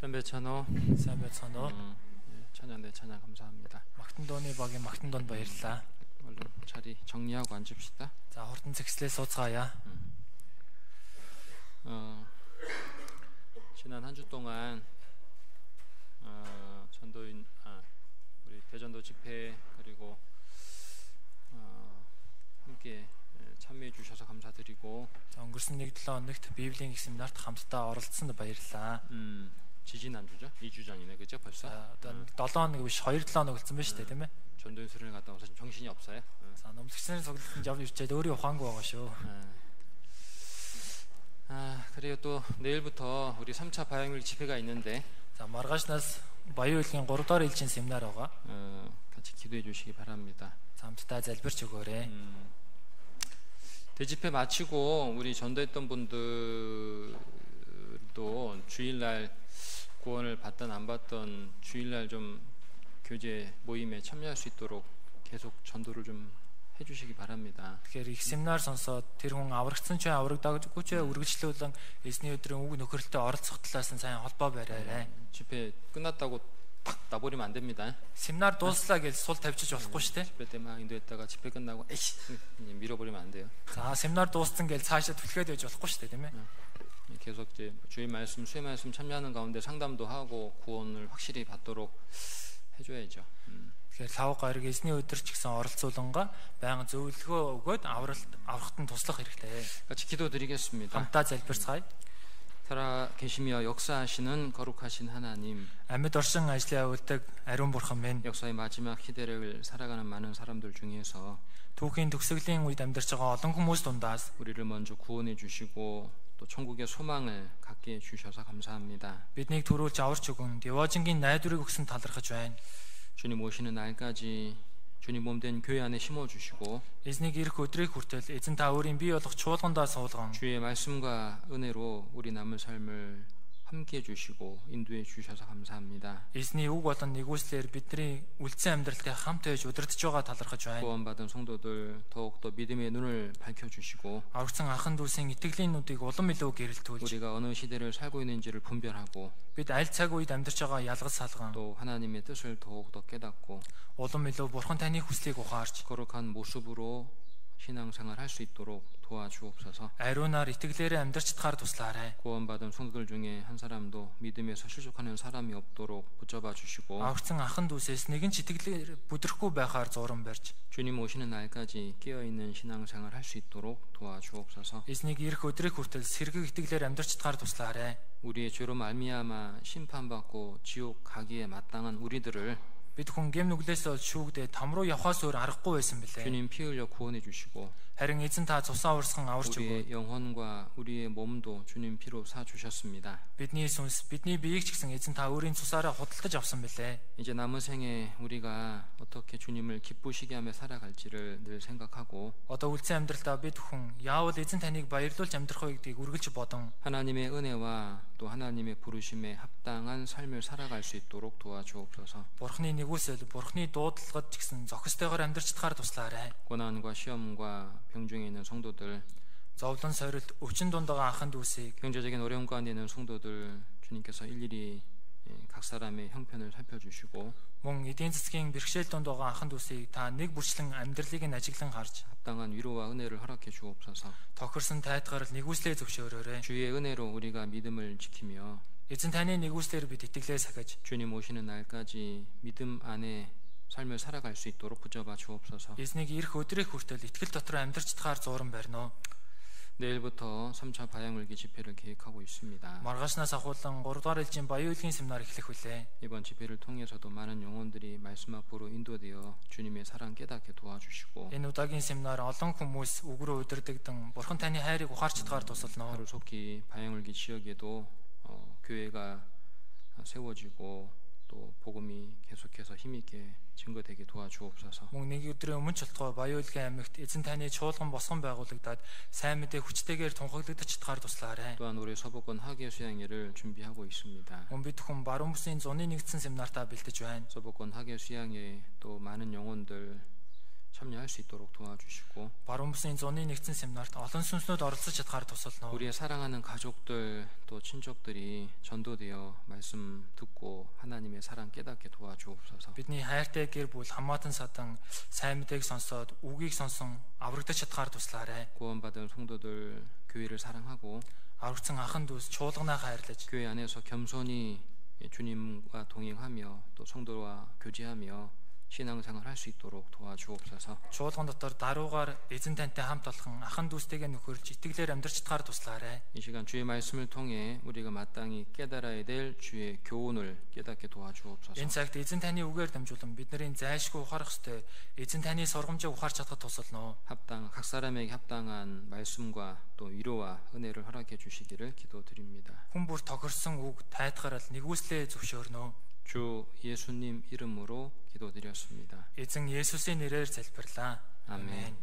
선배찬호 сайн байцгаана уу? 찬양 대 찬양 감사합니다. Магтан дууны багийн магтан дуунд баярлалаа. 얼른 자리 정리하고 앉읍시다. За хурдан зэгслээ сууцгаая. 지난 한 주 동안 전도인 우리 대전도 집회 그리고 함께 참여해 주셔서 감사드리고 За өнгөрсөн 1-7 хоногт Библийн их семинарт хамтдаа оролцсонд баярлалаа. 지지난주죠? 2주 전이네, 그죠? 벌써? Одоо 7 хоног биш 2-7 хоног болсон байна шүү дээ, тийм ээ. 전도인 수련회 갔다 와서 지금 정신이 없어요. За номлогчны цуглалтанд явж ичээд өөрөө ухаангүй байгаа шүү. 그리고 또 내일부터 우리 3차 바양일 집회가 있는데 За маргаашнаас Баян үйлгийн 3 дахь ээлжийн семинар байгаа. 같이 기도해 주시기 바랍니다. За хамтдаа залбирч өгөөрэй. 대집회 마치고 우리 전도했던 분들도 주일날 구원을 받든 안 받든 주일날 좀 교제 모임에 참여할 수 있도록 계속 전도를 좀 해주시기 바랍니다. Тэгэхээр их семинар сонсоод тэр хүн аврагдсан ч аврагдаагүй ч үргэлжлүүлэн эзний өдрийн үг нөхөрлөлтөд оролцох талаас нь сайн холбоо бариарай. 집회 끝났다고 딱 놔버리면 안 됩니다. семинар дууслаа гэж сул тавьчих болохгүй шүү дээ. 집회 때 막 인도했다가 집회 끝나고 에이씨 밀어버리면 안 돼요. За семинар дууссан гэж цаашаа түлхээд байж болохгүй шүү дээ, тийм ээ. 계속 이제 주일 말씀, 수요 말씀 참여하는 가운데 상담도 하고 구원을 확실히 받도록 해줘야죠. Тэгэхээр лав гараг эзний өдөр ч гэсэн оролцуулангаа байнга зөвлөгөө өгөөд аврахт нь туслах хэрэгтэй. 같이 기도드리겠습니다. хамтдаа залбирцгаая. 살아계시며 역사하시는 거룩하신 하나님, Амьд оршин ажлын явуулдаг ариун бурхан минь, 역사의 마지막 시대를 살아가는 많은 사람들 중에서 түүхийн төгсгөлийн үед амьдарч байгаа олон хүмүүс дундаас 우리를 먼저 구원해 주시고 또 천국의 소망을 갖게 해 주셔서 감사합니다. биднийг төрүүлж аварч өгөн девожингийн найдварыг өгсөн талархаж байна. 주님 오시는 날까지 주님 몸된 교회 안에 심어 주시고 Эзнийг ирэх өдрийг хүртэл эзэн та өөрийн бий болох чуулгандаа суулган 주의 말씀과 은혜로 우리 남은 삶을 함께 해 주시고 인도해 주셔서 감사합니다. эзний үг болон нэгүслэр бидний үлдсэн амьдралтай хамт байж удирдах байгаа талархаж байна. 구원받은 성도들 더욱더 믿음의 눈을 밝혀 주시고 Аврагсан анхан дүүсийн итгэлийн нүдийг улам илүү гэрэлтүүлж 우리가 어느 시대를 살고 있는지를 분별하고 бид аль цаг үед амьдарч байгаа ялгаж салган 또 하나님의 뜻을 더욱더 깨닫고 улам илүү бурхан таны хүслийг ухаарч 거룩한 모습으로 신앙생활 할 수 있도록 도와주옵소서. ариунаар итгэлээрээ амьдарч чадхаар туслаарай. 구원받은 성도들 중에 한 사람도 믿음에서 실족하는 사람이 없도록 붙잡아 주시고 Аврагсан анхан дүүсээс нэгэн ч итгэлээр бүдрэхгүй байхаар зуран барьж 주님 오시는 날까지 깨어있는 신앙생활 할 수 있도록 도와주옵소서. эзнийг ирэх өдрийг хүртэл сэргэг итгэлээр амьдарч чадхаар туслаарай. 우리의 죄로 말미암아 심판받고 지옥 가기에 마땅한 우리들을 Бид хүн гэм нүглээс бол шүүгдээ том руу явхаас өөр аргагүй байсан билээ. 주님 피 흘려 구원해 주시고 Харин эзэн та цусаа урсган аварч өгөө. 우리의 영혼과 우리의 몸도 주님 피로 사 주셨습니다. Бидний сүнс, бидний биеийг ч гэсэн эзэн та өөрийн цусаараа худалдаж авсан билээ. 이제 남은 생에 우리가 어떻게 주님을 기쁘시게 하며 살아갈지를 늘 생각하고 Одоо үлдсэн амьдралдаа бид хүн яавал эзэн таныг баярлуулж амьдрах вэ гэдгийг үргэлж бодон 하나님의 은혜와 또 하나님의 부르심에 합당한 삶을 살아갈 수 있도록 도와주옵소서. Бурхны нэгүсэл, Бурхны дуудлагад ч гэсэн зохистойгоор амьдарч чадхаар туслаарай. 고난과 시험과 병중에 있는 성도들, Зовлон сорилт, өвчин дунд байгаа анхан дүүсийг 경제적인 어려움 가운데 있는 성도들 주님께서 일일이 각 사람의 형편을 살펴주시고 мөн эдийн засгийн бэрхшээл дунд байгаа анхан дүүсийг та нэг бүрчлэн амьдралыг нь ажиглан харж 합당한 위로와 은혜를 허락해 주옵소서. тохирсон тайтгарал нэгүслээ зөвшөөрөөрэй. 주의 은혜로 우리가 믿음을 지키며 Эзэн таны нэгүслээр бид итгэлээ сахиж 주님 오시는 날까지 믿음 안에 삶을 살아갈 수 있도록 붙잡아 주옵소서. эзнийг ирэх өдрийг хүртэл итгэл дотор амьдарч чадхаар зуран барина. 내일부터 3차 바양을기 집회를 계획하고 있습니다. Маргаашнаас ахуулан 3 дугаар ээлжийн Баян үйлгийн семинар эхлэх үлээ. 이번 집회를 통해서도 많은 영혼들이 말씀 앞으로 인도되어 주님의 사랑 깨닫게 도와주시고 Энэ удаагийн семинар олон хүмүүс үг рүү удирдагдсан Бурхан таны хайрыг ухаарч чадхаар тусална. 하루속히 바양을기 지역에도 교회가 세워지고 또 복음이 계속해서 힘있게 증거되게 도와주옵소서. Мөн нэг өдрийн өмнө ч болтугай Баян үйлгийн аймагт эзэн таны чуулган босгон байгуулагдаад сайн мэдээ хүчтэйгээр тунхаглагдаж чадхаар туслаарай. 또한 올해 서복권 학예 수양회를 준비하고 있습니다. Мөн бид хүн баруун бүсийн зуны нэгдсэн семинартаа бэлтэж байна. 서복권 학예 수양회 또 많은 영혼들 참여할 수 있도록 도와주시고 Баруун бүсийн зуны нэгдсэн семинарт олон сүнснүүд оролцож чадхаар тусална. 우리의 사랑하는 가족들 또 친족들이 전도되어 말씀 듣고 하나님의 사랑 깨닫게 도와주옵소서. Бидний хайртай гэр бүл хамаатан садан сайн мэдээг сонсоод үгийг сонсон аврагдаж чадхаар туслаарай. 구원받은 성도들 교회를 사랑하고 Аврагдсан ахын дүүс чуулганаа хайрлаж 교회 안에서 겸손히 주님과 동행하며 또 성도와 교제하며 신앙생활 할 수 있도록 도와주옵소서. чуулган дотор даруугаар эзэн тантай хамт олхон ахын дүүстэйгээ нөхөрлж итгэлээр амьдрч чадхаар туслаарай. 이 시간 주의 말씀을 통해 우리가 마땅히 깨달아야 될 주의 교훈을 깨닫게 도와주옵소서. Энэ цагт эзэн таны үгээр дамжуулан бидний зайлшгүй ухаарах ёстой эзэн таны сургамжийг ухаарч чадхад тусална. 각 사람에게 합당한 말씀과 또 위로와 은혜를 허락해 주시기를 기도드립니다. Хүн бүр тохирсон үг тайтгарал нэгүслээ зөвшөөрнө. 주 예수님 이름으로 기도드렸습니다. 에zen 예수스의 нэрээр залбирлаа. 아멘.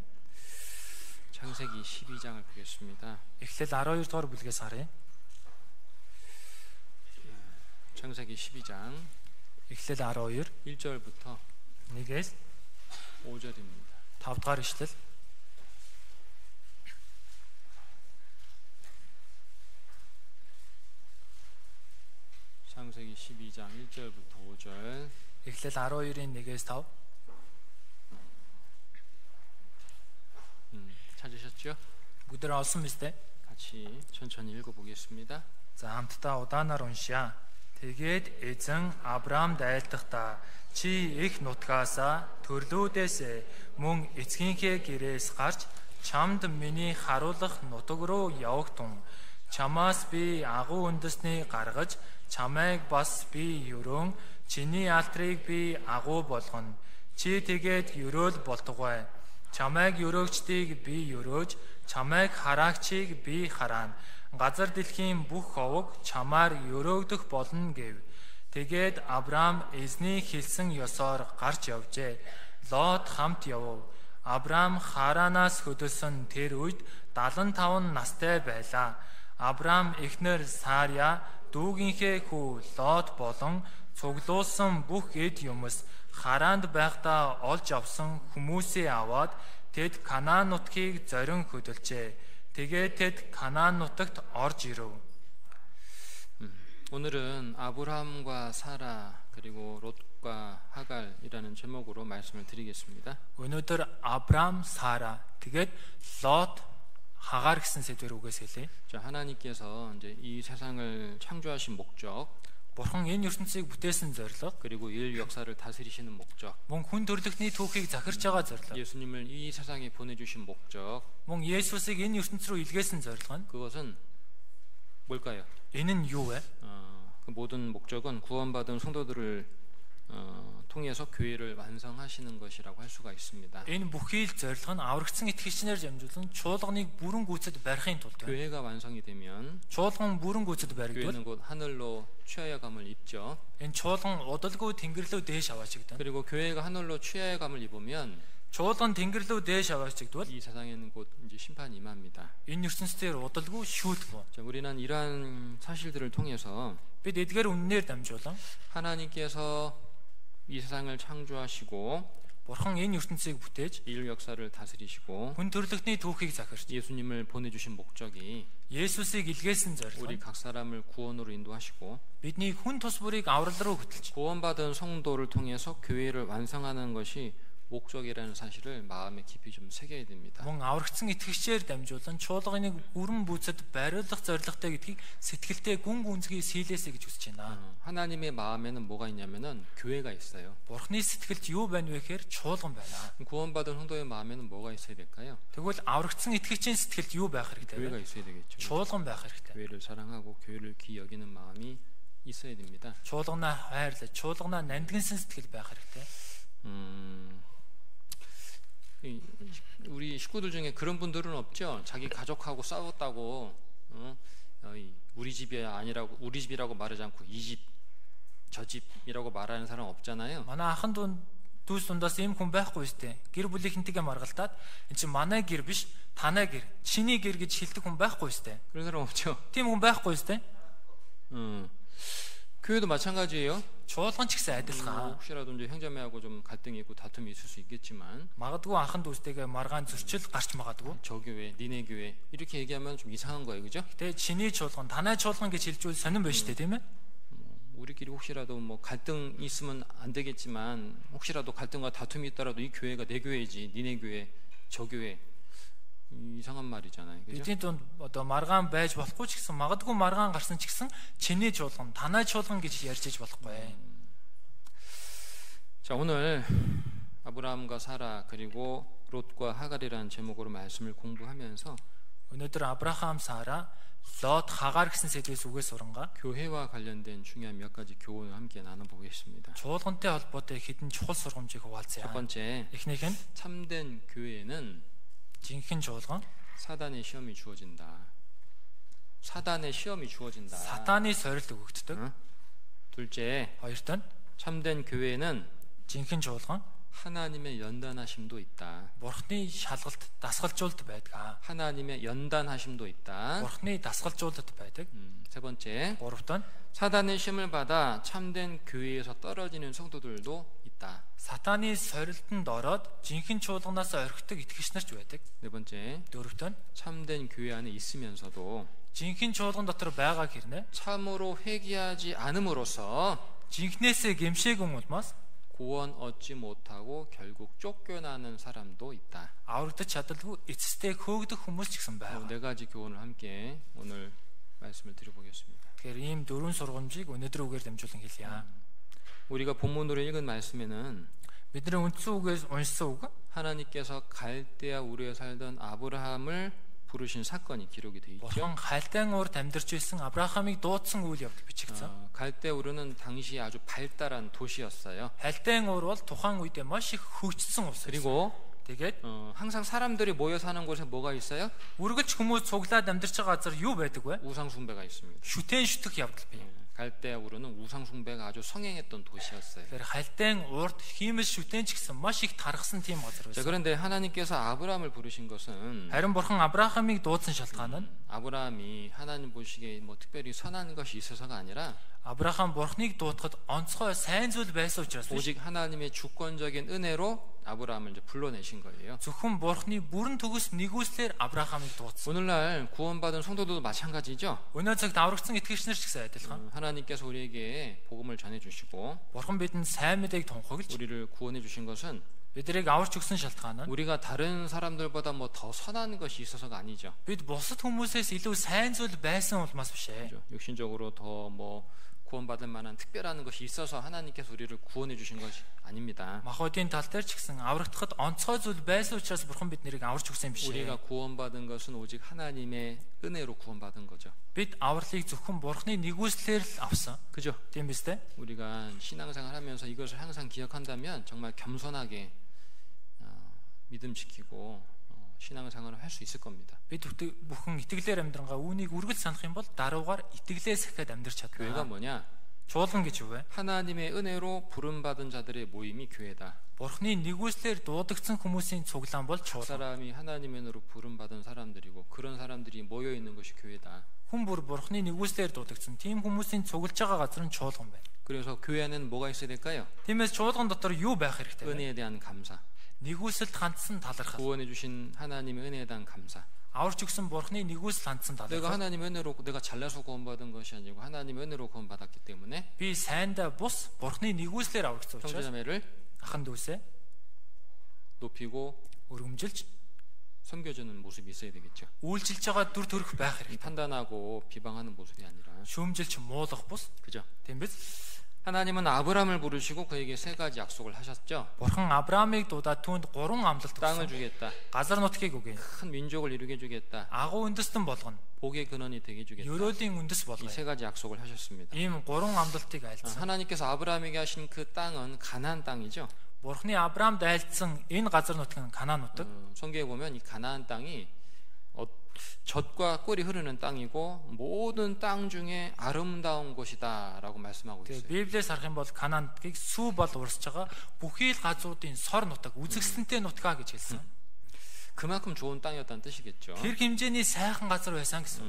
창세기 12장을 보겠습니다. Эхлэл 12 дугаар бүлгээс харъя. 창세기 12장 Эхлэл 12 1절부터 1-ээс 5절입니다. 5 дугаар ишлэл. 창세기 12장 1절부터 5절. Эхлэл 12-ийн 1-ээс 5. 찾으셨죠? Бүгд олсон биз дээ? 같이 천천히 읽어보겠습니다. За хамтдаа удаанаар уншъя. Тэгээд эзэн Авраамд айлдахдаа чи их нутгаасаа төрлүүдээс мөн эцгийнхээ гэрээс гарч чамд миний харуулах нутаг руу явагтун. Чамаас би агуу үндэсний гаргаж чамайг бас би өрөөн чиний алтрыг би агуу болгоно. Чи тэгээд өрөөл болтугай. Чамайг өрөөгчдийг би өрөөж чамайг хараагчийг би хараана. Газар дэлхийн бүх ховог чамаар өрөөгдөх болно гэв. Тэгээд Авраам эзний хэлсэн ёсоор гарч явжээ. Лот хамт явв. Авраам Харанаас хөдөлсөн тэр үед 75 настай байлаа. Авраам эхнэр Саря дүүгийнхээ хүү Лот болон цуглуулсан бүх эд юмс Харанд байхдаа олж авсан хүмүүсээ аваад тэд Канаан нутгийг зорин хөдөлжээ. Тэгээд тэд Канаан нутагт орж ирэв. 오늘은 아브라함과 사라 그리고 롯과 하갈이라는 제목으로 말씀을 드리겠습니다. Өнөөдөр Авраам, Сара, тэгээд Лот, Хагаар гэсэн сэдвээр үгээс хэлье. 자, 하나님께서 이제 이 세상을 창조하신 목적 Бурхан энэ ертөнцийг бүтээсэн зорилго, 그리고 일 역사를 다스리시는 목적, мөн хүн төрлөختний түүхийг захирч байгаа зорилго, 예수님을 이 세상에 보내주신 목적, мөн Есүсийг энэ ертөнц рүү илгээсэн зорилго нь 그것은 뭘까요? энэ нь юу вэ? 그 모든 목적은 구원받은 성도들을 통해서 교회를 완성하시는 것이라고 할 수가 있습니다. Энэ бүхий л зорилго нь аврагдсан итгэгчнэр дамжуулан чуулганыг бүрэн гүйцэд барихын тулд байна. 교회가 완성이 되면 Чуулган бүрэн гүйцэд баригдвал 교회는 곧 하늘로 취하여감을 입죠. энэ чуулган удалгүй тэнгэр рүү дээш аваачигдана. 그리고 교회가 하늘로 취하여감을 입으면 Чуулган тэнгэр рүү дээш аваачигдвал 이 세상에는 곧 이제 심판이 임합니다. энэ ертөнцийн удалгүй шүүлтгүү. 자, 우리는 이러한 사실들을 통해서 Бид эдгээр үннээр дамжуулан 하나님께서 이 세상을 창조하시고 Бурхан энэ ертөнцийг бүтээж 일 역사를 다스리시고 хүн төрлөختний түүхийг захирч 예수님을 보내주신 목적이 Есүсийг илгээсэн зорилго 우리 각 사람을 구원으로 인도하시고 бидний хүн тус бүрийг аврал руу хөтлж 구원받은 성도를 통해서 교회를 완성하는 것이 목적이라는 사실을 마음에 깊이 좀 새겨야 됩니다. мөн аврагдсан итгэгчээр дамжуулан чуулганыг бүрэн бүцэд бариулах зорилготой гэдгийг сэтгэлдээ гүн гүнзгий сийлээсэй гэж хүсэж байна. 하나님의 마음에는 뭐가 있냐면은 교회가 있어요. Бурхны сэтгэлд юу байна вэ гэхээр чуулган байна. 구원받은 성도의 마음에는 뭐가 있어야 될까요? Тэгвэл аврагдсан итгэгчийн сэтгэлд юу байх хэрэгтэй 교회가 вэ? 있어야 되겠죠. Чуулган байх хэрэгтэй. 교회를 사랑하고 교회를 귀히 여기는 마음이 있어야 됩니다. Чуулганаа хайрлаж, чуулганаа нандинсан сэтгэл байх хэрэгтэй. 우리 식구들 중에 그런 분들은 없죠. 자기 가족하고 싸웠다고 우리 집이 아니라고 우리 집이라고 말하지 않고 이 집, 저 집이라고 말하는 사람 없잖아요. Манай ахын дүүс дундаас ийм хүн байхгүй шүү дээ. Гэр бүлийнхэнтэйгээ маргалтаад эн чинь манай гэр биш, танай гэр, чиний гэр гэж хэлдэг хүн байхгүй шүү дээ. 그런 사람 없죠. Тийм хүн байхгүй шүү дээ. 교회도 마찬가지예요. Чуулган ч гэсэн адилхан. 혹시라도 이제 형제매하고 좀 갈등이 있고 다툼이 있을 수 있겠지만 Магадгүй анхан дүүстэйгээ маргаан зөрчил гарч магадгүй. 저 교회, 니네 교회 이렇게 얘기하면 좀 이상한 거예요, 그죠? Тэ чиний чуулган, танай чуулган гэж хэлжүүл сонирн байна шүү дээ, тийм ээ? 우리끼리 혹시라도 뭐 갈등 있으면 안 되겠지만 혹시라도 갈등과 다툼이 있더라도 이 교회가 내 교회지, 니네 교회, 저 교회 이상한 말이잖아요, 그죠? Бидний дунд одоо маргаан байж болохгүй ч гэсэн магадгүй маргаан гарсан ч гэсэн чиний чуулган, танай чуулган гэж ярьж иж болохгүй. 자, 오늘 아브라함과 사라 그리고 롯과 하갈이라는 제목으로 말씀을 공부하면서 Өнөөдөр Авраам, Сара, Лот, Хагаар гэсэн сэдвээс үгээ сурангаа 교회와 관련된 중요한 몇 가지 교훈을 함께 나눠보겠습니다. чуулгантай холбоотой хэдэн чухал сургамжийг 첫 хуваалцъя. 번째, Эхнийх нь 참된 교회에는 жинхэнэ чуулган 사단의 시험이 주어진다. 사단의 시험이 주어진다. сатааны сорилт өгөгддөг. 응? 둘째, Хоёрт нь 참된 교회는 жинхэнэ чуулган 하나님의 연단하심도 있다. Бурхны шалгалт, дасгалжуулалт байдаг. 하나님의 연단하심도 있다. Бурхны дасгалжуулалт байдаг. 세 번째, Гуравт нь 사단의 시험을 받아 참된 교회에서 떨어지는 성도들도 있다. сатааны сорилтанд ороод жинхэнэ чуулганаас орхидог итгэгч нар ч байдаг. 네 번째, Дөрөвт нь 참된 교회 안에 있으면서도 жинхэнэ чуулган дотор байгаа хэрнээ 참으로 회개하지 않음으로써 жинхнээсээ гэмшээгүй улмаас 구원 얻지 못하고 결국 쫓겨나는 사람도 있다. аврагдаж чадалгүй эцэстээ хөөгдөх хүмүүс ч гэсэн байна. 네 가지 교훈을 함께 오늘 말씀을 드려보겠습니다. Тэгэхээр ийм дөрвөн сургамжийг өнөөдөр үгээр дамжуулан хэлье. 우리가 본문으로 읽은 말씀에는 Бидний үндсэн үгээс уншсан үг 하나님께서 갈대아 우르에 살던 아브라함을 부르신 사건이 기록이 돼 있죠. Бурхан Хальтайн урд амьдарч байсан Авраамыг дуудсан үйл явдал бичигдсэн. 갈대 우르는 당시 아주 발달한 도시였어요. Хальтайн уур бол тухайн үедээ маш их хөгжсөн улс. 그리고 Тэгээд 항상 사람들이 모여 사는 곳에 뭐가 있어요? үргэлж хүмүүс цуглаад амьдарч байгаа газар юу байдаг вэ? 우상 숭배가 있습니다. Шүтэн шүтэх явдал бий. 갈대 우르는 우상 숭배가 아주 성행했던 도시였어요. Тэгэхээр Хальтайн урд хиймэл шүтэн ч гэсэн маш их тархсан тийм газар 자, байсан. 그런데 하나님께서 아브라함을 부르신 것은 Харин Бурхан Авраамыг дуудсан шалтгаан нь 아브라함이 하나님 보시기에 뭐 특별히 선한 것이 있어서가 아니라 Авраам Бурханыг дуудахад онцгой сайн зүйл байсан учраас биш. 오직 하나님의 주권적인 은혜로 아브라함을 이제 불러내신 거예요. Зөвхөн Бурханы бүрэн төгс нэгүслэр Авраамыг дуудсан. 오늘날 구원받은 성도들도 마찬가지죠. Өнөө цагт аврагдсан итгэгч нар ч гэсэн адилхан. 하나님께서 우리에게 복음을 전해주시고 Бурхан бидэнд сайн мэдээг тунхаглаж 우리를 구원해 주신 것은 биднийг аварч өгсөн шалтгаан нь 우리가 다른 사람들보다 뭐 더 선한 것이 있어서가 아니죠. бид бусад хүмүүсээс илүү сайн зүйл байсан улмаас биш ээ. 그죠? 육신적으로 더 뭐 구원받을 만한 특별한 것이 있어서 하나님께서 우리를 구원해 주신 것이 아닙니다. Махбодын тал дээр ч гэсэн аврагдахад онцгой зүйл байсан учраас Бурхан биднийг аварч өгсөн юм биш ээ. 우리가 구원받은 것은 오직 하나님의 은혜로 구원받은 거죠. Бид авралыг зөвхөн Бурханы нэгүслэр л авсан. 그죠? Тийм биз дээ? 우리가 신앙생활 하면서 이것을 항상 기억한다면 정말 겸손하게 믿음 지키고 신앙생활을 할 수 있을 겁니다. Бид бүхэн итгэлээр амьдрангаа үүнийг үргэлж санах юм бол даруугаар итгэлээс ихэд амьдрч 교회가 чадна. 뭐냐? Чуулган гэж юу вэ? 하나님의 은혜로 부름받은 자들의 모임이 교회다. Бурханы нэгүслэр дуудагдсан хүмүүсийн цуглаан бол 그 чуулган. 사람이 하나님의 은혜로 부름받은 사람들이고 그런 사람들이 모여 있는 것이 교회다. Хүн бүр Бурханы нэгүслэр дуудагдсан тийм хүмүүсийн цуглаж байгаа газар нь чуулган байна. 그래서 교회 안에는 뭐가 있어야 될까요? Тиймээс чуулган дотор юу байх хэрэгтэй вэ? 은혜에 대한 감사. Нэгүсэлд хандсан талархал. 구원해 주신 하나님의 은혜에 대한 감사. Аварч өгсөн Бурханы нэгүсэл хандсан 내가 талархал. 하나님의 은혜로 내가 잘나서 구원받은 것이 아니고 하나님의 은혜로 구원받았기 때문에 Би сайндаа бус Бурханы нэгүслэр аврагдсан учраас 형제자매를 ахан дүүсээ 높이고 өргөмжилж 섬겨주는 모습이 있어야 되겠죠. үйлчилж байгаа дүр төрх байх хэрэгтэй. 판단하고 비방하는 모습이 아니라 Шүүмжилж муулах бус. 그죠? Тийм биз? 하나님은 아브라함을 부르시고 그에게 세 가지 약속을 하셨죠. Бурхан Авраамыг дуудаад түүнд 3 амлалт 땅을 өгсөн. 주겠다. Газар нутгийг өгье. 큰 민족을 이루게 해주겠다. Агуу үндэстэн болгоно. 복의 근원이 되게 해주겠다. Ёроолын үндэс 이 болгоё. 세 가지 약속을 하셨습니다. Ийм 3 амлалтыг айлцсан. 하나님께서 아브라함에게 하신 그 땅은 가나안 땅이죠. Бурханы Авраамд айлцсан энэ газар нутг нь Канаан нутаг. 성경에 보면 이 가나안 땅이 젖과 꿀이 흐르는 땅이고 모든 땅 중에 아름다운 곳이다라고 말씀하고 Тэгээ 있어요. Библиэс харах юм бол Канаан нутгийг сүү бол урсж байгаа бүхий л газруудын сор нутаг, үзэгсэнтэй нутгаа гэж хэлсэн. 그만큼 좋은 땅이었다는 뜻이겠죠. Тэр хэмжээний сайхан газар байсан гэсэн.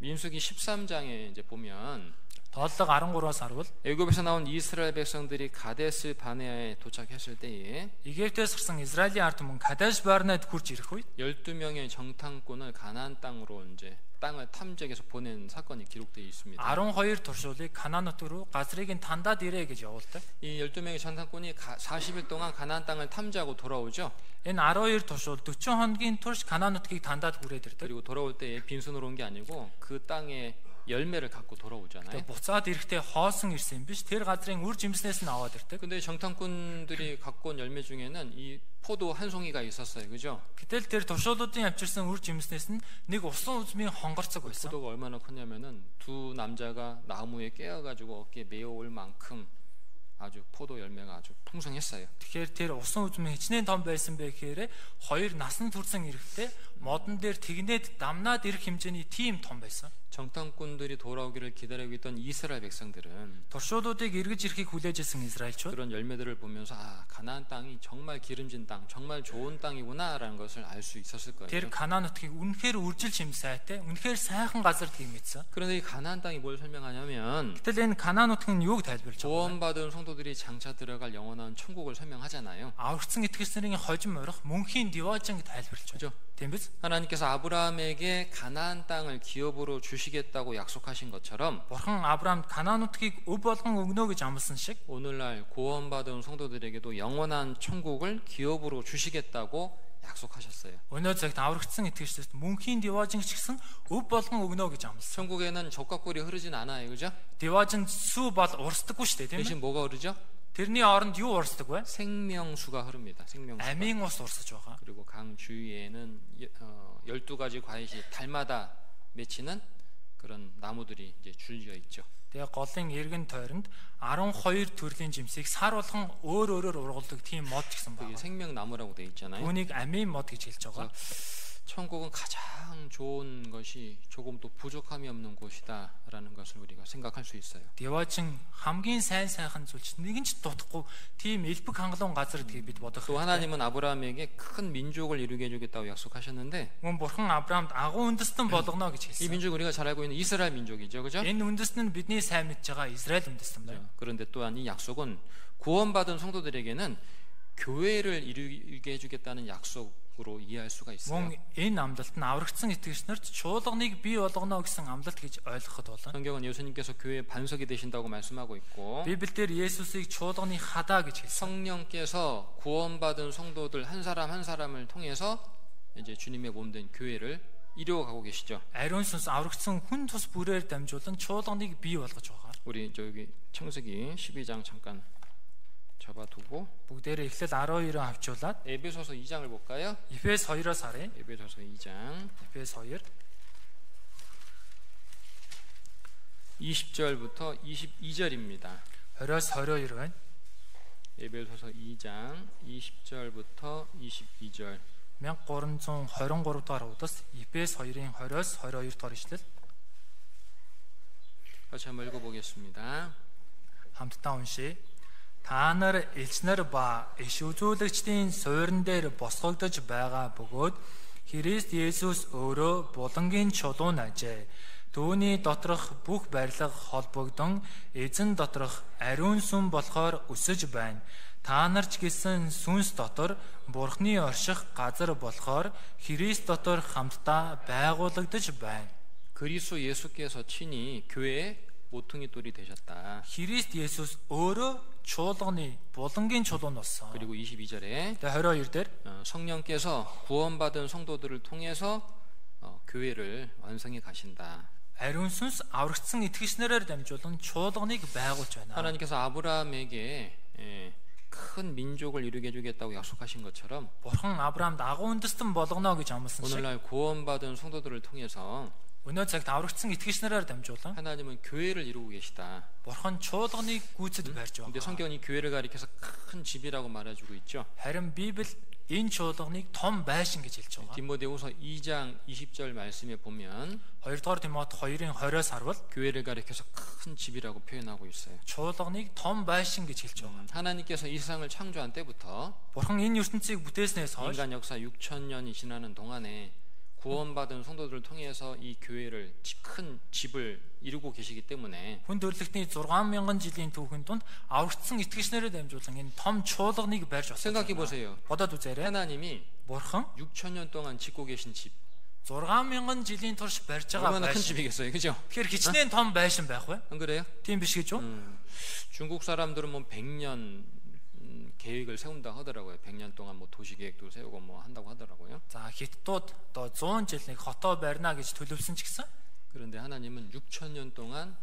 민수기 13장에 이제 보면 7 13-аас харвал 애굽에서 나온 이스라엘 백성들이 가데스 바네아에 도착했을 때에 Египтээс гарсан Израилийн ард түмэн Кадеш Барнед хүрч ирэх үед 12명의 정탐꾼을 가나안 땅으로 이제 땅을 탐색해서 보낸 사건이 기록되어 있습니다. 12 туршуулыг Канаанут руу газрыг нь тандаад ирээ гэж явуулдаг. 이 12명의 정탐꾼이 40일 동안 가나안 땅을 탐지하고 돌아오죠. Энэ 12 туршуул 40 хоногийн турш Канаанутгийг тандаад хүрээд ирдэг. 그리고 돌아올 때 빈손으로 온 게 아니고 그 땅의 열매를 갖고 돌아오잖아요. Тэгээ буцаад ирэхдээ хоосон ирсэн юм биш. Тэр газрын үр жимснээс нь аваад ирдэг. 근데 정탐꾼들이 갖고 온 열매 중에는 이 포도 한 송이가 있었어요. 그죠? Гэтэл тэр туршуулуудын авчирсан үр жимснээс нь нэг усан үзмийн хонгорцог байсан. 포도가 얼마나 컸냐면은 두 남자가 나무에 깨어가지고 어깨에 메어올 만큼 아주 포도 열매가 아주 풍성했어요. Тэгэхээр тэр усан үзмийн хичнээн том байсан бэ гэхээр хоёр насан турсан ирэхдээ модон дээр тэгнээд дамнаад ирэх хэмжээний тийм том байсан. 정탐꾼들이 돌아오기를 기다리고 있던 이스라엘 백성들은 туршуулуудыг эргэж ирэхийг хүлээж ирсэн израильчууд 그런 열매들을 보면서 아 가나안 땅이 정말 기름진 땅, 정말 좋은 땅이구나라는 것을 알 수 있었을 거예요. тэр Канаан нутгийг үнэхээр үржил чим сайтай, үнэхээр сайхан газар гэдгийг мэдсэн. 그런데 이 가나안 땅이 뭘 설명하냐면 Гэтэл энэ Канаан нутгийн юуг тайлбарлаж байгаа вэ? 구원받은 성도들이 장차 들어갈 영원한 천국을 설명하잖아요. Аврагдсан итгэгч нарын хожим орох мөнхийн диважинг тайлбарлаж 그죠? байна. Тийм биз? 하나님께서 아브라함에게 가나안 땅을 기업으로 주시겠다고 약속하신 것처럼 Бурхан Авраамд Канаан нутгийг өв болгон өгнө гэж амласан шиг 오늘날 구원받은 성도들에게도 영원한 천국을 기업으로 주시겠다고 약속하셨어요. өнөө цагт аврагдсан итгэгчдэд мөнхийн диважинг ч гэсэн өв болгон өгнө гэж амласан. 천국에는 젖과 꿀이 흐르진 않아요. 그죠? Диважинд сүү бол урсдаггүй шүү дээ, тийм 대신 ээ? 뭐가 흐르죠? Тэрний оронд юу урсдаг вэ? 생명수가 흐릅니다. 생명수. Амийн ус урсаж байгаа. 그리고 강 주위에는 12가지 과일이 달마다 맺히는 그런 나무들이 이제 줄지어 있죠. Тэгээ голын эргэн тойронд 12 төрлийн жимсийг сар болгон өөр өөрөөр ургуулдаг тийм мод гэсэн 그게 байна. 생명나무라고 되어 있잖아요. Түүнийг амийн мод гэж хэлж байгаа. 천국은 가장 좋은 것이 조금도 부족함이 없는 곳이다라는 것을 우리가 생각할 수 있어요. Диважин хамгийн сайхан зүйлч нэгэн ч дутахгүй тийм элбэг хангалуун газар гэдгийг бид бодох. 또 하나님은 아브라함에게 큰 민족을 이루게 해주겠다고 약속하셨는데 Мөн бурхан Авраамд агуу үндэстэн болгоно гэж 이 хэлсэн. 민족 우리가 잘 알고 있는 이스라엘 민족이죠, 그죠? Энэ үндэстэн нь бидний сайн мэдж байгаа Израиль үндэстэн байна. 그런데 또한 이 약속은 구원받은 성도들에게는 교회를 이루게 해주겠다는 약속으로 이해할 수가 있어요. Мөн энэ амлалт нь аврагдсан итгэгч нарт чуулганыг бий болгоно гэсэн амлалт гэж ойлгоход болно. 성경은 예수님께서 교회의 반석이 되신다고 말씀하고 있고 Библиэлд Есүсийг чуулганы хадаа гэж хэлсэн. 성령께서 구원받은 성도들 한 사람 한 사람을 통해서 이제 주님의 몸된 교회를 이루어가고 계시죠. Ариун сүнс аврагдсан хүн тус бүрээр дамжуулан чуулганыг бий болгож байгаа. 우리 저기 창세기 12장 잠깐 잡아두고 Бүгдээрээ эхлэл 12-ыг авчуулаад 에베소서 2장을 볼까요? Эфес 2-оос харъя. 에베소서 2장 Эфес 2 20절부터 22절입니다. 20-с 22 байна. 에베소서 2장 20절부터 22절 1323 дугаар удаас Эфес 2-ын 20-с 22 дугаар ишлэл 같이 한번 읽어보겠습니다. хамтдаа уншъя. Та нар элчнэр ба иш үзүүлэгчдийн суурин дээр босгогдож байгаа бөгөөд Христ Есүс өөрөө булангийн чулуун ажээ. Түүний доторх бүх барилга холбогдсон эзэн доторх ариун сүм болохоор өсөж байна. Та нар ч гэсэн сүнс дотор Бурхны орших газар болохоор Христ дотор хамтдаа байгуулагдаж байна. 그리스도 예수께서 친히 교회의 모퉁이 돌이 되셨다. Христ Есүс өөрөө чуулганы булангийн чулуун болсон. 그리고 22절에 Тэгээ 22 дээр 성령께서 구원받은 성도들을 통해서 교회를 완성해 가신다. ариун сүнс аврагдсан итгэгчнэрээр дамжуулан чуулганыг байгуулж байна. 하나님께서 아브라함에게 큰 민족을 이루게 해주겠다고 약속하신 것처럼 Бурхан Авраамд агуу үндэстэн болгоно гэж амласан шиг 오늘날 구원받은 성도들을 통해서 өнөө цагт аврагдсан итгэгчнэрээр дамжуулан 하나님은 교회를 이루고 계시다. Бурхан чуулганыг гүйцэд барьж 근데 байгаа. 성경이 교회를 가리켜서 큰 집이라고 말해주고 있죠. Харин Библи энэ чуулганыг том байшин гэж хэлж байгаа. 디모데후서 2장 20절 말씀에 보면 2 дугаар Тимот 2-ын 20-оос харвал 교회를 가리켜서 큰 집이라고 표현하고 있어요. чуулганыг том байшин гэж хэлж байгаа. 하나님께서 이 세상을 창조한 때부터 Бурхан энэ ертөнцийг бүтээснээс хойш 인간 역사 6,000년이 지나는 동안에 구원받은 성도들을 통해서 이 교회를 큰 집을 이루고 계시기 때문에 Хүн төрлөختний 60000 жилийн түүхэн тунд аврагдсан итгэгчнэрээр дамжуулан энэ том чуулганыг барьж 생각해 болсон. 보세요. Бодоод үзээрэй. 하나님이 Бурхан 6,000년 동안 짓고 계신 집 60000 жилийн турш барьж байгаа 얼마나 큰 байшин. 집이겠어요, 그죠? Тэгэхээр хичнээн том байшин байх вэ? 안 그래요? Тийм биш гэж юу? 중국 사람들은 뭐 100년 계획을 세운다 하더라고요. 100년 동안 뭐 도시 계획도 세우고 뭐 한다고 하더라고요. За хятадууд одоо 100 жил нэг хотоо барина гэж төлөвлөсөн ч гэсэн 그런데 하나님은 6,000년 동안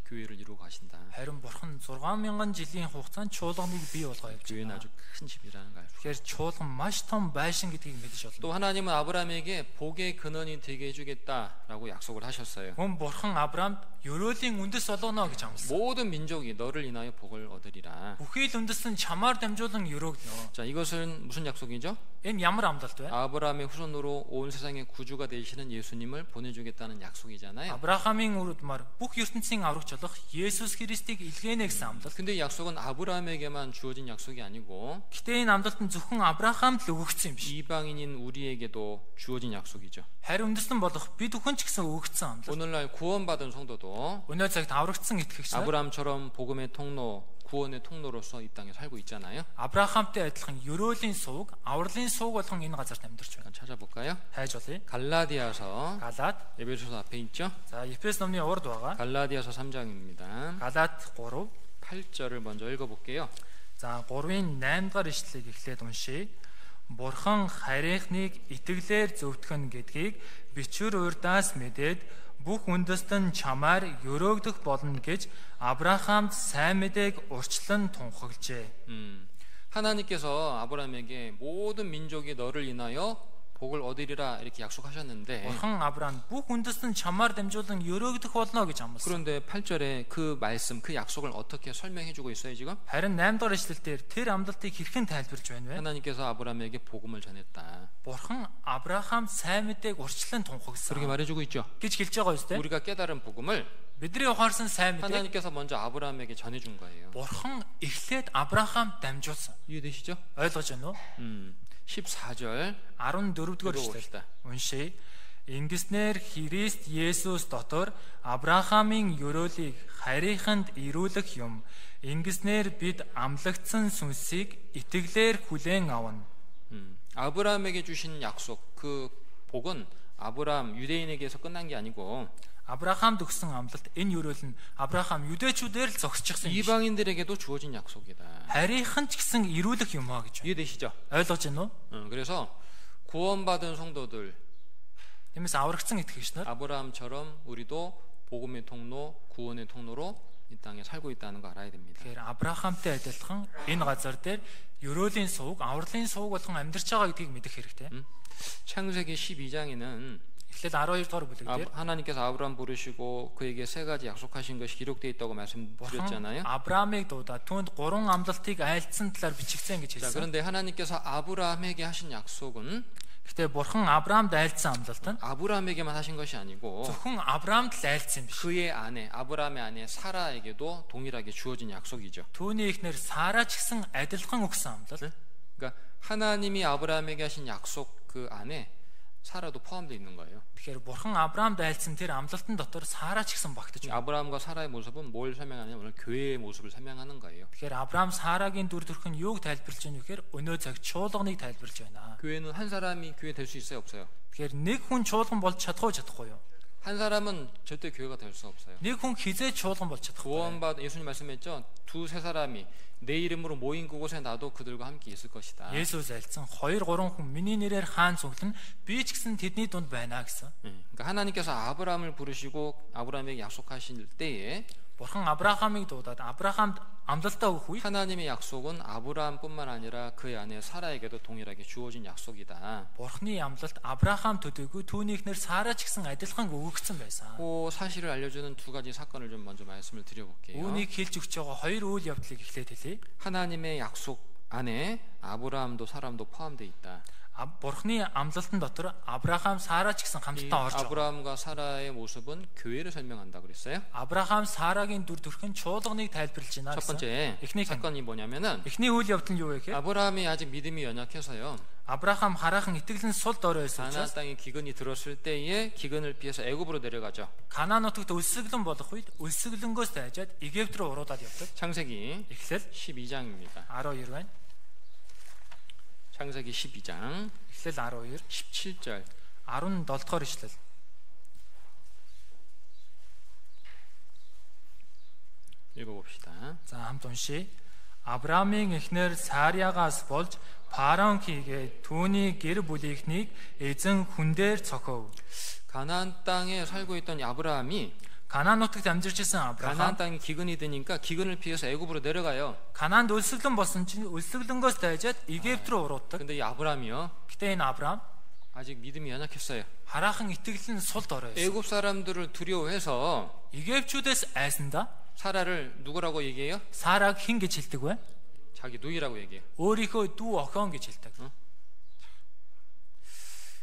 교회를 이루고 가신다. харин бурхан 60000 жилийн хугацаанд чуулганыг бий болгоо явж 교회는 байна. 아주 큰 집이라는 걸 알고. Тэгэхээр чуулган маш том байшин гэдгийг мэдэж 또 болно. 하나님은 아브라함에게 복의 근원이 되게 해주겠다라고 약속을 하셨어요. Мөн бурхан Авраамд ёроолын үндэс болгоно гэж амласан. 모든 민족이 너를 인하여 복을 얻으리라. Бүхий л үндэс нь чамаар дамжуулан ёроогдно. 자, 이것은 무슨 약속이죠? Энэ ямар амлалт вэ? 아브라함의 후손으로 온 세상의 구주가 되시는 예수님을 보내주겠다는 약속이잖아요. Авраамийн үр удмаар бүх ертөнцийн аврагч болох Есүс Христийг илгээнэ гэсэн амлалт. 근데 이 약속은 아브라함에게만 주어진 약속이 아니고 Гэтэ энэ амлалт нь зөвхөн Авраамд л өгөгдсөн юм биш. 이방인인 우리에게도 주어진 약속이죠. Харин үндэстэн болох бид бүхэн ч гэсэн өгөгдсөн амлалт. 오늘날 구원받은 성도도 Өнөө цагт аврагдсан итгэгчид 아브라함처럼 복음의 통로, 구원의 통로로서 이 땅에 살고 있잖아요. Авраамтай адилхан ёроолын сувг, авралын сувг болгон энэ газарт амьдарч байна. 잠깐 찾아볼까요? Хайж болъё. 갈라디아서 Галаад. 에베소서 앞에 있죠? За Ефес номны урд байгаа. 갈라디아서 3장입니다. Галаад 3. 8절을 먼저 읽어볼게요. За 3-ын 8 дахь ишлэлийг эхлээд уншийе. Бурхан харийнхныг итгэлээр зөвтгөн гэдгийг бичвэр урдаас мэдээд бүх үндэст нь чамаар ёроогдох болно гэж Авраамд сайн мэдээг урьдчилан тунхаглжээ. 하나님께서 아브라함에게 모든 민족이 너를 인하여 복을 얻으리라 이렇게 약속하셨는데 Бурхан Авраамд бүх үндэст нь чамаар дамжуулан ёроогдох болно гэж амласан. 그런데 8절에 그 말씀, 그 약속을 어떻게 설명해 주고 있어요 지금? Харин 8 дахь ишлэлээр тэр амлалтыг хэрхэн тайлбарж байна вэ? 하나님께서 아브라함에게 복음을 전했다. Бурхан Авраамд сайн мэдээг урьдчилан 그렇게 тунхагсан 말해주고 있죠. гэж хэлж байгаа үстэй. 우리가 깨달은 복음을 Бидний ухаарсан сайн мэдээг 하나님께서 먼저 아브라함에게 전해준 거예요. Бурхан эхлээд Авраамд дамжуулсан. 이해되시죠? Ойлгож байна уу? 14절 14 дугаар ишлэл. 읽어봅시다. Уншийе. Ингэснээр Христ Есүс дотор Авраамийн ёроолыг харийнханд ирүүлэх юм. Ингэснээр бид амлагдсан сүнсийг итгэлээр хүлээн авна. 아브라함에게 주신 약속, 그 복은 아브라함 유대인에게서 끝난 게 아니고 Авраамд өгсөн амлалт энэ ёроол нь Авраам юдэчүүдээр л зогсчихсан юм. 이방인들에게도 주어진 약속이다. Харийнхан ч гэсэн ирүүлэх юм аа гэж. 이해되시죠? Ойлгож байна уу? 그래서 구원받은 성도들 Тиймээс аврагдсан итгэгч нар 아브라함처럼 우리도 복음의 통로, 구원의 통로로 이 땅에 살고 있다는 거 알아야 됩니다. тэгэхээр Авраамтай адилхан энэ газар дээр ёроолын сувг, авралын сувг болгон амьдарч байгаа гэдгийг мэдэх хэрэгтэй. 창세기 12장에는 Эхлээд 12 дугаар бүлэг дээр 하나님께서 아브라함 부르시고 그에게 세 가지 약속하신 것이 기록되어 있다고 말씀드렸잖아요. Авраамыг дуудаад түүнд 3 амлалтыг айлцсан талаар бичигдсэн гэж 자, хэлсэн. 그런데 하나님께서 아브라함에게 하신 약속은 Гэтэ бурхан Авраамд айлцсан амлалт нь 아브라함에게만 하신 것이 아니고 зөвхөн Авраамд л айлцсан юм биш. 그의 아내 아브라함의 아내 사라에게도 동일하게 주어진 약속이죠. Түүний эхнэр Сара ч гэсэн адилхан өгсөн амлалт. 그러니까 하나님이 아브라함에게 하신 약속 그 안에 사라도 포함되어 있는 거예요. Тэгэхээр бурхан Авраамд айлцсан тэр амлалтын дотор Сара ч гэсэн багтаж байна. 아브라함과 사라의 모습은 뭘 설명하냐면 오늘 교회의 모습을 설명하는 거예요. Тэгэхээр Авраам Сарагийн дүр төрх нь юуг тайлбарлаж байна вэ гэхээр өнөө цаг чуулганыг тайлбарлаж байна. 교회는 한 사람이 교회 될 수 있어요, 없어요? Тэгэхээр нэг хүн чуулган болж чадах уу чадахгүй юу? 한 사람은 절대 교회가 될 수 없어요. Нэг хүн хизээ чуулган болж чадахгүй. 구원받은 예수님 말씀했죠. 두세 사람이 내 이름으로 모인 그곳에 나도 그들과 함께 있을 것이다. Есүс альцсан 2 3 хүн миний нэрээр хаан цуглан би ч гэсэн тэдний дунд байна гэсэн. 그러니까 하나님께서 아브라함을 부르시고 아브라함에게 약속하실 때에 Бурхан Авраамыг дуудаад Авраамд амлалтаа өгөх үед 하나님의 약속은 아브라함뿐만 아니라 그의 아내 사라에게도 동일하게 주어진 약속이다. Бурханы амлалт Авраам төдийгүй түүний эхнэр Сара ч гэсэн адилхан өгөгдсөн байсан. 그 사실을 알려주는 두 가지 사건을 좀 먼저 말씀을 드려볼게요. Үүнийг хэлж өгч байгаа 2 үйл явдлыг эхлээд хэлье. 하나님의 약속 안에 아브라함도 사람도 포함되어 있다. Бурхны амлалтан дотор Авраам, Сара ч гэсэн 이 хамтдаа орж байгаа. 아브라함과 사라의 모습은 교회를 설명한다 그랬어요. Авраам, Сарагийн дүр төрх нь чуулганыг тайлбарлаж байна 첫 гэсэн. 번째 Эхний 사건이 뭐냐면은 Эхний үйл явдал нь юу вэ гэхээр 아브라함이 아직 믿음이 연약해서요. Авраам хараахан итгэл нь сул дорой байсан 가나안 учраас 땅에 기근이 들었을 때에 기근을 피해서 애굽으로 내려가죠. Канаан нутагт өлсгөлэн болох үед өлсгөлөнгөөс дайжаад Египт рүү уруудаад явдаг. 창세기 Эхлэл 12장입니다. 12 байна. 창세기 12장 Эхлэл 12, 17절 17 дугаар ишлэл. 읽어봅시다. За хамт уншия. Авраамийн эхнэр Сарягаас болж Паран хийгээд түүний гэр бүлийнхнийг эзэн хүн дээр цохов. 가나안 땅에 살고 있던 아브라함이 Канаан нутагт амьдарч исэн 가나안 Авраам 땅에 기근이 드니까 기근을 피해서 애굽으로 내려가요. Канаанд өлсгөлэн болсон чинь өлсгөлөнгөөс дайжаад Египт рүү урууддаг. 근데 이 아브라함이요. Гэтэ энэ Авраам 아직 믿음이 연약했어요. хараахан итгэл нь сул дорой байсан. 애굽 사람들을 두려워해서 Египчүүдээс айсандаа 사라를 누구라고 얘기해요? Сараг хэн гэж хэлдэг вэ? 자기 누이라고 얘기해요. Өөрийнхөө дүү охин гэж хэлдэг.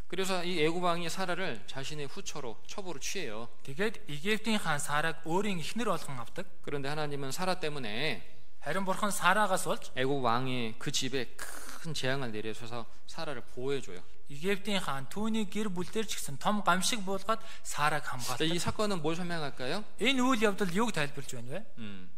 그래서 이 애굽 왕이 사라를 자신의 후처로 첩으로 취해요. Тэгээд Египтийн хаан Сараг өөрийн эхнэр болгон авдаг. 그런데 하나님은 사라 때문에 Харин бурхан Сарагаас болж 애굽 왕이 그 집에 큰 재앙을 내려셔서 사라를 보호해줘요. Египтийн хаан түүний гэр бүл дээр ч гэсэн том гамшиг буулгаад Сараг хамгаалдаг. 이 사건은 뭘 설명할까요? Энэ үйл явдал юуг тайлбарлаж байна вэ?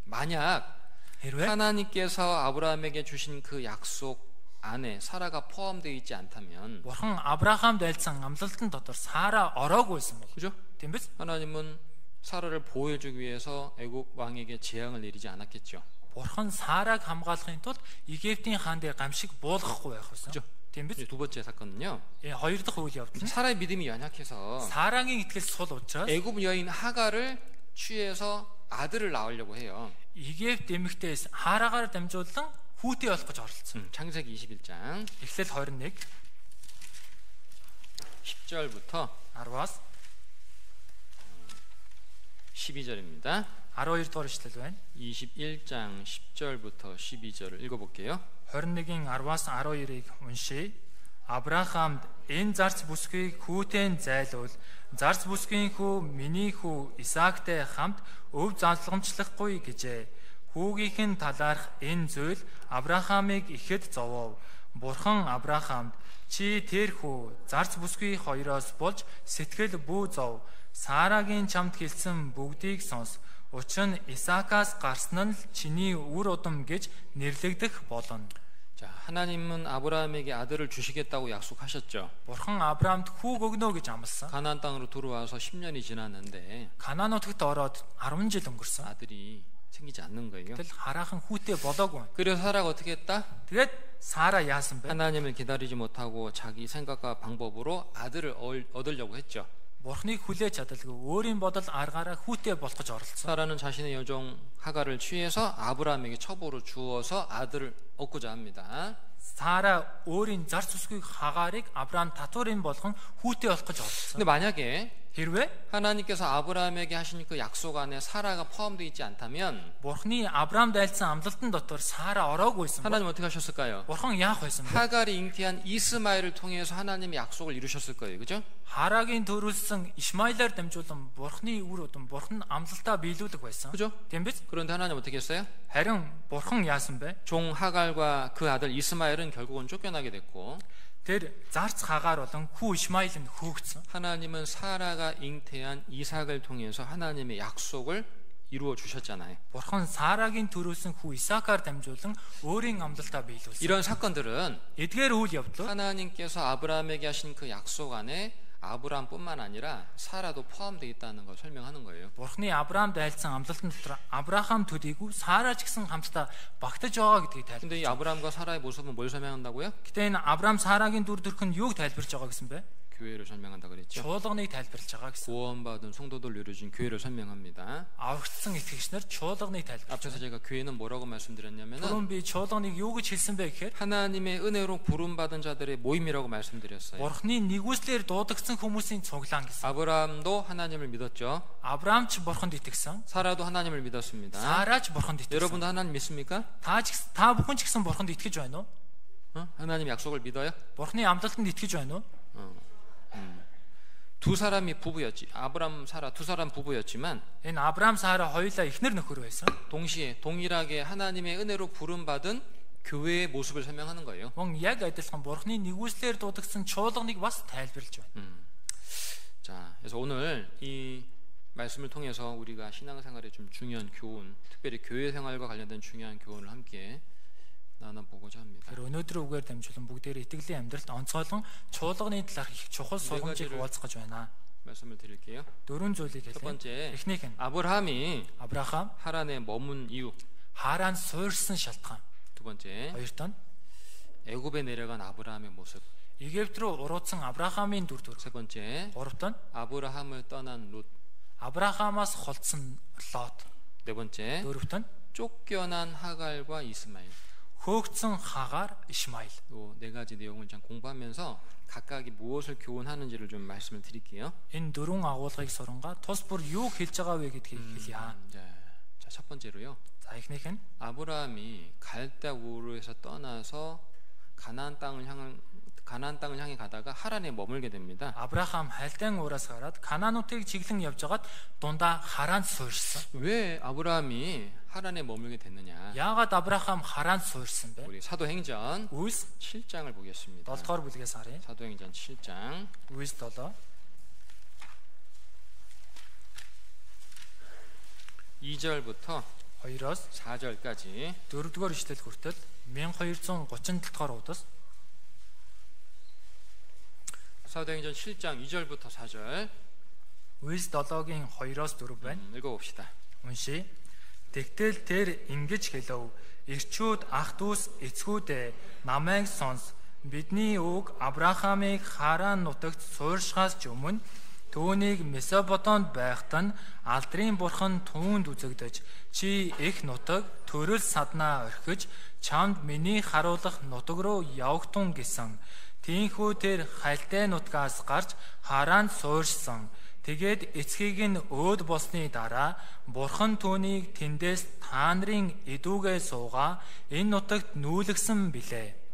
만약 Хэрвээ 하나님께서 아브라함에게 주신 그 약속 안에 사라가 포함되어 있지 않다면, бурхан Авраамд айлсан амлалтан дотор Сара ороогүйсэн бол. 그죠? Тийм биз? 하나님은 사라를 보호해주기 위해서 애굽 왕에게 재앙을 내리지 않았겠죠. Бурхан Сараг хамгаалахын тулд Египтийн хаан дээр гамшиг буулгахгүй байх байсан. 그죠? Тийм биз? 이제 두 번째 사건은요. Хоёр дахь үйл явдал нь 사라의 믿음이 연약해서 Сарагийн итгэл сул учраас 애굽 여인 하가를 취해서 아들을 낳으려고 해요. Египт эмэгтэйс Хараагаар дамжуулан хүүтэй болох гэж оролцсон. 창세기 21장 Эхлэл 21 10절부터 10-аас 12절입니다. 12 дугаар ишлэл байна. 21장 10절부터 12절을 읽어볼게요. 21-ийн 10-аас 12-ыг уншийе. Авраамд энэ зарц бүсгийг хүүтэн зайлуул. Зарц бүсгийн хүү миний хүү Исаактай хамт өв залгамжлахгүй гэжээ. Хүүгийнхэн талаарх энэ зүйл Авраамыг ихэд зовов. Бурхан Авраамд чи тэр хүү зарц бүсгүй хоёроос болж сэтгэл бүү зов. Сарагийн чамд хэлсэн бүгдийг сонс. Учир нь Исаакаас гарсан нь чиний үр удам гэж нэрлэгдэх болно. 자, 하나님은 아브라함에게 아들을 주시겠다고 약속하셨죠. Бурхан Авраамд хүүг өгнө гэж амласан. 가나안 땅으로 들어와서 10년이 지났는데 Канаан нутагт ороод 10 жил өнгөрсөн. 아들이 생기지 않는 거예요. Тэгэл хараахан хүүтэй болоогүй. 그래서 사라가 어떻게 했다? Тэгээд Сара яасан бэ? 하나님을 기다리지 못하고 자기 생각과 방법으로 아들을 얻으려고 했죠. Бурхныг хүлээж чадалгүй өөрийн бодол аргаараа хүүтэй болох гэж оролцсон. 사라는 자신의 여종 하가를 취해서 아브라함에게 첩으로 주어서 아들을 얻고자 합니다. Сара өөрийн зарц үсгийг хагаарыг Авраам татварын болгон хүүтэй болох гэж оролцсон. 근데 만약에 Хэрвээ 하나님께서 아브라함에게 하신 그 약속 안에 사라가 포함되어 있지 않다면 Бурхны Авраамд айлсан амлалтан дотор Сара ороогүйсэн бол 하나님 어떻게 하셨을까요? Бурхан яах байсан бэ? 하갈이 잉태한 이스마엘을 통해서 하나님의 약속을 이루셨을 거예요. 그죠? Харагийн төрүүлсэн Ишмаилаар дамжуулан Бурхны үр удам Бурхан амлалтаа биелүүлдэг байсан. 그죠? Тийм биз? 그런데 하나님 어떻게 했어요? Харин Бурхан яасан бэ? 종 하갈과 그 아들 이스마엘은 결국은 쫓겨나게 됐고 Тэр зарц хагаар болон хүү Ишмаил нь хөөгцсөн. 하나님은 사라가 잉태한 이삭을 통해서 하나님의 약속을 이루어 주셨잖아요. Бурхан Сарагийн төрүүлсэн хүү Исаакаар дамжуулан өөрийн амлалтаа биелүүлсэн. 이런 사건들은 Эдгээр үйл явдлууд 하나님께서 아브라함에게 하신 그 약속 안에 아브라함뿐만 아니라 사라도 포함되어 있다는 걸 설명하는 거예요. Бурхны Авраамд айлсан амлалтан дотор Авраам төдийгүй Сара ч гэсэн хамтдаа багтаж байгаа гэдгийг тайлбар. 근데 이 아브라함과 사라의 모습은 뭘 설명한다고요? Гэтэ энэ Авраам Сарагийн дүр төрх нь юуг тайлбарж байгаа гэсэн бэ? 교회를 설명한다 그랬죠. Чуулганыг тайлбарлаж байгаа гэсэн. 구원받은 성도들 이루어진 교회를 설명합니다. Аврагдсан итгэгчнэр чуулганыг тайлбарлаж. 앞서서 제가 교회는 뭐라고 말씀드렸냐면은 Түрүүн би чуулганыг юу гэж хэлсэн бэ гэхээр 하나님의 은혜로 부름받은 자들의 모임이라고 말씀드렸어요. Бурхны нэгүслэр дуудагдсан хүмүүсийн цуглаан гэсэн. 아브라함도 하나님을 믿었죠. Авраам ч Бурханд итгэсэн. 사라도 하나님을 믿었습니다. Сара ч Бурханд итгэсэн. 여러분도 하나님 믿습니까? Та бүхэн ч гэсэн Бурханд итгэж байна уу? 하나님 약속을 믿어요? Бурхны амлалтанд итгэж байна уу? 두 사람이 부부였지. 아브람 사라 두 사람 부부였지만 Энэ Авраам Сара хоёулаа эхнэр нөхөр байсан. 동시에 동일하게 하나님의 은혜로 부름 받은 교회의 모습을 설명하는 거예요. Мөн яг адилхан Бурхны нэгүслэр дуудагдсан чуулганыг бас тайлбарлаж байна. 자, 그래서 오늘 이 말씀을 통해서 우리가 신앙생활에 좀 중요한 교훈, 특별히 교회 생활과 관련된 중요한 교훈을 함께 나눠보고자 합니다. Тэр өнөөдөр үгээр дамжуулан бүгдээрээ итгэлийн амьдралд онцгойлон чуулганы талаарх их чухал сургамжийг хуваалцах гэж байна. 말씀을 드릴게요. 4 зүйлийг 첫 хэлье. 번째, Эхнийх нь 아브라함이 Авраам 하란에 머문 이유. Харан суурьсан шалтгаан. 두 번째, Хоёрт нь 애굽에 내려간 아브라함의 모습. Египт рүү уруудсан Авраамийн дүр төрх. 세 번째, Гуравт нь 아브라함을 떠난 룻. Авраамаас холдсон Лот. 네 번째, Дөрөвт нь 쫓겨난 하갈과 이스마엘. хөөгдсөн Хагаар, Ишмаил. 이 네 가지 내용을 좀 공부하면서 각각이 무엇을 교훈하는지를 좀 말씀을 드릴게요. Энэ дөрвөн агуулгыг сурангаа тус бүр юу хэлж байгаа вэ гэдгийг хэлье. 자, 첫 번째로요. За эхнийх нь 아브라함이 갈대 우르에서 떠나서 가나안 땅을 향해 가다가 하란에 머물게 됩니다. Авраам хальтайн уураас гараад Канаануудыг чиглэн явж хагаад дундаа Хараанд суурьсан. 왜 아브라함이 하란에 머물게 됐느냐? Яагаад Авраам Хараанд суурьсан бэ? 우리 사도행전 Үйлс 7장을 보겠습니다. 7 дугаар бүлгээс харъя. 사도행전 7장 Үйлс 7 2절부터 2-оос 4절까지 4 дугаар ишлэл хүртэл 1237 дугаар удаас 사도행전 7장 2절부터 4절 Үйлс 7-гийн 2-оос 4 байна. 읽어봅시다. Уншия. Тэгтэл тэр ингэж хэлв. Ирчүүд ах дүүс эцгүүдээ намайг сонс. Бидний үг Авраамыг Харан нутагт суурьшихаас ч өмнө түүнийг Месопотамид байхад нь алдрын бурхан түүнд үзэгдэж чи их нутаг төрөл саднаа орхиж чамд миний харуулах нутаг руу явахтун гэсэн. Тийхүү тэр хальтай нутгаас гарч Харанд суурьшсан. Тэгээд эцгийг нь өөд болсны дараа бурхан түүнийг тэндээс та нарын эдүүгээ суугаа энэ нутагт нүүлгсэн билээ.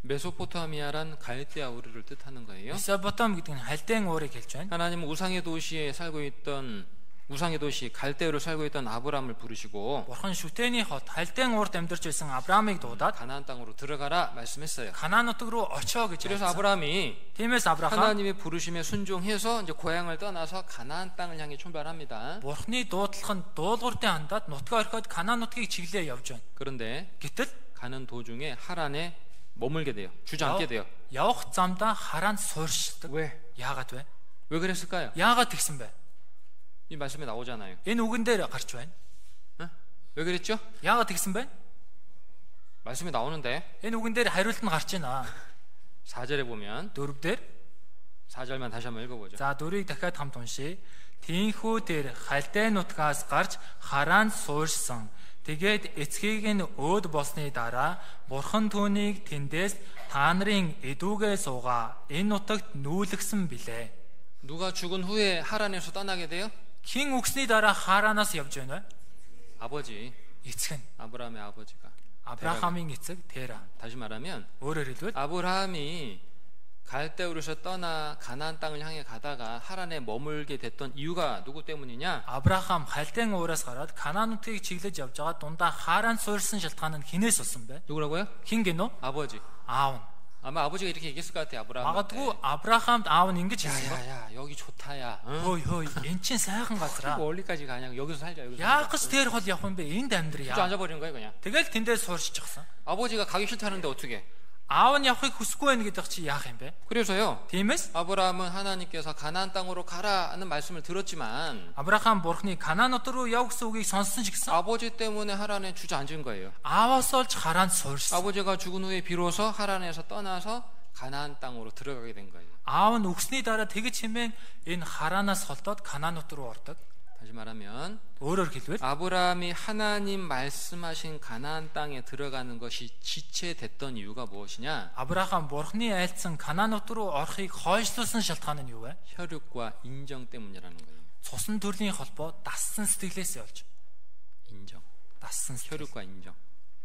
메소포타미아란 갈대아 우르를 뜻하는 거예요. Месопотам гэдэг нь хальтайн уурыг хэлж байна. 하나님은 우상의 도시에 살고 있던 우상의 도시 갈대우를 살고 있던 아브라함을 부르시고 Бурхан шүтээний хот хальтайн уурд амьдарч байсан Авраамыг дуудаад 가나안 땅으로 들어가라 말씀했어요. Канаан нутаг руу очоо гэж 그래서 хэлсэн. 아브라함이 Тиймээс Авраам 하나님의 부르심에 순종해서 이제 고향을 떠나서 가나안 땅을 향해 출발합니다. Бурханы дуудлаганд дуулууртын хандаад нутгаа орхиод Канаан нутгийг чиглээ явж байна. 그런데 Гэтэл 가는 도중에 하란에 머물게 돼요. 주저앉게 돼요. явах замдаа Хараанд суурьшдаг. 왜? Яагаад вэ? 왜 그랬을까요? Яагаад тэгсэн бэ? 이 말씀에 나오잖아요. Энэ үгэн дээр гарч байна. 왜 그랬죠? Яагаад тэгсэн бэ? 말씀에 나오는데 Энэ үгэн дээр хариулт нь гарч байна. 4절에 보면 4 дээр 4절만 다시 한번 읽어보죠. за 4-ыг дахиад хамт уншия. Тийхүү тэр хальтай нутгаас гарч Хараанд суурьсан. Тэгээд эцгийг нь өөд болсны дараа бурхан түүнийг тэндээс та нарын эдүүгээ суугаа энэ нутагт нүүлгсэн билээ. 누가 죽은 후에 하란에서 떠나게 돼요? Хин үгсний дараа Хараанаас явж байна вэ? 아버지 Эцэг нь 아브라함의 아버지가. Авраамийн эцэг Тера. 다시 말하면 Өөрөөр хэлбэл 아브라함이 갈대우르에서 떠나 가나안 땅을 향해 가다가 하란에 머물게 됐던 이유가 누구 때문이냐? Авраам хальтайн уураас гараад Канаан нутгийг чиглэж явж байгаа дундаа Хараанд суурьсан шалтгаан нь хинээс болсон бэ? 누구라고요? Хин гэнэ үү? 아버지. Аав нь. 아마 아버지가 이렇게 얘기했을 것 같아요. 아브라함한테. Магадгүй Авраамд 아ав нь ингэж хэлсэн ба. 야야야 여기 좋다야. 응? Хөөе эн чин сайхан газар аа. 어디까지 가냐? 여기서 살자. 여기서. Яах гэж тэр хол явах юм бэ? Энд амьдрья. 주 앉아버리는 거예요 그냥. Тэгэл тэндээ суурьчихсан. 아버지가 가기 싫다는데 어떻게? Аав нь явахыг хүсэхгүй байх гэдэг чи яах юм бэ? 그래서요. Тиймээс 아브라함은 하나님께서 가나안 땅으로 가라는 말씀을 들었지만 Авраам бурхны Канаан нут руу яв гэсэн үгийг сонссон ч гэсэн 아버지 때문에 하란에 주저앉은 거예요. ааваас олж Хараанд суурьсан. 아버지가 죽은 후에 비로소 하란에서 떠나서 가나안 땅으로 들어가게 된 거예요. Аав нь өгсний дараа тэгж хэмээн энэ Хараанаас холдоод Канаан нут руу ордог. 다시 말하면 Өөрөөр хэлбэл 아브라함이 하나님 말씀하신 가나안 땅에 들어가는 것이 지체됐던 이유가 무엇이냐? Авраам бурхны айлцсан Канаан нут руу орохыг хойшлуулсан шалтгаан нь юу вэ? 혈육과 인정 때문이라는 거예요. Цусан төрлийн холбоо дассан сэтгэлээс явж. 인정. Дассан сэтгэл. 혈육과 인정.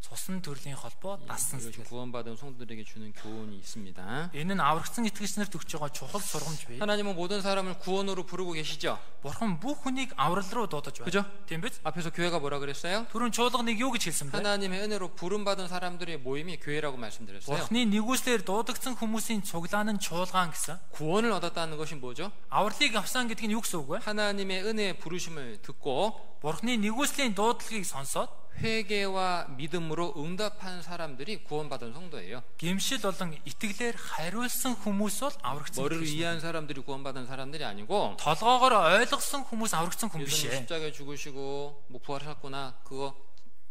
цусан төрлийн холбоо дассан 이것이 сэтгэл. 구원받은 성도들에게 주는 교훈이 있습니다. Энэ нь аврагдсан итгэгчнэрт өгч байгаа чухал сургамж бий. 하나님은 모든 사람을 구원으로 부르고 계시죠. Бурхан бүх хүнийг аврал руу дуудаж 그죠? байна. Тийм биз? 앞에서 교회가 뭐라 그랬어요? Түрүүн чуулганыг юу гэж хэлсэн бэ? 하나님의 은혜로 부름받은 사람들의 모임이 교회라고 말씀드렸어요. Бурханы нэгүслэр дуудагдсан хүмүүсийн цуглаан нь чуулгаан гэсэн. 구원을 얻었다는 것이 뭐죠? Авралыг авсан гэдэг нь юу гэсэн үг вэ? 하나님의 은혜의 부르심을 듣고 Бурханы нэгүслийн дуудлагыг сонсоод 회개와 믿음으로 응답한 사람들이 구원받은 성도예요. гэмшил болон итгэлээр хариулсан хүмүүс бол аврагдсан. 머리를 итгэгч. 이해한 사람들이 구원받은 사람들이 아니고 толгоогоор ойлгосон хүмүүс аврагдсан хүн биш 예수님 ээ. 십자가에 죽으시고 뭐 부활하셨구나 그거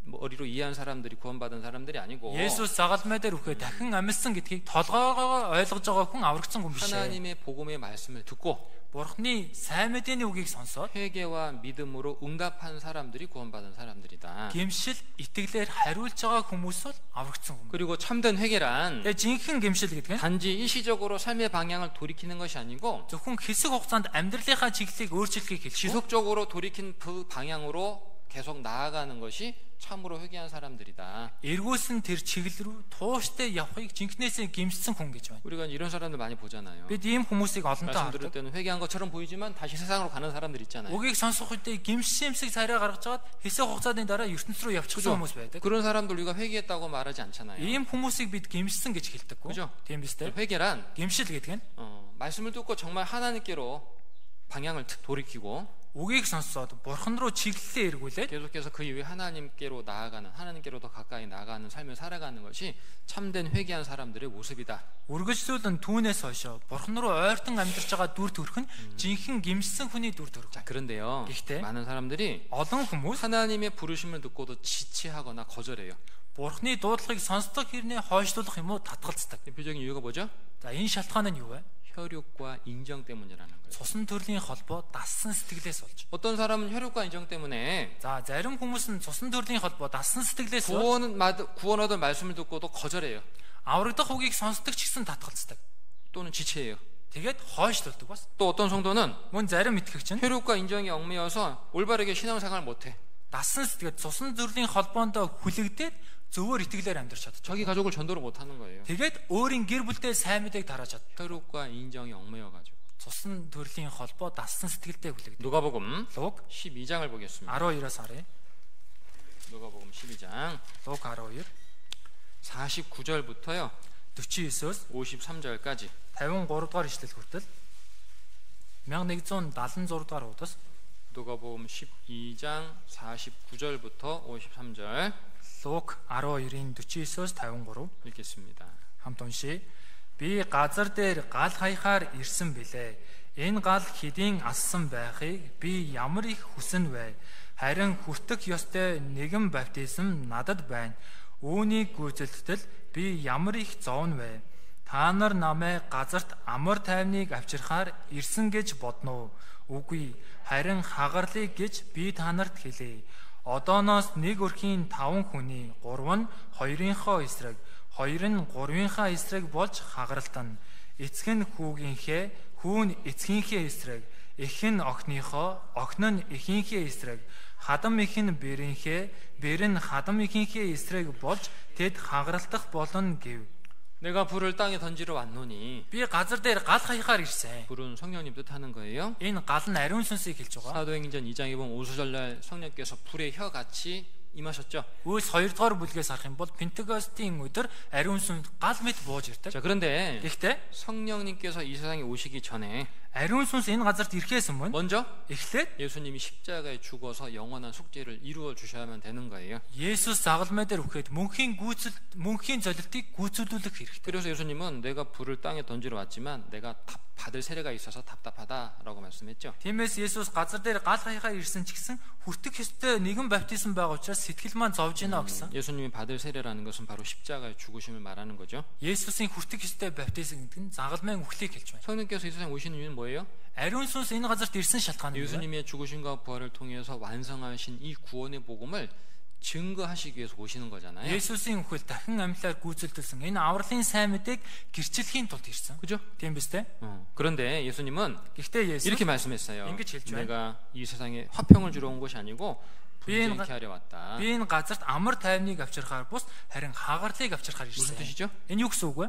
머리로 이해한 사람들이 구원받은 사람들이 아니고 Есүс загалмай дээр үхээ дахин амьдсан гэдгийг толгоогоор ойлгож байгаа хүн аврагдсан хүн биш ээ. 하나님의 복음의 말씀을 듣고 Бурханы сайн мэдээний үгийг сонсоод 회개와 믿음으로 응답한 사람들이 구원받은 사람들이다. гэмшил итгэлээр хариулж байгаа хүмүүс бол аврагдсан хүн. 그리고 참된 회개란 Тэгээ жинхэнэ гэмшил гэдэг нь 단지 일시적으로 삶의 방향을 돌이키는 것이 아니고 зөвхөн хэсэг хугацаанд амьдралынхаа чиглэлийг өөрчлөхийг хэлж 지속적으로 돌이킨 그 방향으로 계속 나아가는 것이 참으로 회개한 사람들이다. эргүүлсэн тэр чиглэл рүү тууштай явахыг жинхнээсээ гэмшсэн хүн гэж байна. 우리가 이런 사람들 많이 보잖아요. Бид ийм хүмүүсийг олонтоо 말씀 들을 хардаг. 때는 회개한 것처럼 보이지만 다시 세상으로 가는 사람들 있잖아요. Үгийг сонсох үедээ гэмшимсэг царай гаргаж аваад хэсэг хугацааны дараа ертөнц рүү явчихсан хүмүүс байдаг. 그런 사람들 우리가 회개했다고 말하지 않잖아요. Ийм хүмүүсийг бид гэмшсэн гэж хэлдэггүй. 그죠? Тийм биз дээ. 회개란 Гэмшил гэдэг нь 말씀을 듣고 정말 하나님께로 방향을 돌이키고 үгийг сонсоод бурхан руу чиглэлээ эргүүлээд 계속해서 그 이후에 하나님께로 나아가는 하나님께로 더 가까이 나아가는 삶을 살아가는 것이 참된 회개한 사람들의 모습이다. үргэлжлүүлэн түүнээс хойшоо бурхан руу ойртон амьдарч байгаа дүр төрх нь жинхэнэ гэмшсэн хүний дүр төрх. 자, 그런데요. гэхдээ 많은 사람들이 олон хүмүүс 하나님의 부르심을 듣고도 지체하거나 거절해요. бурханы дуудлагыг сонсдог хэрнээ хойшлуулах юм уу татгалздаг. 대표적인 이유가 뭐죠? За энэ шалтгаан нь юу вэ? 혈육과 인정 때문이라는 거예요. Цусан төрлийн холбоо дассан сэтгэлээс болж. 어떤 사람은 혈육과 인정 때문에 За зарим хүмүүс нь цусан төрлийн холбоо дассан сэтгэлээс болж 구원 얻을 말씀을 듣고도 거절해요. аврагдах үгийг сонсдог ч гэсэн татгалздаг. 또는 지체해요. Тэгээд хойшлуулдаг бас. 또 어떤 성도는 Мөн зарим итгэгч нь 혈육과 인정이 얽매여서 올바르게 신앙생활을 못해. дассан сэтгэл цусан төрлийн холбоонд хүлэгдээд зөвөр итгэлээр амьдарч чадчих. 자기 가족을 전도를 못하는 거예요. Тэгээд өөрийн гэр бүлдээ сайн мэдээг тарааж чад. 혈육과 인정이 얽매여가지고. Цусан төрлийн холбоо дассан сэтгэлтэй хүлэгдэх. 누가복음 Луг 12장을 보겠습니다. 12-аас харъя. 누가복음 12장 Луг 12 49절부터요 49-өөс 53절까지 53 дугаар ишлэл хүртэл 1176 дугаар удаас 누가복음 12장 49절부터 53절 Луг 12-ийн 49-өөс 53 읽겠습니다. хамт уншия. Би газар дээр гал хаяхаар ирсэн билээ. Энэ гал хэдийн ассан байхыг би ямар их хүсэн вэ? Харин хүртэх ёстой нэгэн баптизм надад байна. Үүнийг гүйцэлдэтэл би ямар их зовно вэ? Та нар намайг газарт амар тайвныг авчирхаар ирсэн гэж бодно уу? Үгүй, харин хагарлыг гэж би та нарт хэлье. Одооноос нэг өрхийн 5 хүний, 3 нь 2-ынхоо эсрэг, 2 нь 3-ынхаа эсрэг болж хагаралтана. Эцэг нь хүүгийнхээ, хүү нь эцгийнхээ эсрэг, эх нь охиныхоо, охин нь эхийнхээ эсрэг, хадам эх нь бэрийнхээ, бэр нь хадам эхийнхээ эсрэг болж тэд хагаралтах болно гэв. 내가 불을 땅에 던지러 왔노니 Би газар дээр гал хаяхаар ирсэн. 불은 성령님 뜻하는 거예요. Энэ гал нь ариун сүнсийг хэлж байгаа. 사도행전 2장에 보면 오수절날 성령께서 불의 혀같이 임하셨죠. Үйлс 2 дугаар бүлгээс харах юм бол Пентекостийн өдөр ариун сүнс гал мэт бууж ирдэг. 자, 그런데 Гэхдээ 성령님께서 이 세상에 오시기 전에 ариун сүнс энэ газарт ирэхээс өмнө 먼저 эхлээд 예수님이 십자가에 죽어서 영원한 속죄를 이루어 주셔야만 되는 거예요. Есүс загалмай дээр үхээд мөнхийн золилтыг гүйцэлдүүлэх хэрэгтэй. 그래서 예수님은 내가 불을 땅에 던지러 왔지만 내가 받을 세례가 있어서 답답하다라고 말씀했죠. Тиймээс Есүс газар дээр гал хаяхаар ирсэн ч гэсэн хүртэх ёстой нэгэн баптизм байгаа учраас сэтгэл маань зовж байна гэсэн. 예수님이 받을 세례라는 것은 바로 십자가의 죽으심을 말하는 거죠. Есүсийн хүртэх ёстой баптизм гэдэг нь загалмайн үхлийг хэлж байна. 성령께서 이 세상에 오시는 이유는 뭐예요? 아리ун сүнс энэ газарт ирсэн шалтгаан нь юу вэ? 예수님의 죽으심과 부활을 통해서 완성하신 이 구원의 복음을 증거하시기 위해서 오시는 거잖아요. Есүсийн үхэл дахин амьлаар гүйцэлдүүлсэн энэ авралын сайн мэдээг гэрчлэхийн тулд ирсэн. 그죠? Тийм биз дээ? 그런데 예수님은 Гэхдээ Есүс 이렇게 말씀했어요. ингэж хэлж байна. 내가 이 세상에 화평을 주러 온 것이 아니고 분쟁케 하려 왔다. Би энэ газарт амар тайвныг авчирхаар бус харин хагарлыг авчирхаар 무슨 ирсэн. 뜻이죠? Энэ юу гэсэн үг вэ?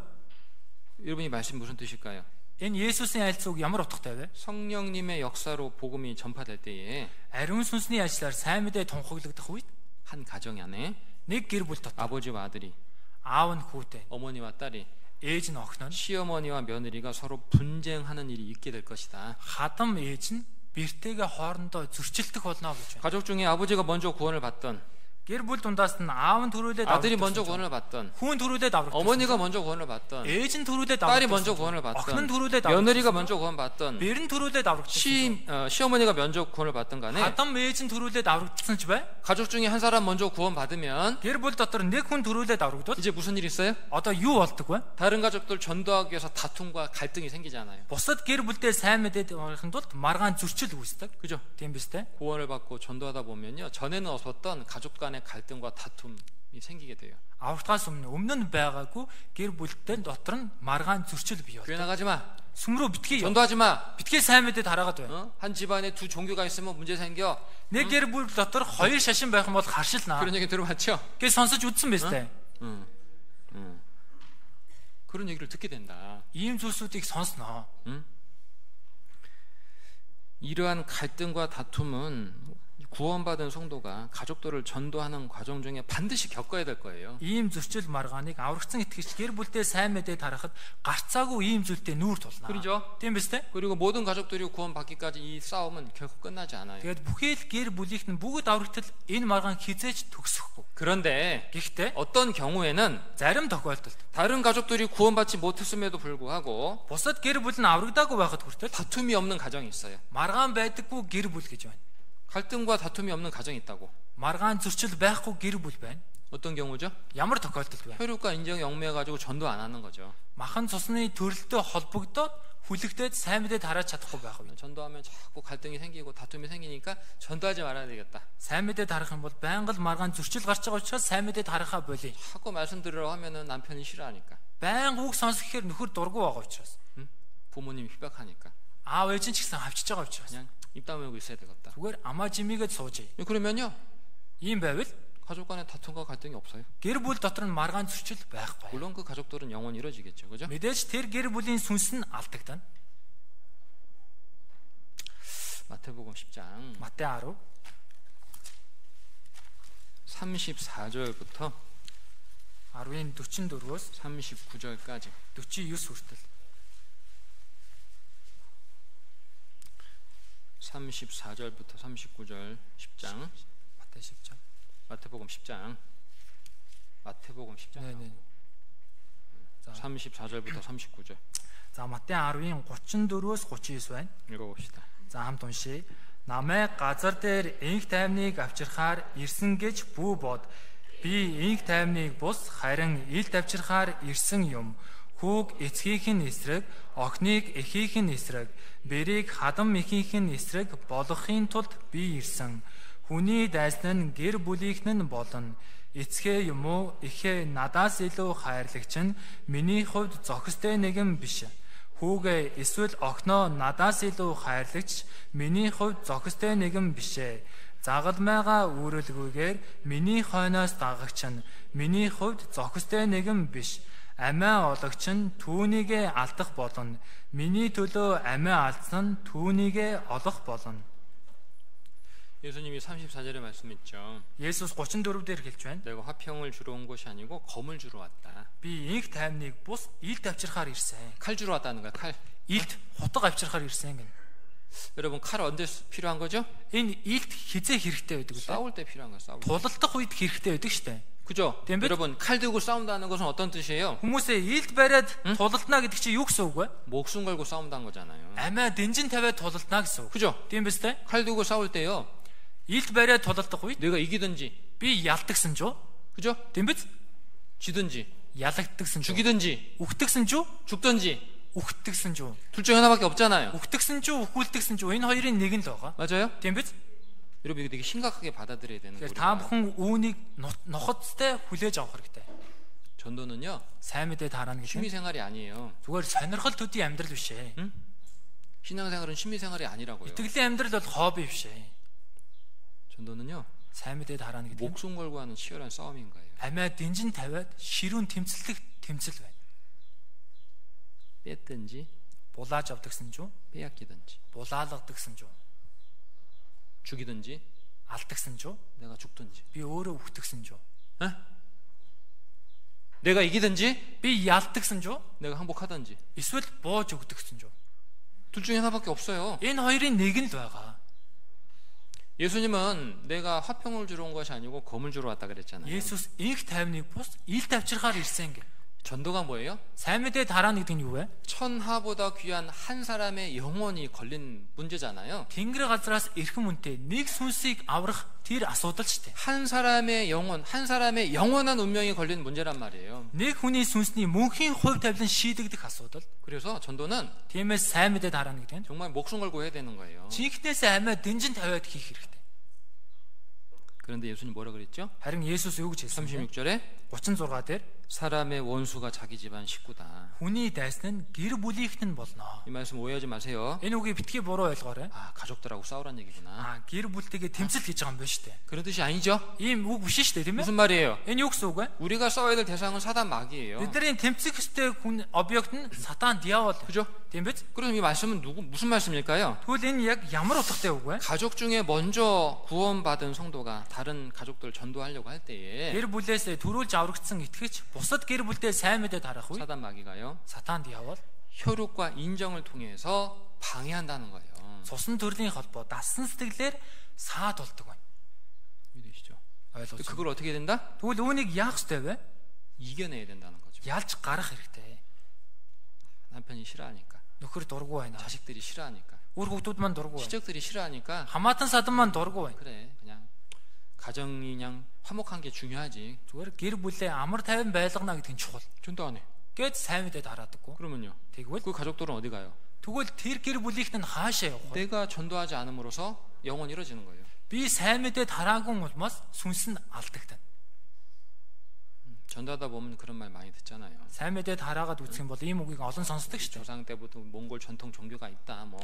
여러분이 말씀 무슨 뜻일까요? Энэ Есүсийн айлцууг ямар утгатай вэ? 성령님의 역사로 복음이 전파될 때에 Ариун сүнсний ажлаар сайн мэдээ тунхаглагдах үед 한 가정 안에 нэг гэр бүл дотор 아버지와 아들이, аав нь хүүтэй, 어머니와 딸이, ээж нь охин нь, 시어머니와 며느리가 서로 분쟁하는 일이 있게 될 것이다. хадам ээж нь бэртэйгээ хоорондоо зөрчилдөх болно гэж байна. 가족 중에 아버지가 먼저 구원을 받던, Гэр бүл дундаас нь аав нь төрүүлээд 아들이 먼저 구원을 받던, хүн төрүүлээд аврагдсан. 어머니가 먼저 구원을 받던, ээж нь төрүүлээд 딸이 аврагдсан. 먼저 구원을 охин 받던, нь төрүүлээд 며느리가 аврагдсан. 먼저 구원 받던, бэр нь төрүүлээд аврагдсан. 시어머니가 먼저 구원을 받던 간에 хадам ээж нь төрүүлээд аврагдсан ч бай. 가족 중에 한 사람 먼저 구원 받으면 Гэр бүл дотор нэг хүн төрүүлээд аврагдвал 이제 무슨 일이 있어요? одоо юу болдог вэ? 다른 가족들 전도하기 위해서 다툼과 갈등이 생기잖아요. Бусад гэр бүлдээ сайн мэдээд авахын тулд маргаан зөрчил үүсдэг. 그죠? Тийм биз дээ? 구원을 받고 전도하다 보면요, 전에는 없었던 가족 간의 갈등과 다툼이 생기게 돼요. Аврагдахаас өмнө нь байгаагүй гэр бүлтэй дотор нь маргаан зөрчил бий 교회 болдог. 나가지 마, Сүмрүү битгий юу? 전도하지 마. Битгий сайн мэдээд хараагаад байна. 한 집안에 두 종교가 있으면 문제 생겨. Нэг гэр бүл дотор хоёр шашин байх юм бол харшилнаа. 그런 얘기 들어봤죠? гэж сонсож үзсэн биз дээ. 그런 얘기를 듣게 된다. Ийм зүйлсүүдийг сонсноо. 이러한 갈등과 다툼은 구원받은 성도가 가족들을 전도하는 과정 중에 반드시 겪어야 될 거예요. Ийм зөрчил маргааныг аврагдсан итгэгч гэр бүлдээ сайн мэдээд харахад гарцаагүй ийм зүйлтэй нүүр тулнаа. 그렇죠? Тийм биз дээ? 그리고 모든 가족들이 구원받기까지 이 싸움은 결코 끝나지 않아요. Тэгээд бүхэл гэр бүлийнх нь бүгд аврагдтал энэ маргаан хизээж төгсөхгүй. 그런데 Гэхдээ 어떤 경우에는 зарим тохиолдолд 다른 가족들이 구원받지 못했음에도 불구하고 бусад гэр бүл нь аврагдаагүй байхад хүртэл 다툼이 없는 가정이 있어요. маргаан байдаггүй гэр бүл гэж байна. 갈등과 다툼이 없는 가정이 있다고. Маргаан зөрчил байхгүй гэр бүл байна. 어떤 경우죠? Ямар тохиолдолд вэ? 혈육과 인정이 얽매여가지고 전도 안 하는 거죠. Махан цусны төрөлтөй холбогдоод хүлэгдээд сайн мэдээд хараад чадахгүй байх үү? 전도하면 자꾸 갈등이 생기고 다툼이 생기니까 전도하지 말아야 되겠다. Сайн мэдээд харах юм бол байнга л маргаан зөрчил гарч байгаа учраас сайн мэдээд харахаа болий. 자꾸 말씀 들으라고 하면은 남편이 싫어하니까. Байнга үг сонсохоор нөхөр дургу байгаа учраас. 부모님이 협박하니까. Аав ээж нь ч гэсэн хавчиж байгаа учраас. 그냥 입 다물고 있어야 되겠다. Зүгээр амаа жимигээд суужээ. 그러면요, Ийм байвал 가족 간에 다툼과 갈등이 없어요. гэр бүл дотор нь маргаан зөрчил байхгүй. 물론 그 가족들은 영원히 이루어지겠죠, 그죠? Мэдээж тэр гэр бүлийн сүнс нь алдагдана. 마태복음 10장 Матай 10 34절부터 10-ийн 44-өөс 39절까지 49 хүртэл 34절부터 39절 10장 Матай 10장. 마태복음 10장 마태복음 10장 네, 네. 34절부터 39절 За Матай 10-ийн 34-өөс 39 байна. 읽어봅시다. За хамт уншия. Намайг газар дээр инх тайвныг авчирхаар ирсэн гэж бүү бод. Би инх тайвныг бус харин илт авчирхаар ирсэн юм. Хүүг эцгийнх нь эсрэг, охиныг эхийнх нь эсрэг, бэрийг хадам эхийнх нь эсрэг болгохын тулд би ирсэн. Хүний дайсан нь гэр бүлийнх нь болно. Эцгээ юм уу эхээ надаас илүү хайрлагч нь миний хувьд зохистой нэгэн биш. Хүүгээ эсвэл охиноо надаас илүү хайрлагч миний хувьд зохистой нэгэн бишээ. Загалмайгаа үүрэлгүйгээр миний хойноос дагагч нь миний хувьд зохистой нэгэн биш. Амиа олагч нь түүнийгээ алдах болно. Миний төлөө амиа алдсан нь түүнийгээ олох болно. 예수님이 34절에 말씀했죠. Есүс 34 дээр хэлж байна. 내가 화평을 주러 온 것이 아니고 검을 주러 왔다. Би инх таймныг бус илт авчирхаар ирсэн. 칼 주러 왔다는 거야, 칼. Илт хутга авчирхаар ирсэн гэнэ. 여러분, 칼 언제 필요한 거죠? Энэ илт хизээ хэрэгтэй байдаг үү? 싸울 때 필요한 거야, 싸울 때. Тулалдах үед хэрэгтэй байдаг штэ. 그죠? 댐빗? 여러분, 칼 들고 싸운다는 것은 어떤 뜻이에요? Хүмүүсээ илт бариад тулалдана гэдэг чинь юу гэсэн үг вэ? 목숨 걸고 싸운다는 거잖아요. Амиа дэнжин тавиад тулалдана гэсэн үг. 그죠? Тийм биз дээ? 칼 들고 싸울 때요, Илт бариад тулалдах үед 내가 이기든지, би ялдагсан ч үү? 그죠? Тийм биз? 지든지, Ялагдагсан ч үү? 죽이든지, Үхтэгсэн ч үү? 죽든지, Үхтэгсэн ч үү? 둘 중에 하나밖에 없잖아요. Үхтэгсэн ч үү? Үхүүлдэгсэн ч үү? Энэ хоёрын нэг нь л байгаа. 맞아요? Тийм биз? 여러분 이거 되게 심각하게 받아들여야 되는 Тэгэхээр та 거예요. бүхэн үүнийг нохоттой хүлээж авах хэрэгтэй. 전도는요 Сайн мэдээ тараана 취미 гэдэг нь 생활이 아니에요. зүгээр сонирхол төдий амьдрал биш ээ. 신앙생활은 취미 생활이 아니라고요. Итгэлийн амьдрал бол хобби биш ээ. 전도는요 Сайн мэдээ тараана гэдэг нь 목숨 걸고 하는 치열한 싸움인 거예요. амиа дэнжин тавиад ширүүн тэмцэлдэх тэмцэл байна. 뺐든지 Булааж авдагсан ч юу? 빼앗기든지 Булаалгадагсан ч юу? 죽이든지 Алдагсан ч юу? 내가 죽든지 Би өөрөө үхтгсэн ч юу? 내가 이기든지 Би ялдагсан ч юу? 내가 항복하든지 Эсвэл бууж өгдөгсөн ч юу? 둘 중에 하나밖에 없어요. Энэ хоёрын нэг нь л байгаа. 예수님은 내가 화평을 주러 온 것이 아니고 검을 주러 왔다 그랬잖아요. Есүс инх тайвныг бус ил тавчирхаар ирсэн гэ. 전도가 뭐예요? Сайн мэдээ тараана гэдэг нь юу вэ? 천하보다 귀한 한 사람의 영혼이 걸린 문제잖아요. Тэнгэр газраас эрхэм үнэтэй нэг сүнсийг аврах тэр асуудал ч дээ. 한 사람의 영혼, 한 사람의 영원한 운명이 걸린 문제란 말이에요. Нэг хүний сүнсний мөнхийн хувь тавилан шийдэгдэх асуудал. 그래서 전도는 Тиймээс сайн мэдээ тараана гэдэг нь 정말 목숨 걸고 해야 되는 거예요. чихнээсээ амиа дэнжин тавиад хийх хэрэгтэй. 그런데 예수님 뭐라 그랬죠? Харин Есүс юу гэж хэлсэн бэ? 36절에 36 дээр 사람의 원수가 자기 집안 식구다. хүний дайсан нь гэр бүлийнх нь болно. 이 말씀 오해하지 마세요. Энэ үгийг битгий буруу ойлгоорой. 아, 가족들하고 싸우란 얘기구나. Гэр бүлтэйгээ тэмцэл хийж байгаа юм байна шүү дээ. 그런 뜻이 아니죠? Ийм үг биш шүү дээ, тийм ээ? 무슨 말이에요? Энэ юу гэсэн үг вэ? 우리가 싸워야 될 대상은 사단 마귀예요. Бидний тэмцэх ёстой хүн объект нь сатан диавол. 그죠? Тийм биз? 그럼 이 말씀은 무슨 말씀일까요? Тэгвэл энэ яг ямар утгатай үг вэ? 가족 중에 먼저 구원받은 성도가 다른 가족들 전도하려고 할 때에 Гэр бүлээс төрүүлж аврагдсан итгэж бусад гэр бүлдээ сайн мэдээ тарах үе 사단 마귀가요 сатан диавол 혈육과 인정을 통해서 방해한다는 거예요. цусан төрлийн холбоо дасан сэтгэлээр саад болдог байна. 믿으시죠? ойлгож байна. 그걸 어떻게 해야 된다? Тэгвэл үүнийг яах ёстой вэ? 이겨내야 된다는 거죠. Ялж гарах хэрэгтэй. 남편이 싫어하니까, Нөхөр дургу байна. 자식들이 싫어하니까, Үр хүүхдүүд маань дургу байна. 시적들이 싫어하니까 Хамаатан садан маань дургу байна. 그래 그냥 가정이 그냥 화목한 게 중요하지. Зүгээр гэр бүлээ амар тайван байлгана гэдэг нь чухал. 전도 안 해. Гэт сайн мэдээ тараадаггүй. 그러면요. Тэгвэл 그 가족들은 어디 가요? тэгвэл тэр гэр бүлийнх нь хаашаа явах вэ? 내가 전도하지 않음으로써 영혼이 이루어지는 거예요. Би сайн мэдээ тараагүй улмаас сүнс нь алдагдана. 전도하다 보면 그런 말 많이 듣잖아요. Сайн мэдээ тараагаад үзэх юм бол ийм үгийг олон сонсдог шүү дээ. 조상 때부터 몽골 전통 종교가 있다. 뭐.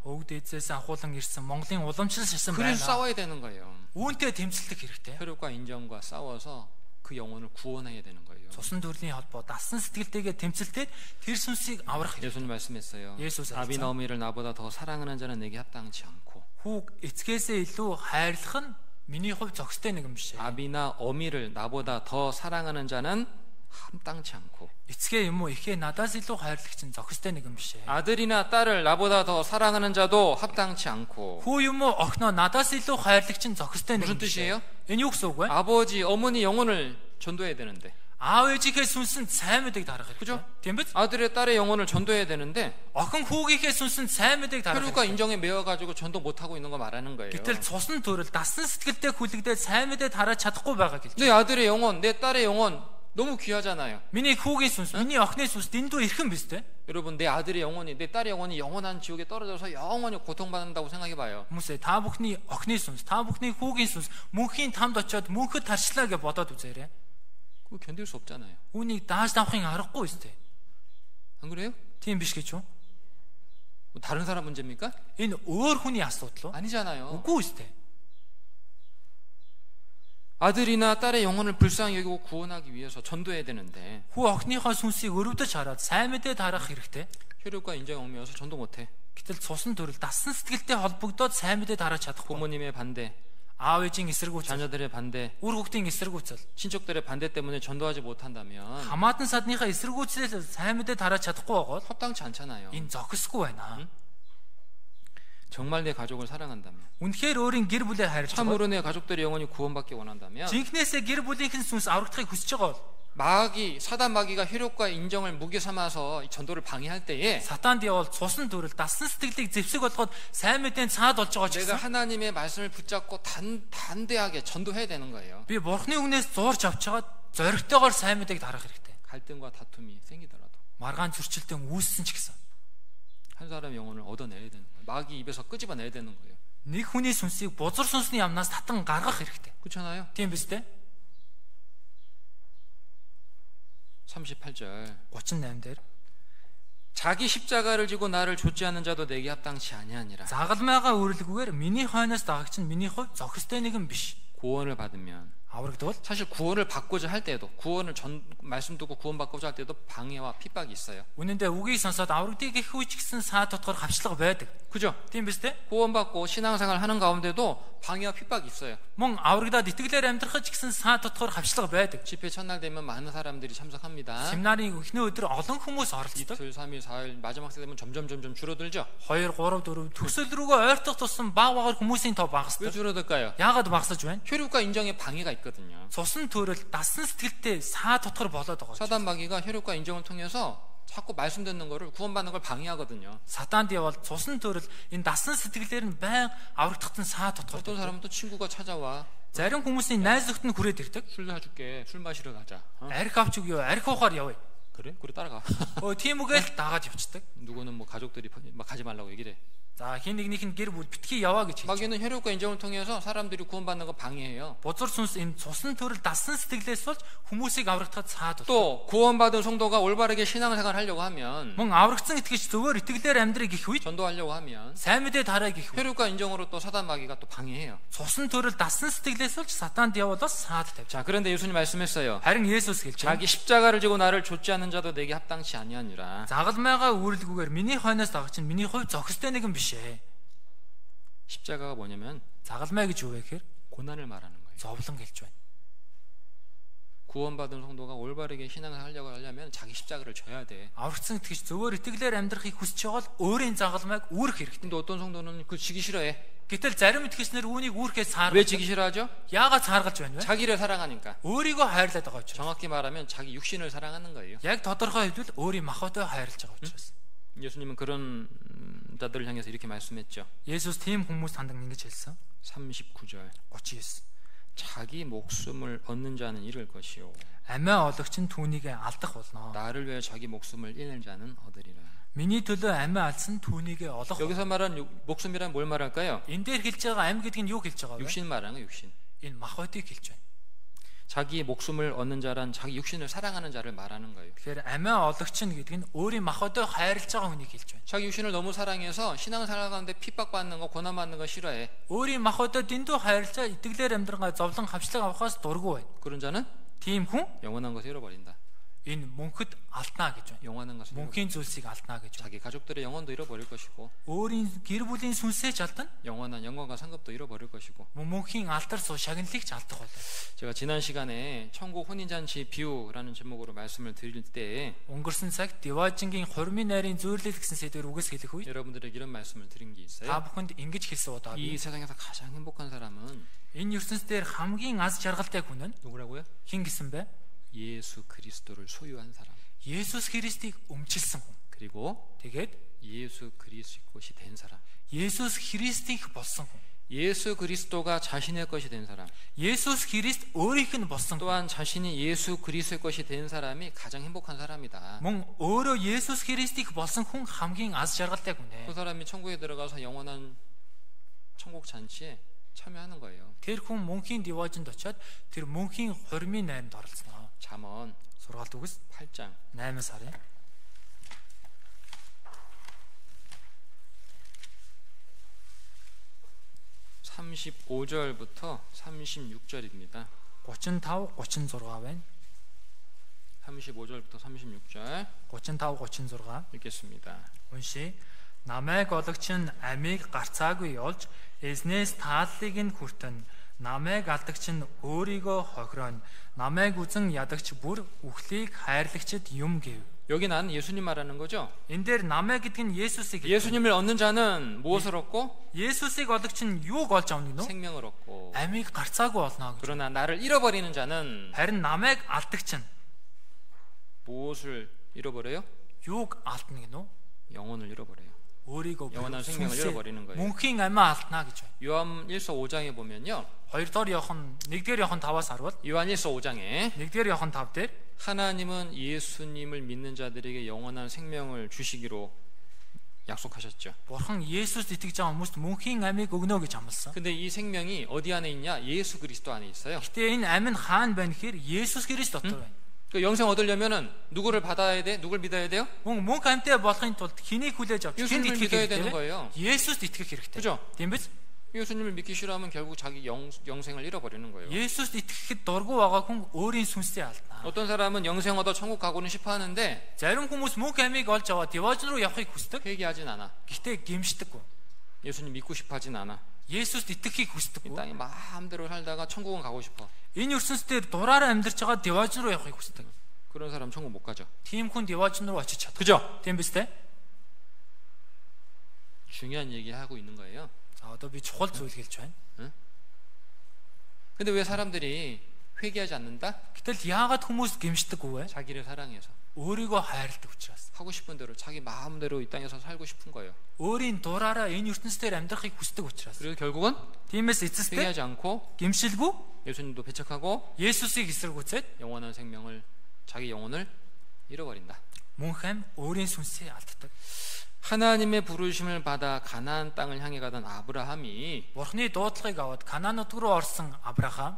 Өвд эзээс анхуулан ирсэн Монголын уламжлал шашин 그래서 байна. 싸워야 되는 거예요. Үүнтэй тэмцэлдэх хэрэгтэй. 혈육과 인정과 싸워서 그 영혼을 구원해야 되는 거예요. Цусан төрлийн холбоо дасан сэтгэлтэйгээ тэмцэлдээд тэр сүнсийг аврах хэрэгтэй. 예수님 말씀했어요. 예수 아비 알죠? 너미를 나보다 더 사랑하는 자는 내게 합당치 않고 Хүүг эцгээсээ илүү хайрлах нь миний хувь зохистой нэг юм биш ээ. 아비나 어미를 나보다 더 사랑하는 자는 합당치 않고 Эцгээ юм уу ихээ надаас илүү хайрлах чинь зохистой нэг юм биш ээ. 아들이나 딸을 나보다 더 사랑하는 자도 합당치 않고 Хүү юм уу охиноо надаас илүү хайрлах чинь зохистой нэг 무슨 юм биш 뜻이에요? ээ. Энэ юу гэсэн үг вэ? 아버지 어머니 영혼을 전도해야 되는데 Аав ээжийнхээ сүнсэнд сайн мэдээг дарах 그죠? хэрэгтэй. Тийм биз? 아들의 딸의 영혼을 전도해야 되는데 Охин хүүгийнхээ сүнсэнд сайн мэдээг дарах 혈육과 хэрэгтэй. 인정에 매여가지고 전도 못하고 있는 거 말하는 거예요. Гэтэл цусан төрөл дасан сэтгэлтэй хүлэгдээд сайн мэдээ тараад чадахгүй байгаа гэлж. 내 아들의 영혼, 내 딸의 영혼 너무 귀하잖아요. Миний хүүгийн сүнс, миний охины сүнс дэндүү эрхэм биз дээ. 여러분 내 아들의 영혼이 내 딸의 영혼이 영원한 지옥에 떨어져서 영원히 고통받는다고 생각해봐요. Хүмүүсээ та бүхний охины сүнс, та бүхний хүүгийн сүнс мөнхийн тамд очиод мөнхөд тарчлаа гэж бодоод үзээрэй. 그거 견딜 수 없잖아요. Үүнийг дааж давахын аргагүй үстэй. 안 그래요? Тийм биш гэж юу? 뭐 다른 사람 문제입니까? Энэ өөр хүний асуудал уу? 아니잖아요. Үгүй үстэй. 아들이나 딸의 영혼을 불쌍히 여기고 구원하기 위해서 전도해야 되는데 Хүү охиныхоо сүнсийг өрөвдөж хараад сайн мэдээ дарах хэрэгтэй. 혈육과 인정에 얽매여서 전도 못해. Гэтэл цусан төрөл дасан сэтгэлтэй холбогдоод сайн мэдээ дараад чадахгүй. 부모님의 반대, Аав ээжийн эсэргүүцэл, 자녀들의 반대, үр хүүхдийн эсэргүүцэл, 친척들의 반대 때문에 전도하지 못한다면 хамаатан садныхаа эсэргүүцлээс сайн мэдээ дараад чадахгүй байгаа бол 합당치 않잖아요. энэ зохисгүй байна. 정말 내 가족을 사랑한다면, Үнэхээр өөрийн гэр бүлээ хайрлаж байгаа. 참으로 내 가족들의 영혼이 구원받기 원한다면 Жинхнээсээ гэр бүлийнхэн сүнс аврагдахыг хүсэж байгаа бол 마귀, 사단 마귀가 혈육과 인정을 무기 삼아서 이 전도를 방해할 때에 сатан диавол цусан төрөл дасан сэтгэлийг зэвсэг болгоод сайн мэдээнд цаад болж байгаа ч 내가 гэсэн 하나님의 말씀을 붙잡고 단대하게 전도해야 되는 거예요. би бурхны үгнээс зуурч авч чагаад зоригтойгоор сайн мэдээг дарах хэрэгтэй. 갈등과 다툼이 생기더라도 Маргаан зөрчилтөн үүссэн ч гэсэн 한 사람의 영혼을 얻어내야 되는 거예요. 마귀 입에서 끄집어내야 되는 거예요. нэг хүний сүнсийг бузар сүнсний ямнаас татан гаргах хэрэгтэй. 그렇잖아요. Тийм биз дээ? 38절. 38 дээр 자기 십자가를 지고 나를 좇지 않는 자도 내게 합당치 아니하니라. загалмайгаа үүрэлгүйгээр миний хойноос дагагч нь миний хувь зохистой нэгэн биш. 구원을 받으면 аврагдвал 사실 구원을 받고자 할 때도 구원을 말씀 듣고 구원 받고자 할 때도 방해와 핍박이 있어요. үнэн дээр үгийг сонсоод аврагдъя гэх үе ч гэсэн саа дотор хавчлага байдаг. 그죠? Тийм биз дээ? 구원받고 신앙생활 하는 가운데도 방해와 핍박이 있어요. Мөн аврагдаад итгэлээр амьдрах ч гэсэн саа дотор хавчлага байдаг. 집회 첫날 되면 많은 사람들이 참석합니다. Семинарын эхний өдөр олон хүмүүс оролцдог. 이틀, 3일, 4일 마지막 때 되면 점점 줄어들죠. 2, 3, 4 төсөл рүүгээ ойртох тусам баг багаар хүмүүсийн тоо 왜 багасдаг. 줄어들까요? Яагаад багасаж байна? 혈육과 인정에 방해가 있거든요. Цусан төрөл дасан сэтгэлтэй саа дотор болоод байгаа. 사단 마귀가 혈육과 인정을 통해서 자꾸 말씀 듣는 거를 구원받는 걸 방해하거든요. Сатанд явал цусан төрөл энэ дасан сэтгэлээр нь байн аврагдахтан саа дотор. 어떤 사람은 또 친구가 찾아와. Зарим хүмүүсийн найз охид нь хүрээд ирдэг. 술 사줄게. 술 마시러 가자. Арх авч өгөө, арх ухаар явъя. 그래? 그래 따라가. Тийм үгээл дагаад явчихдаг. 누구는 뭐 가족들이 막 가지 말라고 얘기를 해. За хин нэгнийх нь гэр бүл битгий яваа гэж хэлж. 마귀는 혈육과 인정을 통해서 사람들이 구원받는 거 방해해요. Бузар сүнс энэ цусан төрөл дасан сэтгэлээс болж хүмүүсийг аврагдахад саад бол. 또 구원받은 성도가 올바르게 신앙생활 하려고 하면 Мөн аврагдсан итгэж зөвөр итгэлээр амьдрыг гэх үед 전도하려고 하면 сайн мэдээ тараа гэх үед 혈육과 인정으로 또 사단 마귀가 또 방해해요. цусан төрөл дасан сэтгэлээс болж сатанд явуулаад саад тавь. 자, 그런데 예수님 말씀했어요. Харин Есүс хэлж байна. 자기 십자가를 지고 나를 좇지 않는 자도 내게 합당치 아니하니라. Загалмайгаа үүрэлгүйгээр миний хойноос дагагч нь миний хувь зохистой нэгэн биш ээ. 십자가가 뭐냐면 Загалмай гэж юу вэ гэхээр 고난을 말하는 거예요. зовлон гэлж байна. 구원받은 성도가 올바르게 신앙을 하려고 하려면 자기 십자가를 져야 돼. Аврагдсан итгэж зөвөр итгэлээр амьдрахыг хүсэж байгаа бол өөрийн загалмайг үүрэх хэрэгтэй. 근데 어떤 성도는 그 지기 싫어해. Гэтэл зарим итгэгчнэр үүнийг үүрхээс 왜 цааргалж. 지기 싫어하죠? Яагаад цааргалж байна вэ? 자기를 사랑하니까. Өөрийгөө хайрлаад байгаа учраас. 정확히 말하면 자기 육신을 사랑하는 거예요. Яг тодорхой хэвдэл өөрийн махбодоо хайрлаж байгаа учраас. 예수님은 그런 자들을 향해서 이렇게 말씀했죠. Есүс тийм хүмүүс хандан ингэж хэлсэн. 39절. 39. 자기 목숨을 얻는 자는 잃을 것이요. Амиа ологч нь түүнийг алдах болно. 나를 위해 자기 목숨을 잃는 자는 얻으리라. Миний төлөө амиа алдсан түүнийг олох. 여기서 말한 목숨이란 뭘 말할까요? Энэ дээр хэлж байгаа ам гэдэг нь юу хэлж байгаа вэ? 육신 말하는 거 육신. Энэ махбодыг хэлж байна. 자기 목숨을 얻는 자란 자기 육신을 사랑하는 자를 말하는 거예요. Тэгэхээр амиа ологч нь гэдэг нь өөрийн махбодоо хайрлаж байгаа хүнийг хэлж байна. 자기 육신을 너무 사랑해서 신앙생활 가운데 핍박받는 거, 고난받는 거 싫어해. Өөрийн махбодоо дэндүү хайрлаа итгэлээр амьдрангаа зовлон хавчлаг авахаас дургүй байна. 그런 자는 Тийм хүн 영원한 것을 잃어버린다. энэ мөнхөд алдна гэж байна. 영원한 것을 잃어버린다. Мөнхийн зүйлсийг алдна гэж байна. 자기 가족들의 영혼도 잃어버릴 것이고 Өөрийн гэр бүлийн сүнсээ ч алдна. 영원한 영광과 상급도 잃어버릴 것이고. Мөнхийн алдар суу шагналыг ч алдах болно. 제가 지난 시간에 천국 혼인잔치 비유라는 제목으로 말씀을 드릴 때 Өнгөрсөн цагт Диважингийн хурмын найрын зүйрлэл гэсэн сэдвээр үгээс хэлэх үед 여러분들에게 이런 말씀을 드린 게 있어요. та бүхэнд ингэж хэлсэн удаа 이 세상에서 가장 행복한 사람은 энэ ертөнцийн дээр хамгийн аз жаргалтай хүн нь 누구라고요? хэн гэсэн бэ? 예수 그리스도를 소유한 사람. Есүс Христийг өмчилсөн хүн. 그리고 Тэгээд 예수 그리스도의 것이 된 사람. Есүс Христийнх болсон хүн. 예수 그리스도가 자신의 것이 된 사람. Есүс Христ өөрийнх нь болсон хүн. 또한 자신이 예수 그리스도의 것이 된 사람이 가장 행복한 사람이다. Мөн өөрөө Есүс Христийг болсон хүн хамгийн аз жаргалтай хүн 그 ээ. 사람이 천국에 들어가서 영원한 천국 잔치에 참여하는 거예요. Тэр хүн мөнхийн Диважинд очиод тэр мөнхийн хурмын найранд оролцсноо. 잠언 Сургаалт үгс 8장 8 сарын 35절부터 36절입니다. 35 36 байна. 35절부터 36절 35 36 읽겠습니다. уншия. Намайг ологч нь амийг гарцаагүй олж эзнээс тааллыг нь хүртэн. Намайг алдагч нь өөрийгөө хохирон. Намайг үзэн ядагч бүр үхлийг хайрлагчд юм гэв. 여기 난 예수님 말하는 거죠. Энэ дээр намайг гэдэг нь Есүсийг хэлж байна. 예수님을 얻는 자는 무엇을 얻고? Есүсийг ологч нь юуг олж авна гинөө? 생명을 얻고. Амийг гарцаагүй олно гэж. 그러나 나를 잃어버리는 자는 Харин намайг алдагч нь 무엇을 잃어버려요? юуг алдна гинөө? 영혼을 잃어버려요. өөрийгөө 영원한 생명을 잃어버리는 거예요. мөнхийн амиа алдна гэж байна. 요한 1서 5장에 보면요. 2-р Иохан 1-р Иохан 5-аас харуул. 요한 1서 5장에 1-р Иохан 5 дээр 하나님은 예수님을 믿는 자들에게 영원한 생명을 주시기로 약속하셨죠. Бурхан Есүст итгэж байгаа хүмүүст мөнхийн амийг өгнө гэж амласан. 근데 이 생명이 어디 안에 있냐? 예수 그리스도 안에 있어요. Гэтэ энэ амь нь хаана байна гэхээр Есүс Христ дотор байна. 그 영생 얻으려면은 누구를 받아야 돼? 누굴 믿어야 돼요? Мөнх амьтаа болохын тулд хэнийг хүлээж авч 예수님을 хэнд 믿어야 итгэх 되는 хэрэгтэй? 거예요. Есүст итгэх хэрэгтэй. 그죠? Тийм биз? 예수님을 믿기 싫어하면 결국 자기 영생을 잃어버리는 거예요. Есүст итгэхэд дургу байгаа хүн өөрийн сүнсээ алдна. 어떤 사람은 영생 얻어 천국 가고는 싶어 하는데 Зарим хүмүүс мөнх амийг олж аваад деважн руу явахыг хүсдэг. 회개하진 않아. Гэхдээ гимшдэггүй. 예수님 믿고 싶어 하진 않아. Есүст итгэхийг 이 хүсдэггүй. 땅에 마음대로 살다가 천국은 가고 싶어. Энэ ертөнцийн дураараа амьдарч байгаа деважн руу явахыг хүсдэг. 그런 사람 천국 못 가죠. Тийм хүн деважн руу очиж чаддаг. 그죠? Тийм биз дээ? 중요한 얘기 하고 있는 거예요. За одоо би чухал зүйл хэлж байна. 근데 왜 사람들이 회개하지 않는다? Гэтэл яагаад хүмүүс гимшдэггүй вэ? 자기를 사랑해서 Өөрийгөө хайрладаг учраас. 하고 싶은 대로 자기 마음대로 이 땅에서 살고 싶은 거예요. Өөрийн дураараа энэ ертөнцийн амьдрахыг хүсдэг учраас. 그래서 결국은 Тиймээс эцэстээ 회개하지 않고 гимшилгүй 예수님도 배척하고 Есүсийг эсэргүүцээд 영원한 생명을 자기 영혼을 잃어버린다. мөнх ам өөрийн сүнсээ алддаг. 하나님의 부르심을 받아 가나안 땅을 향해 가던 아브라함이 Бурхны дуудлагыг аваад Канаан нутг руу орсон Авраам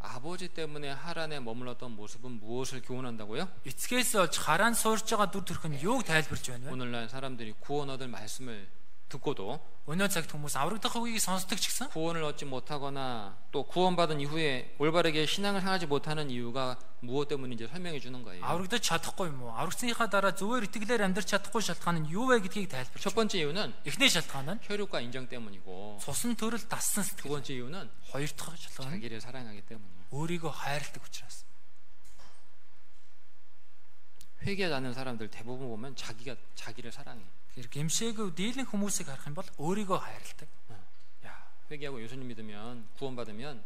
아버지 때문에 하란에 머물렀던 모습은 무엇을 교훈한다고요? эцгээс олж Харан суурж байгаа дүр төрх нь юуг тайлбарж байна вэ? 오늘날 사람들이 구원 얻을 말씀을 듣고도 Өнөө цагт хүмүүс аврагдах үгийг сонсдог ч гэсэн 구원을 얻지 못하거나 또 구원받은 이후에 올바르게 신앙을 향하지 못하는 이유가 무엇 때문인지 설명해 주는 거예요. аврагдаж чадахгүй юм уу? Аврагдсныхаа дараа зүгээр итгэлээр амьдрч чадахгүй шалтгаан нь юу вэ гэдгийг тайлбарч. 첫 번째 이유는 Эхний шалтгаан нь 혈육과 인정 때문이고 цусан төрөл тассан 두 сэтгэл. 번째 이유는 Хоёр дахь шалтгаан нь 자기를 사랑하기 때문이에요. өөрийгөө хайрладаг учраас. 회개하지 않는 사람들 대부분 보면 자기를 사랑해. Тэгэхээр гимшээгүй дийлэн хүмүүсийг харах юм бол өөрийгөө хайрладаг. 야, 회개하고 예수님 믿으면 구원받으면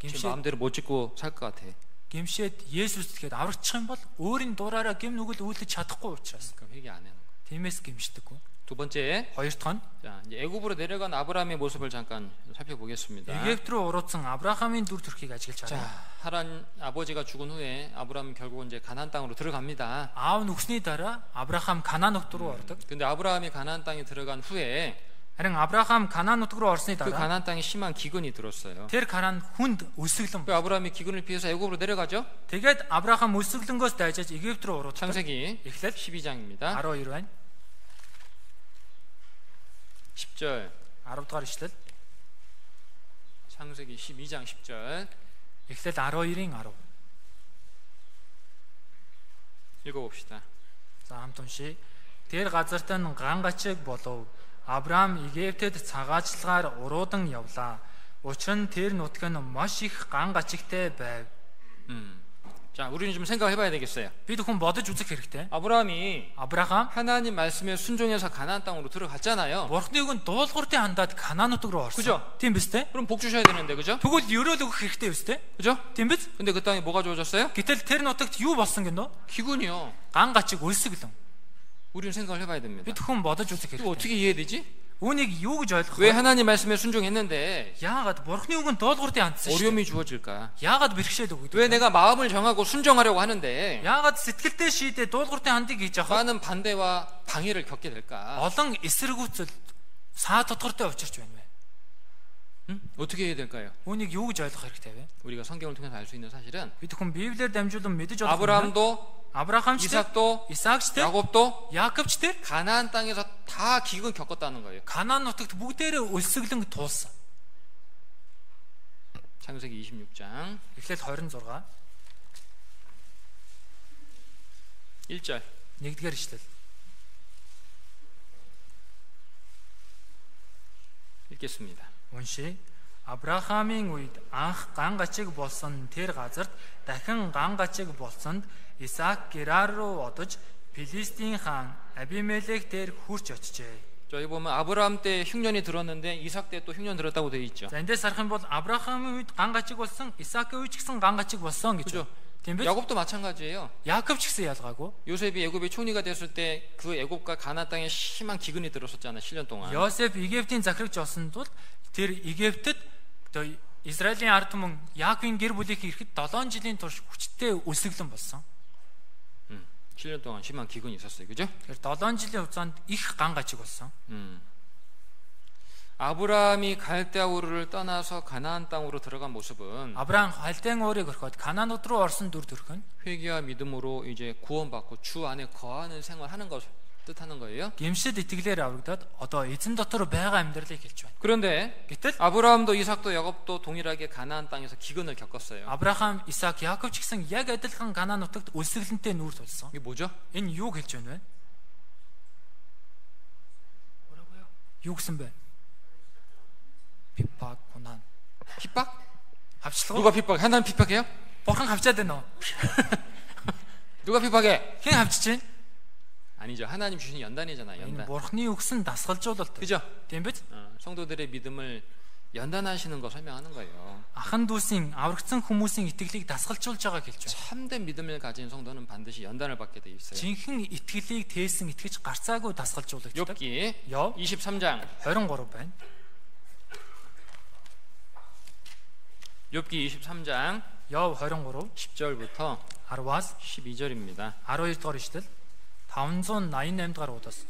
제 Гимшээ 마음대로 못 짓고 살 것 같아. гимшээд Есүс тэгэхэд аврагчих юм бол өөрийн дураараа гим нүгэл үйлдэж чадахгүй учраас. 그러니까 회개 안 하는 거. Тиймээс гимшдэггүй. 두 번째, Хоёр дахь нь 자, 이제 애굽으로 내려간 아브라함의 모습을 잠깐 살펴보겠습니다. Египт рүү уруудсан Авраамийн дүр төрхийг ажиглаж 자, байгаа. 하란 아버지가 죽은 후에 아브라함은 결국은 이제 가나안 땅으로 들어갑니다. Аав нь өгсний дараа Авраам Канаан нутг руу ордог. 근데 아브라함이 가나안 땅에 들어간 후에 Харин Авраам Канаан нутг руу орсны 그 дараа 가나안 땅에 심한 기근이 들었어요. тэр Канаан хүнд өсөглөн. 그 아브라함이 기근을 피해서 애굽으로 내려가죠. Тэгээд Авраам өсөглөнгөөс дайжиж Египт рүү уруудаг. 창세기 Эхлээд 12장입니다. 12 байна. 10절. 10 дугаар ишлэл. 창세기 12장 10절. Эхлээд 12-ийн 10. 읽어봅시다. За хамт уншия. Тэр газарт нь ган гачиг болов. Авраам Египтэд цагаачлагаар уруудан явлаа. Учир нь тэр нутг нь маш их ган гачигтай байв. 자, 우리는 좀 생각해봐야 되겠어요. Бид хүн бодож үзэх хэрэгтэй. 아브라함이 Авраам 하나님 말씀에 순종해서 가나안 땅으로 들어갔잖아요. Бурхныг нь дуулууртай хандаад Канаан нутг руу орсон. 그죠? Тийм биз дээ? 그럼 복 주셔야 되는데, 그죠? Тэгвэл ерөөл өгөх хэрэгтэй биз дээ? 그죠? Тийм биз? 근데 그 땅에 뭐가 좋아졌어요? Гэтэл тэр нутагт юу болсон гэнэ? 기근이요. Ган гачиг өлсөглөн. 우리는 생각을 해봐야 됩니다. Бид хүн бодож үзэх 이거 хэрэгтэй. 어떻게 이해되지? Үүнийг юу гэж ойлгох 왜 вэ? 하나님 말씀에 순종했는데 Яагаад Бурхны үгэнд дуулууртай хандсан шүү? 어려움이 주어질까? Яагаад бэрхшээл өгдөг? 왜 내가 마음을 정하고 순종하려고 하는데 Яагаад сэтгэлдээ шийдээ дуулууртай хандыг хийж авах 많은 반대와 방해를 겪게 될까? олон эсэргүүцэл саа тодортой учирч байна вэ? 어떻게 해야 될까요? Үүнийг юу гэж ойлгох хэрэгтэй вэ? 우리가 성경을 통해서 알 수 있는 사실은 Бид хүн Библиэр дамжуулан мэдэж болох юм. 아브라함도 Авраамч тэр, 이삭도 Исаакч тэр, 야곱도 Яаковч тэр 가나안 땅에서 다 기근 겪었다는 거예요. Канаан нутагт бүгдээрээ өлсөглөн туулсан. 창세기 26장 Эхлээд 26 1절 1-р ишлэл. 읽겠습니다. Уншия. Авраамийн үед анх ган гачиг болсон тэр газарт дахин ган гачиг болсонд Исаак Герар руу одож Филистийн хаан Абимелек дээр хурч очжээ. 저희 보면 아브라함 때 흉년이 들었는데 이삭 때 또 흉년 들었다고 되어 있죠. За эндээс харах юм бол Авраамийн үед ган гачиг болсон, Исаакийн үед ч гэсэн ган гачиг болсон гэж 그죠? байна. Тийм биз? 야곱도 마찬가지예요. Яаков ч гэсэн ялгаагүй. 요셉이 애굽의 총리가 됐을 때 그 애굽과 가나안 땅에 심한 기근이 들었었잖아요. 7년 동안. Йосеф Египтийн захирагч болсон тул тэр Египтэд одоо Израилийн ард түмэн Яаковын гэр бүлийг ирэхэд 7 жилийн турш хүчтэй өсөглөн болсон. 7년 동안 심한 기근이 있었어요. 그죠? Тэгэхээр 7 жилийн хугацаанд их ган гажиг болсон. 아브라함이 갈대아 우르를 떠나서 가나안 땅으로 들어간 모습은 Авраам Халдын уурыг орхиод Канаанууд руу орсон дүр төрх нь 회개와 믿음으로 이제 구원받고 주 안에 거하는 생활하는 것을 뜻하는 거예요. гэмшил итгэлээр аврагдаад одоо эзэн дотор байгаа амьдралыг хэлж байна. 그런데 Гэтэл 아브라함도 이삭도 야곱도 동일하게 가나안 땅에서 기근을 겪었어요. Авраам, Исаак, Яаков ч гэсэн яг адилхан Канаан нутагт үлсгэлэнтэй нүүр тулсан. 이게 뭐죠? Энэ юу хэлж байна вэ? 뭐라고요? Юу гэсэн бэ? Пипаг, Кунан. 핍박? Хавчлага. 누가 핍박? 하나님 핍박해요? Бурхан хавчаад байна уу? 누가 핍박해? Хэн хавчиж байна? 아니죠. 하나님 주신 연단이잖아요. Энэ 연단. Бурханы өгсөн дасгалжуулалт. 그죠? Тийм биз? 성도들의 믿음을 연단하시는 거 설명하는 거예요. Ахан дүүсийн аврагдсан хүмүүсийн итгэлийг дасгалжуулж байгааг хэлж байна. 참된 믿음을 가진 성도는 반드시 연단을 받게 돼 있어요. Жинхэнэ итгэлийг тээсэн итгэж гарцаагүй дасгалжуулагчдаг. 욥기 Йов 23장 23 байна. 욥기 23장 Йов 23 10절부터 10-аас 12절입니다. 12 дугаар ишлэл 588 дугаар удаас.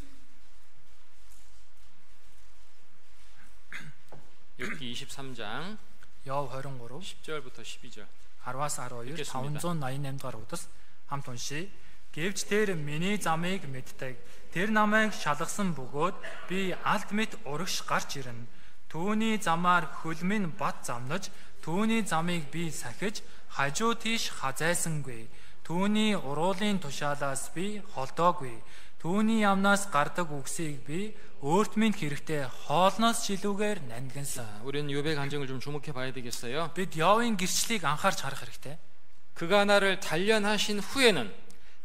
욥기 23장 Йов 23 10절부터 12절. 10-аас 12 읽겠습니다. 588 дугаар удаас хамт уншия. Гэвч тэр миний замыг мэддэг. Тэр намайг шалгасан бөгөөд би алд мэт урагш гарч ирнэ. Түүний замаар хөлмийн бат замнаж, түүний замыг би сахиж, хажуу тийш хазайсангүй. Түүний уруулын тушаалаас би холдоогүй. Түүний ямнаас гардаг үгсийг би өөрт минь хэрэгтэй хоолноос шилүүгээр нандинсан. 우리는 욥의 간증을 좀 주목해 봐야 되겠어요. Бид Йовын гэрчлэлийг анхаарч харах хэрэгтэй. 그가 나를 단련하신 후에는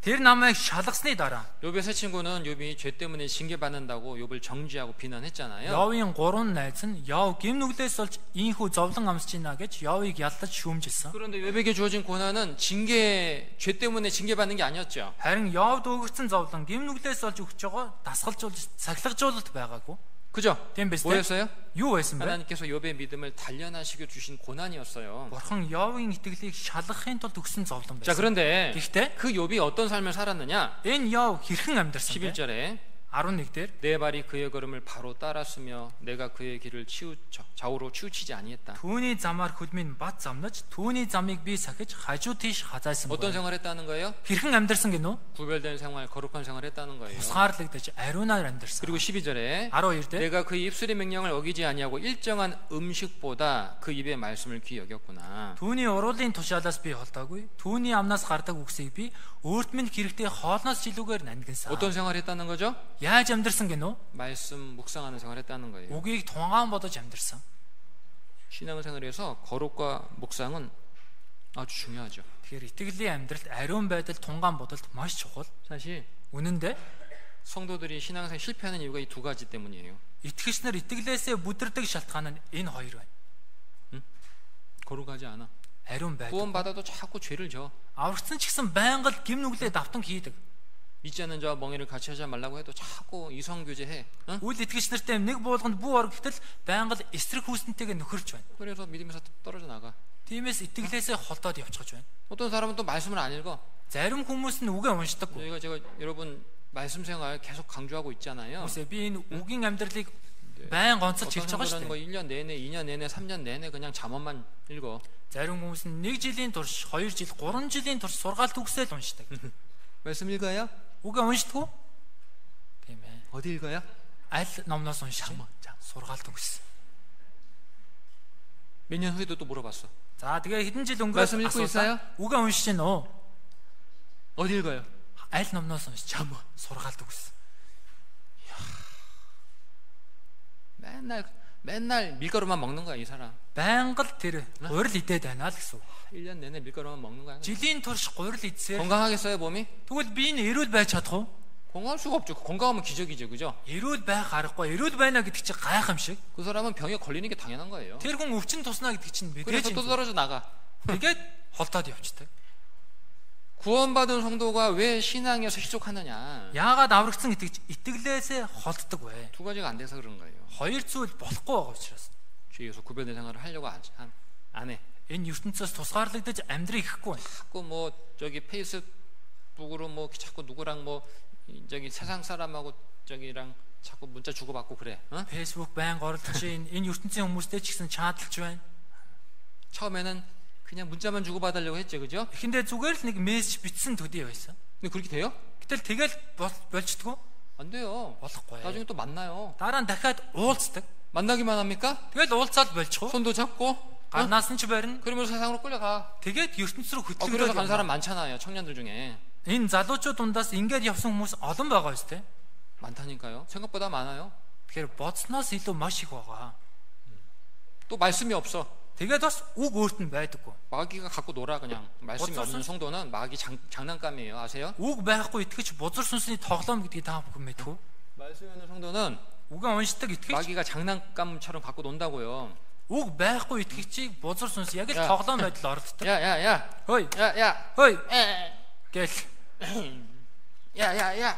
Тэр намайг шалгасны дараа 욥의 세 친구는 욥이 죄 때문에 징계받는다고 욥을 정죄하고 비난했잖아요. Йовын 3 найз нь Йов гим нүглээс болж ийхүү зовлон амсч ийна гэж Йовыг ялтаж шүүмжилсэн. 그런데 욥에게 주어진 고난은 죄 때문에 징계받는 게 아니었죠. Харин Йовд өгөгдсөн зовлон гим нүглээс болж өгч байгаа дасгалжуулж сахилгажуулалт байгаагүй. 그죠? Тийм биз дээ. 뭐였어요? Юу байсан бэ? 하나님께서 욥의 믿음을 단련하시고 주신 고난이었어요. Бурхан Йовын итгэлийг шалгахын тулд өгсөн зовлон 자, байсан. 그런데 Гэхдээ 그 욥이 어떤 삶을 살았느냐? энэ Йов хэрхэн амьдарсан бэ? 11절에 11 дээр 내 발이 그의 걸음을 바로 따랐으며 내가 그의 길을 좌우로 치우치지 아니했다. түүний замаар хөлмийн бат замнаж, түүний замыг би сахиж хажуу тийш хазайсан. 어떤 생활했다는 거예요? Хэрхэн амьдарсан гинөө? 구별된 생활, 거룩한 생활했다는 거예요. Тусгаарлагдаж ариунаар амьдарсан. 그리고 12절에 12 дээр 내가 그 입술의 명령을 어기지 아니하고 일정한 음식보다 그 입의 말씀을 귀히 여겼구나. түүний уруулын тушаалаас би холдоогүй. Түүний амнаас гардаг үгсийг би өөрт минь хэрэгтэй хоолноос шилүүгээр нандинсан. 어떤 생활했다는 거죠? Яаж амьдарсан гинөө? 말씀 묵상하는 생활했다는 거예요. Үгийг тунгаан бодож амьдарсан. 신앙생활에서 거룩과 묵상은 아주 중요하죠. Тэгэхээр итгэлийн амьдралд ариун байдал, тунгаан бодолд маш чухал. 사실 Үнэн дээр 성도들이 신앙생활 실패하는 이유가 이 두 가지 때문이에요. итгэгч нар итгэлээсээ бүдэрдэг шалтгаан нь энэ хоёр байна. 거룩하지 않아. Ариун байдал. 구원받아도 자꾸 죄를 져. Аврагдсан ч гэсэн байнга л гим нүглээ давтан хийдэг. 믿지 않는 자와 멍에를 같이 하지 말라고 해도 자꾸 이성교제해. 응? Үйл итгэгч нартай нэг буулганд бүү орох гэтэл байнга л эсрэг хүүснэнтэйгээ нөхөрч байна. 그래서 믿음에서 떨어져 나가. Тиймээс итгэлээсээ холдоод явчихж байна. 어떤 사람은 또 말씀을 안 읽어. Зарим хүмүүс нь үгээ уншдаггүй. 제가 여러분 말씀 생활 계속 강조하고 있잖아요. Үсээ би энэ үгийн амьдралыг байнга онцолж 어떤 хэлж байгаа 사람들은 шүү 뭐 дээ. 1년 내내, 2년 내내, 3년 내내 그냥 잠언만 읽어. Зарим хүмүүс нь 1 жилийн турш, 2 жил, 3 жилийн турш сургаалт үгсээ л уншдаг. 말씀 읽어요? Үгээ уншдаггүй? Тийм ээ. 어디 읽어요? Аль номноос уншиж байна? Сургаалт үгс. 몇 년 후에도 또 물어봤어. За тэгээ хэдэн жил 말씀 өнгөрөөс 읽고 있어요? үгээ уншиж байна уу? 어디 읽어요? Аль номноос уншиж байна? Сургаалт үгс. 맨날 밀가루만 먹는 거야, 이 사람. Байнга л тэр гурил идээд байна л гэсэн үг. 1년 내내 밀가루만 먹는 거야. Жилийн турш гурил идсээр 건강하겠어요, 몸이? тэгвэл би энэ эрүүл байж чадах уу? 건강할 수가 없죠. 건강하면 기적이죠, 그죠? Эрүүл байх аргагүй. Эрүүл байна гэдэг чинь гайхамшиг. 그 사람은 병에 걸리는 게 당연한 거예요. Тэр хүн өвчин туснаа гэдэг чинь 그래서 мэдээж 또 юм. 떨어져 나가. Тэгээд холдоод явчихдаг. 구원받은 성도가 왜 신앙에서 희족하느냐? Яагаад аврагдсан итгэж итгэлээсээ холддог вэ? 두 가지가 안 돼서 그런 거예요. Хоёр зүйл болохгүй байгаа учраас. 주위에서 구별된 생활을 하려고 안 해. Энэ ертөнцөөс тусгаарлагдаж амьдрыг ихэхгүй байна. 자꾸 뭐 저기 페이스북 페이스북으로 뭐 자꾸 누구랑 뭐 저기 세상 사람하고 저기랑 자꾸 문자 주고받고 그래. 어? Facebook байнга оролдож энэ ертөнцийн хүмүүстэй ч гэсэн чаталж байна. 처음에는 그냥 문자만 주고받으려고 했죠, 그죠? Эхэндээ зүгээр л нэг мессеж бичсэн төдий байсан. 근데 그렇게 돼요? Гэтэл тэгэл болчдгоо 안 돼요. болохгүй. 나중에 또 만나요. Дараа нь дахиад уулздаг. 만나기만 합니까? Тэгэл уулзаад болчихоо. 손도 잡고 Гаднаас нь ч барина. 그러면서 세상으로 끌려가. Тэгээд ертөнц рүү 그래서 간 хөтлөгдөж 사람 байна. 많잖아요, 청년들 중에. Энэ залуучууд дундаас ингээд явсан хүмүүс олон байгаа шүү дээ. 많다니까요. 생각보다 많아요. Тэгэхээр бодсноос илүү маш их байгаа. 또 말씀이 없어. Тэгээд бас үг өөрт нь байдаггүй. 마귀가 갖고 놀아 그냥. 말씀이 없는 성도는 마귀 장난감이에요. 아세요? Үг байхгүй итгэж бузар сүнсний тоглоом гэдгийг та бүхэн мэдв үү? 말씀이 없는 성도는 Үгэн уншдаг итгэж 마귀가 장난감처럼 갖고 논다고요. үг байхгүй итгэгчийг бузар сүнс яг л 야. тоглоом байдал оролддог. 야야야, Хөөе. 야야, Хөөе. 에, Гэл 야야야.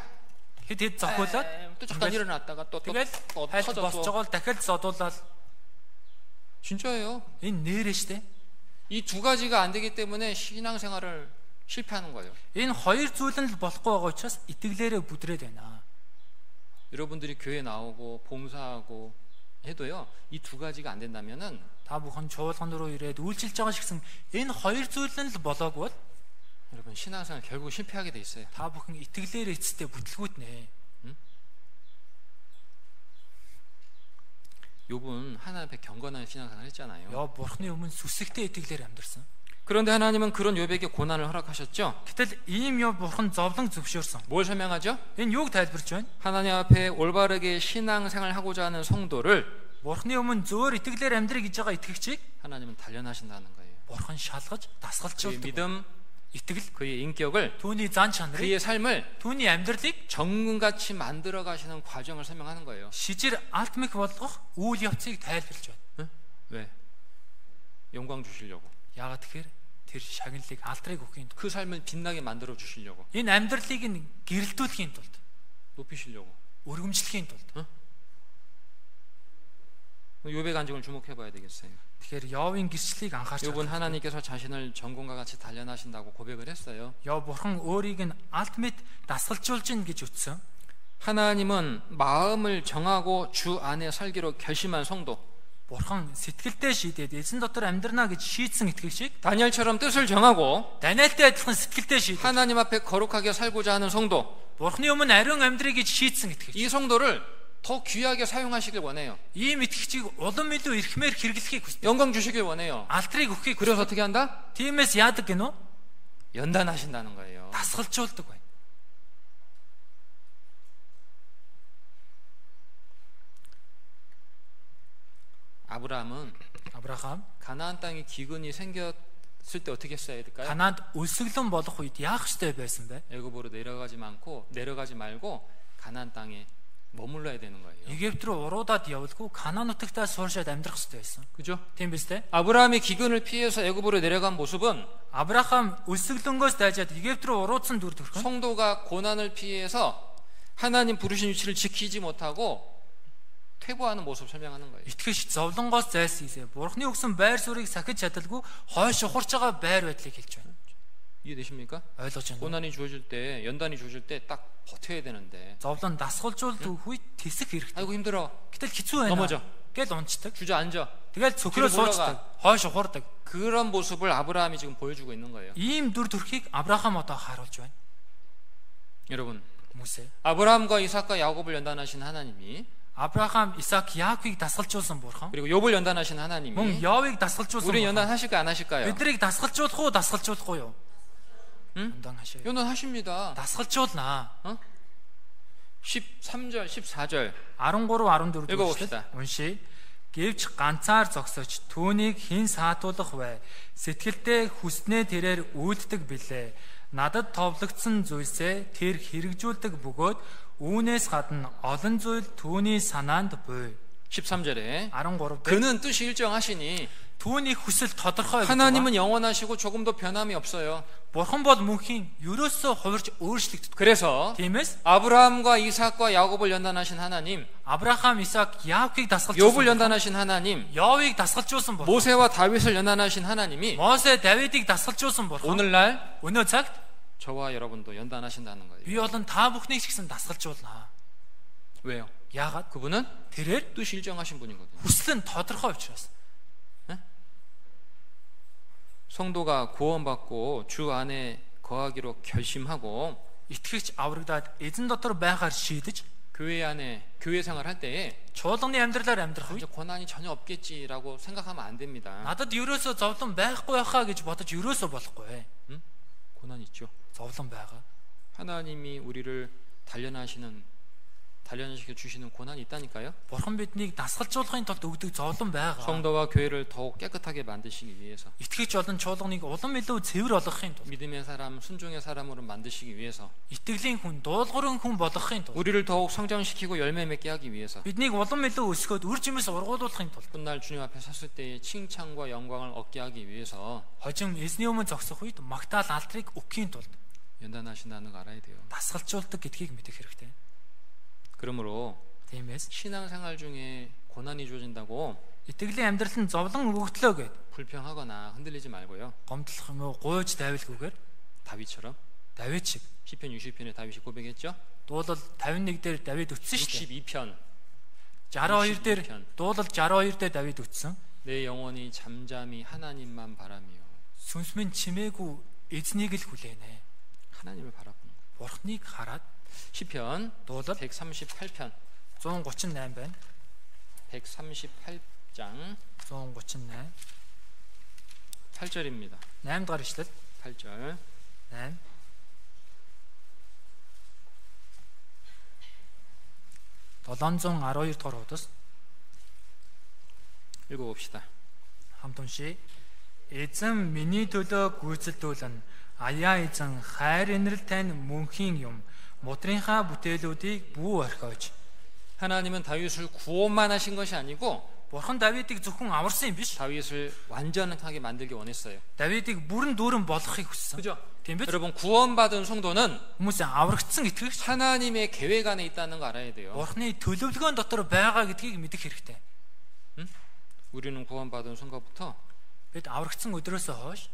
хэд зохиолоод 또 잠깐 일어났다가 또 тэгэл хайлт 터졌어. босч байгаа бол дахиад зодуулаад 진짜예요. энэ нэрэ штэ. 이 두 가지가 안 되기 때문에 신앙생활을 실패하는 거예요. Энэ хоёр зүйл нь л болохгүй байгаа учраас итгэлээрээ бүдрээд байна. 여러분들이 교회 나오고 봉사하고 해도요. 이 두 가지가 안 된다면은 Та бүхэн чуулган руу ирээд үйлчилж байгаа ч гэсэн энэ хоёр зүйл нь л болоогүй бол 여러분 신앙생활 결국 실패하게 돼 있어요. та бүхэн итгэлээр эцэстээ бүтлгүүднэ. 욥은 하나님 앞에 경건한 신앙생활 했잖아요. Яа бурхны өмнө сүсэгтэй итгэлээр амьдарсан. 그런데 하나님은 그런 욥에게 고난을 허락하셨죠. Гэтэл ийм ёв бурхан зовлон зөвшөөрсөн. 뭘 설명하죠? Энэ юуг тайлбарж байна? 하나님 앞에 올바르게 신앙생활 하고자 하는 성도를 Бурхны өмнө зөөр итгэлээр амьдрах гэж байгаа итгэгчийг 하나님은 단련하신다는 거예요. бурхан 그의 шалгаж дасгалжуулдаг. 믿음, Итгэл, 그의 인격을, түүний зан чанарыг, 그의 삶을 түүний амьдралыг 정금같이 만들어 가시는 과정을 설명하는 거예요. шижир алтмих болгох үйл явцыг тайлбарлаж байна. 응? 왜? 영광 주시려고. Яагаад тэгэхээр тэр шагналыг алдрыг өгөхийн тулд 그 삶을 빛나게 만들어 주시려고. энэ амьдралыг нь гэрэлтүүлэхийн тулд 높이시려고. өргөмжлөхийн тулд 욥의 간증을 주목해 봐야 되겠어요. тэгэхээр Йовын гэрчлэлийг анхаарч 욥은 하나님께서 자신을 전공과 같이 단련하신다고 고백을 했어요. Йов бурхан өөрийг нь алтмит дасгалжуулж гин гэж үтсэн. 하나님은 마음을 정하고 주 안에 살기로 결심한 성도, Бурхан сэтгэлдээ шийдээд эзэн дотор амьдрна гэж шийдсэн итгэгчийг 다니엘처럼 뜻을 정하고 Даниэлтэй адилхан сэтгэлдээ шийдэж 하나님 앞에 거룩하게 살고자 하는 성도, Бурханы өмнө ариун амьдрыг гэж шийдсэн итгэгч. 이 성도를 더 귀하게 사용하시길 원해요. Ийм итгэгчийг улам илүү эрхмээр хэрэглэхийг хүсдэг. 영광 주시길 원해요. Алдрыг өгөхийг 그래서 хүсдэг. 어떻게 한다? Тиймээс яадаг гинөө? 연단하신다는 거예요. Дасгалжуулдаг байна. 아브라함은 Авраам 가나안 땅에 기근이 생겼을 때 어떻게 했어야 될까요? Канаад өлсгөлөн болох үед яах ёстой байсан бэ? 애굽으로 내려가지 말고 가나안 땅에 머물러야 되는 거예요. Египт рүү уруудаад явуулгүй Канаан нутагтаа сууршаад амьдрах ёстой байсан. 그죠? Тийм биз дээ? 아브라함이 기근을 피해서 애굽으로 내려간 모습은 Авраам өлсгөлөнгөөс дайжаад Египт рүү уруудсан дүр төрх нь 성도가 고난을 피해서 하나님 부르신 위치를 지키지 못하고 퇴보하는 모습을 설명하는 거예요. итгэж зовлонгоос зайлсхийсээ Бурхны өгсөн байр суурийг сахиж чадалгүй хойш ухарч байгаа байр байдлыг хэлж байна. 이해되십니까? ойлгож байна уу? 고난이 주어질 때, 연단이 주어질 때 딱 버텨야 되는데 Зовлон дасгалжуулдаг үед тэсэх хэрэгтэй. 아이고 힘들어. Гэтэл хэцүү байна. 넘어져. Гэл унцдаг. 주저앉아. Тэгэл цөхрөө 뒤로 суучдаг. хойш ухардаг. 그런 모습을 아브라함이 지금 보여주고 있는 거예요. Ийм дүр төрхийг Авраам одоо харуулж байна. 여러분, Хүмүүсээ. 아브라함과 이삭과 야곱을 연단하신 하나님이, Авраам, Исаак, Яаковыг дасгалжуулсан бурхан. 그리고 욥을 연단하신 Мөн 하나님이 Йовыг дасгалжуулсан 우리 бурхан. 연단하실까 안 하실까요? Биднийг дасгалжуулах уу, дасгалжуулахгүй юу? 응? Ундаан хашаа. 연단하십니다. Дасгалжуулнаа. 13절, 14절 13, 14 읽어봅시다. дэх уншия. Гэвч ганцаар зогсож түүнийг хэн саатуулах вэ? Сэтгэлдээ хүснээ тэрээр үйлддэг билээ. Надад товлогдсон зүйлсээ тэр хэрэгжүүлдэг бөгөөд үүнээс гадна олон зүйл түүний санаанд буй. 13절에 13 дээр 그는 뜻이 일정하시니 түүний хүсэл тодорхой гэж байна. 하나님은 영원하시고 조금도 변함이 없어요. Бурхан бол мөнхийн ерөөсөө хувирч өөрчлөгддөг. 그래서 Тиймээс 아브라함과 이삭과 야곱을 연단하신 하나님, Авраам, Исаак, Яаковыг 욥을 дасгалжуулсан. 연단하신 하나님, Йовыг дасгалжуулсан бурхан. 모세와 다윗을 연단하신 하나님이 Мосе, Давидыг дасгалжуулсан бурхан. 오늘날 Өнөө цагт 저와 여러분도 연단하신다는 거예요. Би болон та бүхнийг ч гэсэн дасгалжуулна. 왜요? Яагаад? 그분은 Тэрээр 뜻이 일정하신 분이거든요. хүсэл нь тодорхой учраас. 성도가 구원받고 주 안에 거하기로 결심하고 Итгэгч аврагдаад эзэн дотор байхаар шийдэж 교회 안에 교회 생활할 때에 чуулганы амьдралаар амьдрах үед 이제 고난이 전혀 없겠지라고 생각하면 안 됩니다. надад ерөөсөө зовлон байхгүй байхаа гэж бодож ерөөсөө болохгүй. 고난 있죠. Зовлон байгаа. 하나님이 우리를 단련시켜 주시는 고난이 있다니까요. Бурхан биднийг дасгалжуулахын тулд өгдөг зовлон байгаа. 성도와 교회를 더욱 깨끗하게 만드시기 위해서, Итгэгч болон чуулганыг улам илүү цэвэр болгохын тулд, 믿음의 사람, 순종의 사람으로 만드시기 위해서, итгэлийн хүн, дуулуурын хүн болгохын тулд, 우리를 더욱 성장시키고 열매 맺게 하기 위해서, биднийг улам илүү өсгөөд үр жимээс ургуулуулахын тулд, 훗날 주님 앞에 섰을 때의 칭찬과 영광을 얻게 하기 위해서 хожим эзний өмнө зогсох үед магтаал алдрыг өгөхийн тулд 연단하신다는 거 알아야 돼요. дасгалжуулдаг гэдгийг мэдэх хэрэгтэй. 그러므로 Тиймээс 신앙생활 중에 고난이 주어진다고 итгэлийн амьдрал нь зовлон өгөгдлөө гэд 불평하거나 흔들리지 말고요. гомдлох юм уу, гуйж давилгүйгээр 다윗처럼 Давид шиг 시편 60편에 다윗이 고백했죠. дуулал 51 дээр Давид үтсэн шүү дээ. 62편 62 дээр дуулал 62 дээр Давид үтсэн. 내 영혼이 잠잠히 하나님만 바라며. Сүнс минь чимээгүй эзнийг л хүлээнэ. 하나님을 바라보는 거예요. Бурхныг хараад 시편 дуулал 138편 138 байна. 138장 138 8절입니다. 8 дахь ишлэл 8절 8 712 дахь хуудас 읽어봅시다. хамт уншия. Эзэн миний төлөө гүйцэлдүүлэн аяа эзэн хайр инрэл тань мөнхийн юм мудрынхаа бүтээлүүдийг бүү орхиож. 하나님은 다윗을 구원만 하신 것이 아니고 Бурхан Давидыг зөвхөн аварсан юм биш. 다윗을 완전하게 만들기 원했어요. Давидыг бүрэн дүүрэн болгохыг хүссэн. 그죠? Тийм биз? 여러분 구원받은 성도는 Хүмүүсийн аврагдсан итгэгч 하나님의 계획 안에 있다는 거 알아야 돼요. Бурханы төлөвлөгөөн дотор байгаа гэдгийг мэдэх хэрэгтэй. 우리는 구원받은 순간부터 Бид аврагдсан өдрөөсөө хойш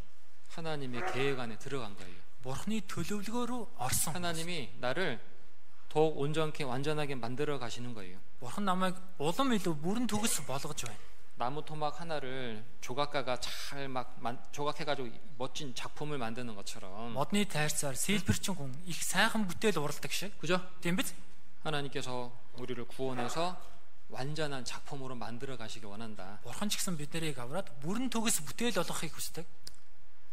하나님의 계획 안에 들어간 거예요. Бурханы төлөвлөгөө рүү орсон. 하나님이 나를 더욱 온전케 완전하게 만들어 가시는 거예요. Бурхан намайг улам илүү бүрэн төгс болгож байна. 나무 토막 하나를 조각가가 잘 막 조각해가지고 멋진 작품을 만드는 것처럼, Модны тайрцаар сэлбэрчин хүн их сайхан бүтээл уралдаг шиг. 그죠? Тийм биз? 하나님께서 우리를 구원해서 완전한 작품으로 만들어 가시기 원한다. Бурхан ч гэсэн биднийг авраад бүрэн төгс бүтээл болгохыг хүсдэг.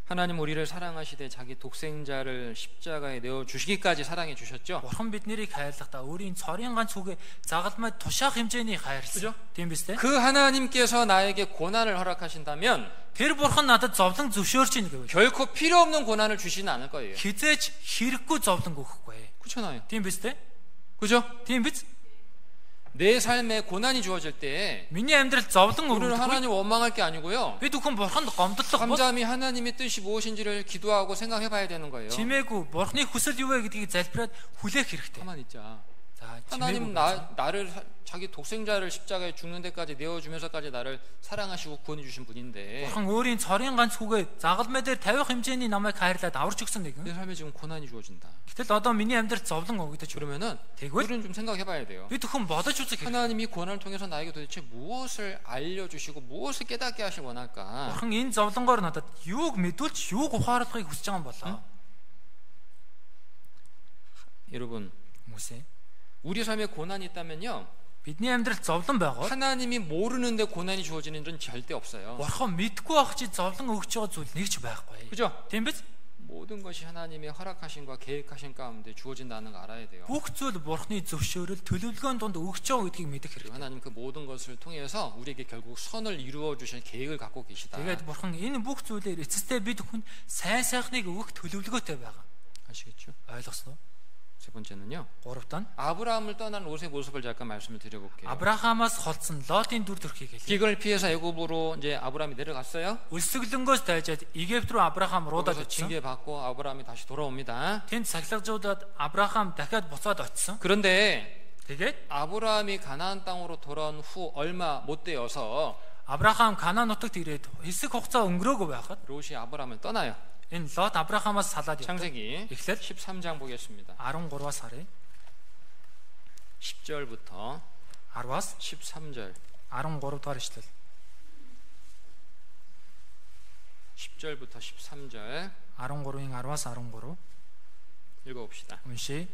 하나님 우리를 사랑하시되 자기 독생자를 십자가에 내어 주시기까지 사랑해 주셨죠. Бурхан биднийг хайрлахдаа өөрийн цорын ганц хүүгээ загалмай тушаах хэмжээний хайрлсан. Тийм биз дээ? 그 하나님께서 나에게 고난을 허락하신다면 Тэр Бурхан надад зовлон зөвшөөрч ийн гэвэл 결코 필요 없는 고난을 주시는 않을 거예요. хизээч хэрэггүй зовлон өгөхгүй. 그렇잖아요. Тийм биз дээ? 그죠? Тийм биз? 내 삶에 고난이 주어질 때 Миний амьдрал зовлон 우리는 өгөх. 하나님 원망할 게 아니고요. Бид бүхэн Бурханд гомдлох бол 잠잠히 하나님의 뜻이 무엇인지를 기도하고 생각해 봐야 되는 거예요. чимээгүй Бурханы хүсэл юу вэ гэдгийг залбираад хүлээх хэрэгтэй. 가만히 있자. За 하나님 чимээгүй. 나를 자기 독생자를 십자가에 죽는 데까지 내어주면서까지 나를 사랑하시고 구원해 주신 분인데 Бурхан өөрийн цорын ганц хүүгээ загалмай дээр тавих хэмжээний намайг хайрлаад аварч өгсөн 내 нэгэн. 삶에 지금 고난이 주어진다. Гэтэл одоо миний амьдралд зовлон өгөгдөж байна. 그러면은 Тэгвэл 우리는 좀 생각해 봐야 돼요. бид бүхэн бодож үзэх хэрэгтэй. 하나님이 고난을 통해서 나에게 도대체 무엇을 알려주시고 무엇을 깨닫게 하길 원할까? Бурхан энэ зовлонгоор надад юуг мэдүүлж юуг ухааруулахыг хүсэж байгаа юм болоо. 여러분, Хүмүүсээ 우리 삶에 고난이 있다면요, бидний амьдралд зовлон байгаа. 하나님이 모르는데 고난이 주어지는 일은 절대 없어요. Бурхан мэдгүй байх чи зовлон өгч байгаа зүйл нэг ч байхгүй. 그죠? Тийм биз? 모든 것이 하나님의 허락하심과 계획하신 가운데 주어진다는 거 알아야 돼요. Бүх зүйл Бурханы зөвшөөрөл төлөвлөгөөнд донд өгч байгаа гэдгийг мэдэх 그리고 хэрэгтэй. 하나님 그 모든 것을 통해서 우리에게 결국 선을 이루어 주실 계획을 갖고 계시다. Тэгээд Бурхан энэ бүх зүйлээр эцэстээ бид хүн сайн сайхныг өгөх төлөвлөгөөтэй байгаа. 아시겠죠? Ойлгосноо? 세 번째는요, Гуравтаа 아브라함을 떠난 롯의 모습을 잠깐 말씀을 드려볼게요. Авраамаас холдсон Лотын дүр төрхийг хэлье. 기근을 피해서 애굽으로 이제 아브라함이 내려갔어요. Үлсгэлэнгөөс дайжаад Египт рүү Авраам руудаад 거기서 очсон. 징계 받고 아브라함이 다시 돌아옵니다. Тэнд сахилгажуудад Авраам дахиад буцаад очсон. 그런데 Тэгээд 아브라함이 가나안 땅으로 돌아온 후 얼마 못 되어서 Авраам Канаан нутагт ирээд хэсэг хугацаа өнгөрөөгүй байхад 롯이 아브라함을 떠나요. Энэ Лот Авраамаас салаад явдаг. 창세기 эхлээд 13장 보겠습니다. 13-аас харъя. 10절부터 10-аас 13절. 13 дугаар ишлэл. 10절부터 13절 13-ийн 10-аас 13 읽어봅시다. уншия.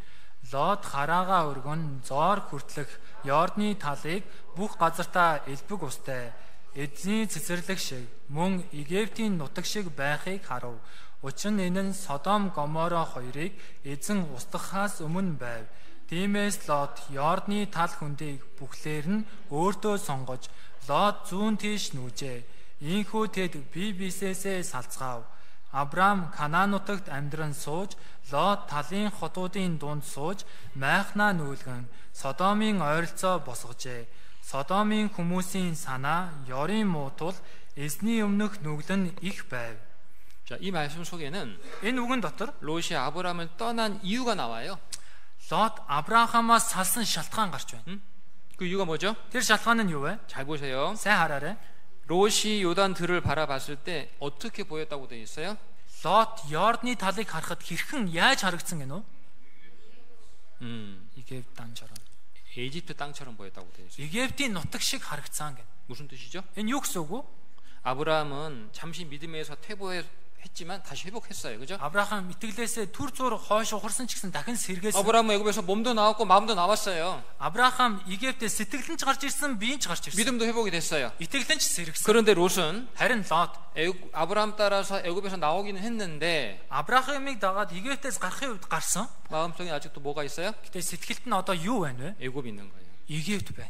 Лот хараага өргөн зоор хүртлэх Йордны талыг бүх газартаа элбэг устай эзний цэцэрлэг шиг мөн Египтийн нутаг шиг байхыг харав. Учир нь энэ нь Содом Гоморо хоёрыг эзэн устгахаас өмнө байв. Тиймээс Лот Йордны тал хөндийг бүхлээр нь өөртөө сонгож Лот зүүн тийш нүүжээ. Ийхүү тэд бие биесээсээ салцгаав. Авраам Канаан нутагт амьдран сууж, Лот талын хотуудын дунд сууж, майхнаа нүүлгэн Содомын ойролцоо босгожээ. Содомын хүмүүсийн санаа ёрын муутул эзний өмнөх нүглэн их байв. 자, 이 말씀 속에는 Энэ үгэн дотор 롯이 아브라함을 떠난 이유가 나와요. Лот Авраамаас салсан шалтгаан гарч байна. 그 이유가 뭐죠? Тэр шалтгаан нь юу вэ? 잘 보세요. Сайн хараарай. 롯이 요단 들을 바라봤을 때 어떻게 보였다고 되어 있어요? Лот Йордны талыг харахад хэрхэн яаж харагдсан гэнэ үү? Египт 땅처럼. 에집트 땅처럼 보였다고 되어 있어요. Египтийн нутаг шиг харагдсан гэнэ. 무슨 뜻이죠? Энэ юу гэсэн үг вэ? 아브라함은 잠시 믿음에서 퇴보했지만 다시 회복했어요. 그죠? Авраам итгэлээсээ түр зуур хойш ухарсан ч гэсэн дахин сэргээсэн. 아브라함은 애굽에서 몸도 나왔고 마음도 나왔어요. Авраам Египтээс сэтгэл нь ч гарч ирсэн, биеийн ч гарч ирсэн. 믿음도 회복이 됐어요. Итгэл нь ч сэргсэн. 그런데 롯은 Харин Лот 아브라함 따라서 애굽에서 나오기는 했는데 Авраамыг дагаад Египтээс гарахын үед гарсан. 마음속에 아직도 뭐가 있어요? Гэтэ сэтгэлд нь одоо юу байна вэ? 애굽이 있는 거예요. Египт байна.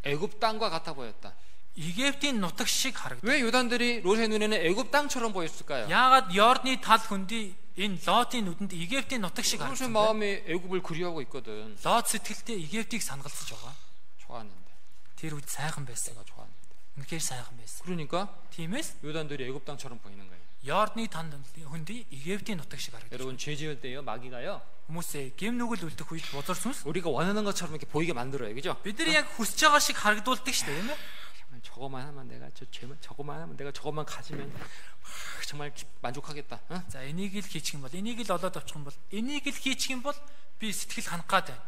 애굽 땅과 같아 보였다. Египтийн нутаг шиг харагдав. 왜 요단들이 롯의 눈에는 애굽 땅처럼 보였을까요? Яагаад Йордны тал хөндий энэ Лотын нүдэнд Египтийн нутаг шиг 롯의 харагдсан бэ? 마음이 애굽을 그리워하고 있거든. Лот сэтгэлдээ Египтийг сангалцж байгаа. 좋았는데. Тэр үед сайхан байсан. 내가 좋았는데. Үнэхээр сайхан байсан. 그러니까 Тиймээс 요단들이 애굽 땅처럼 보이는 거예요. Йордны тал хөндий Египтийн нутаг шиг харагдав. 여러분 죄 지을 때요 마귀가요. Хүмүүсээ гэм нүгэл үлдэх үед бузар сүнс 우리가 원하는 것처럼 이렇게 보이게 만들어요. 그죠? бидний яг хүсэж байгаа шиг харагдуулдаг шүү дээ, тийм ээ? 저거만 하면 내가 저거만 하면 내가 저거만 가지면 정말 만족하겠다. 응? За энийг л хийчих юм бол энийг л олоод авчих юм бол энийг л хийчих юм бол би сэтгэл ханах гад байна.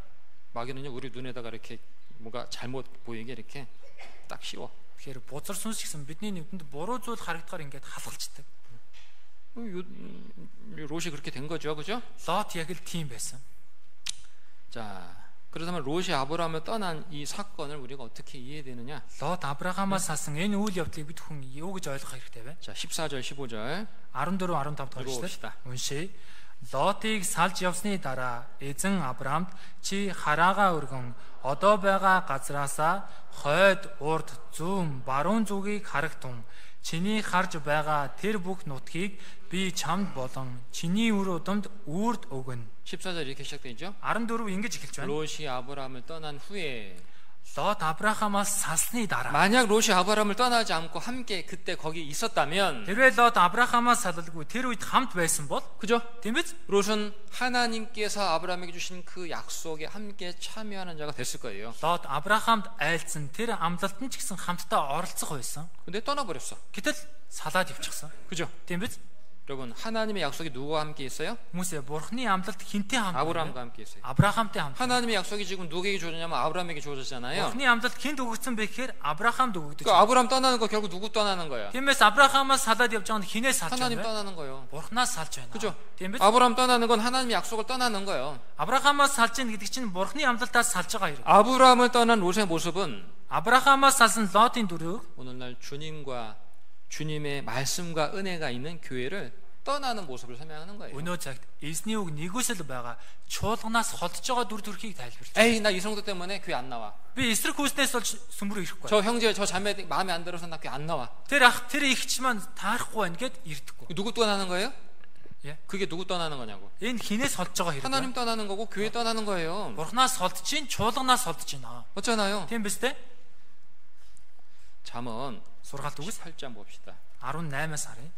마귀는요 우리 눈에다가 이렇게 뭔가 잘못 보이게 이렇게 딱 씌워. Тэгэхээр бузар сүнс гэсэн бидний нүдэнд буруу зүйл харагдахаар ингээд халахалцдаг. 롯이 그렇게 된 거죠, 그죠? Лот яг л тийм байсан. 자, 그렇다면 롯이 아브라함을 떠난 이 사건을 우리가 어떻게 이해되느냐? Лот Авраамаас салсан энэ үйл явдлыг бид хүн юу гэж ойлгох хэрэгтэй вэ? 자, 14절, 15절 14 15 дугаар 읽어봅시다. эшлэл. Уншия. Лотыг салж явсны дараа эзэн Авраамд чи хараага өргөн одоо байгаа газраасаа хойд, урд, зүүн, баруун зүгийг харагтун. Чиний харж байгаа тэр бүх нутгийг би чамд болон чиний үр удамд үрд өгнө. 14절 이렇게 시작되죠? 14 ингэж эхэлж байна. 롯이 아브라함을 떠난 후에 Лот Авраамаас салсны дараа. 만약 롯이 아브라함을 떠나지 않고 함께 그때 거기 있었다면 Хэрвээ Лот Авраамаас салалгүй тэр үед хамт байсан бол 그죠? тийм биз? 롯은 하나님께서 아브라함에게 주신 그 약속에 함께 참여하는 자가 됐을 거예요. Лот Авраамд айлцсан тэр амлалтанд ч гэсэн хамтдаа оролцох байсан. 근데 떠나버렸어. Гэтэл салаад явчихсан. 그죠? Тийм биз? 여러분 하나님의 약속이 누구와 함께 있어요? Хүмүүсээ бурхны амлалт хинтээ хамт 아브라함과 함께 있어요. Авраамтай хамт. 하나님의 약속이 지금 누구에게 주어졌냐면 아브라함에게 주어졌잖아요. Бурхны амлалт хинт өгөгдсөн бэ гэхээр Авраамд өгөгдөж. 그 아브라함 떠나는 거 결국 누구 떠나는 거야? Тиймээс Авраамаас салаад явж байгаа нь хинээс салж 하나님 байна вэ? 떠나는 거예요. Бурхнаас салж байна. 그죠? Тийм биз? 아브라함 떠나는 건 하나님의 약속을 떠나는 거예요. Авраамаас салж ийн гэдэг чинь бурхны амлалтаас салж байгаа хэрэг. 아브라함을 떠난 롯의 모습은 Авраамаас салсан Лотын дүрийг 오늘날 주님의 말씀과 은혜가 있는 교회를 떠나는 모습을 설명하는 거예요. өнөө цагт эзний үг нэгүсэл байгаа чуулганаас холдож байгаа дүр төрхийг тайлбарч. 에이 나 이 성도 때문에 교회 안 나와. Би эсрэг хүүснээс болж сүмрүү ирэхгүй. 저 형제 저 자매 마음에 안 들어서 나 교회 안 나와. Тэр ах тэр ихч маань таарахгүй байна гэд ирдэггүй. 누구 떠나는 거예요? 예? 그게 누구 떠나는 거냐고. Энэ хинээс холдож байгаа хэрэг. 하나님 떠나는 거고 교회 떠나는 거예요. Бурхнаас холдож ийн чуулганаас холдож байна. 맞잖아요. Тийм биз дээ? 잠언 Сургаалт үгс 18장 봅시다. 18-аас харъя.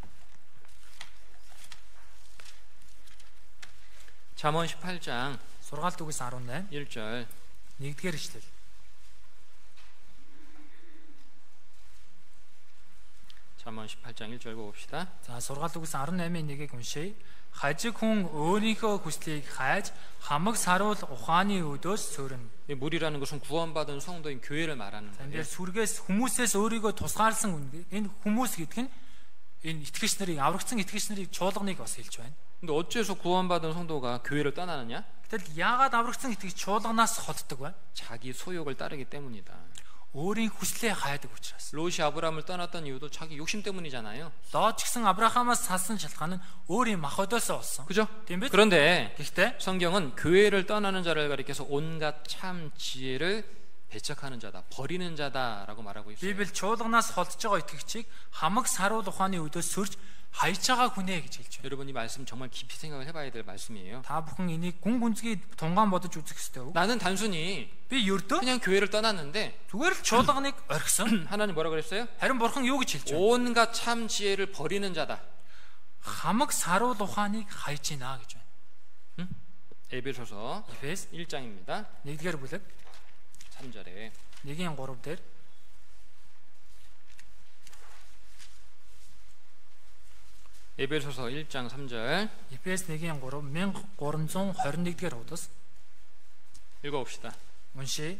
잠언 18장 Сургаалт үгс 18 1절 1-р эшлэл. 자, 잠언 18장 1절 봅시다. За сургаалт үгс 18-ийн 1-ийг уншийе. Хажиг хүн өөрийнхөө хүслийг хайж хамаг саруул ухааны өдөөс суурна. 이 무리라는 것은 구원받은 성도인 교회를 말하는 За 거예요. энэ сүргээс хүмүүсээс өөрийгөө тусгаарлсан үнэ. Энэ хүмүүс гэдэг нь энэ итгэгч нарыг аврагдсан итгэгч нарыг чуулганыг бас хэлж байна. 근데 어째서 구원받은 성도가 교회를 떠나느냐? Гэтэл яагаад аврагдсан итгэгч чуулганаас холддог вэ? 자기 소욕을 따르기 때문이다. өөрийн хүслээ хайдаг учраас. 롯이 아브라함을 떠났던 이유도 자기 욕심 때문이잖아요. Лот ч гэсэн Авраамаас салсан шалтгаан нь өөрийн мах өдөөсөө болсон. 그죠? Тийм биз? 그런데 Гэхдээ 성경은 교회를 떠나는 자를 가리켜서 온갖 참 지혜를 배척하는 자다, 버리는 자다라고 말하고 있어요. Библи чуулганаас холдож байгаа итгэгчийг хамаг саруул ухааны өдөөс сүрж хайж байгаа хүнээ гэж хэлж байна. 여러분 이 말씀 정말 깊이 생각을 해봐야 될 말씀이에요. Та бүхэн энийг гүн гүнзгий тунгаан бодож үзэх ёстой. 나는 단순히 Би ердөө 그냥 교회를 떠났는데 зүгээр л чуулганыг орхисон. 하나님 뭐라 그랬어요? Харин бурхан юу гэж хэлж байна? 온갖 참 지혜를 버리는 자다. Хамаг саруул ухааныг хайж гинэ гэж байна. 에베소서 Эфес 1장입니다. 1-р бүлэг 3절에 1-ийн 3 дээр 에베소서 1장 3절 Эфес 1-ийн 3 1321-р хуудас 읽어봅시다. уншия.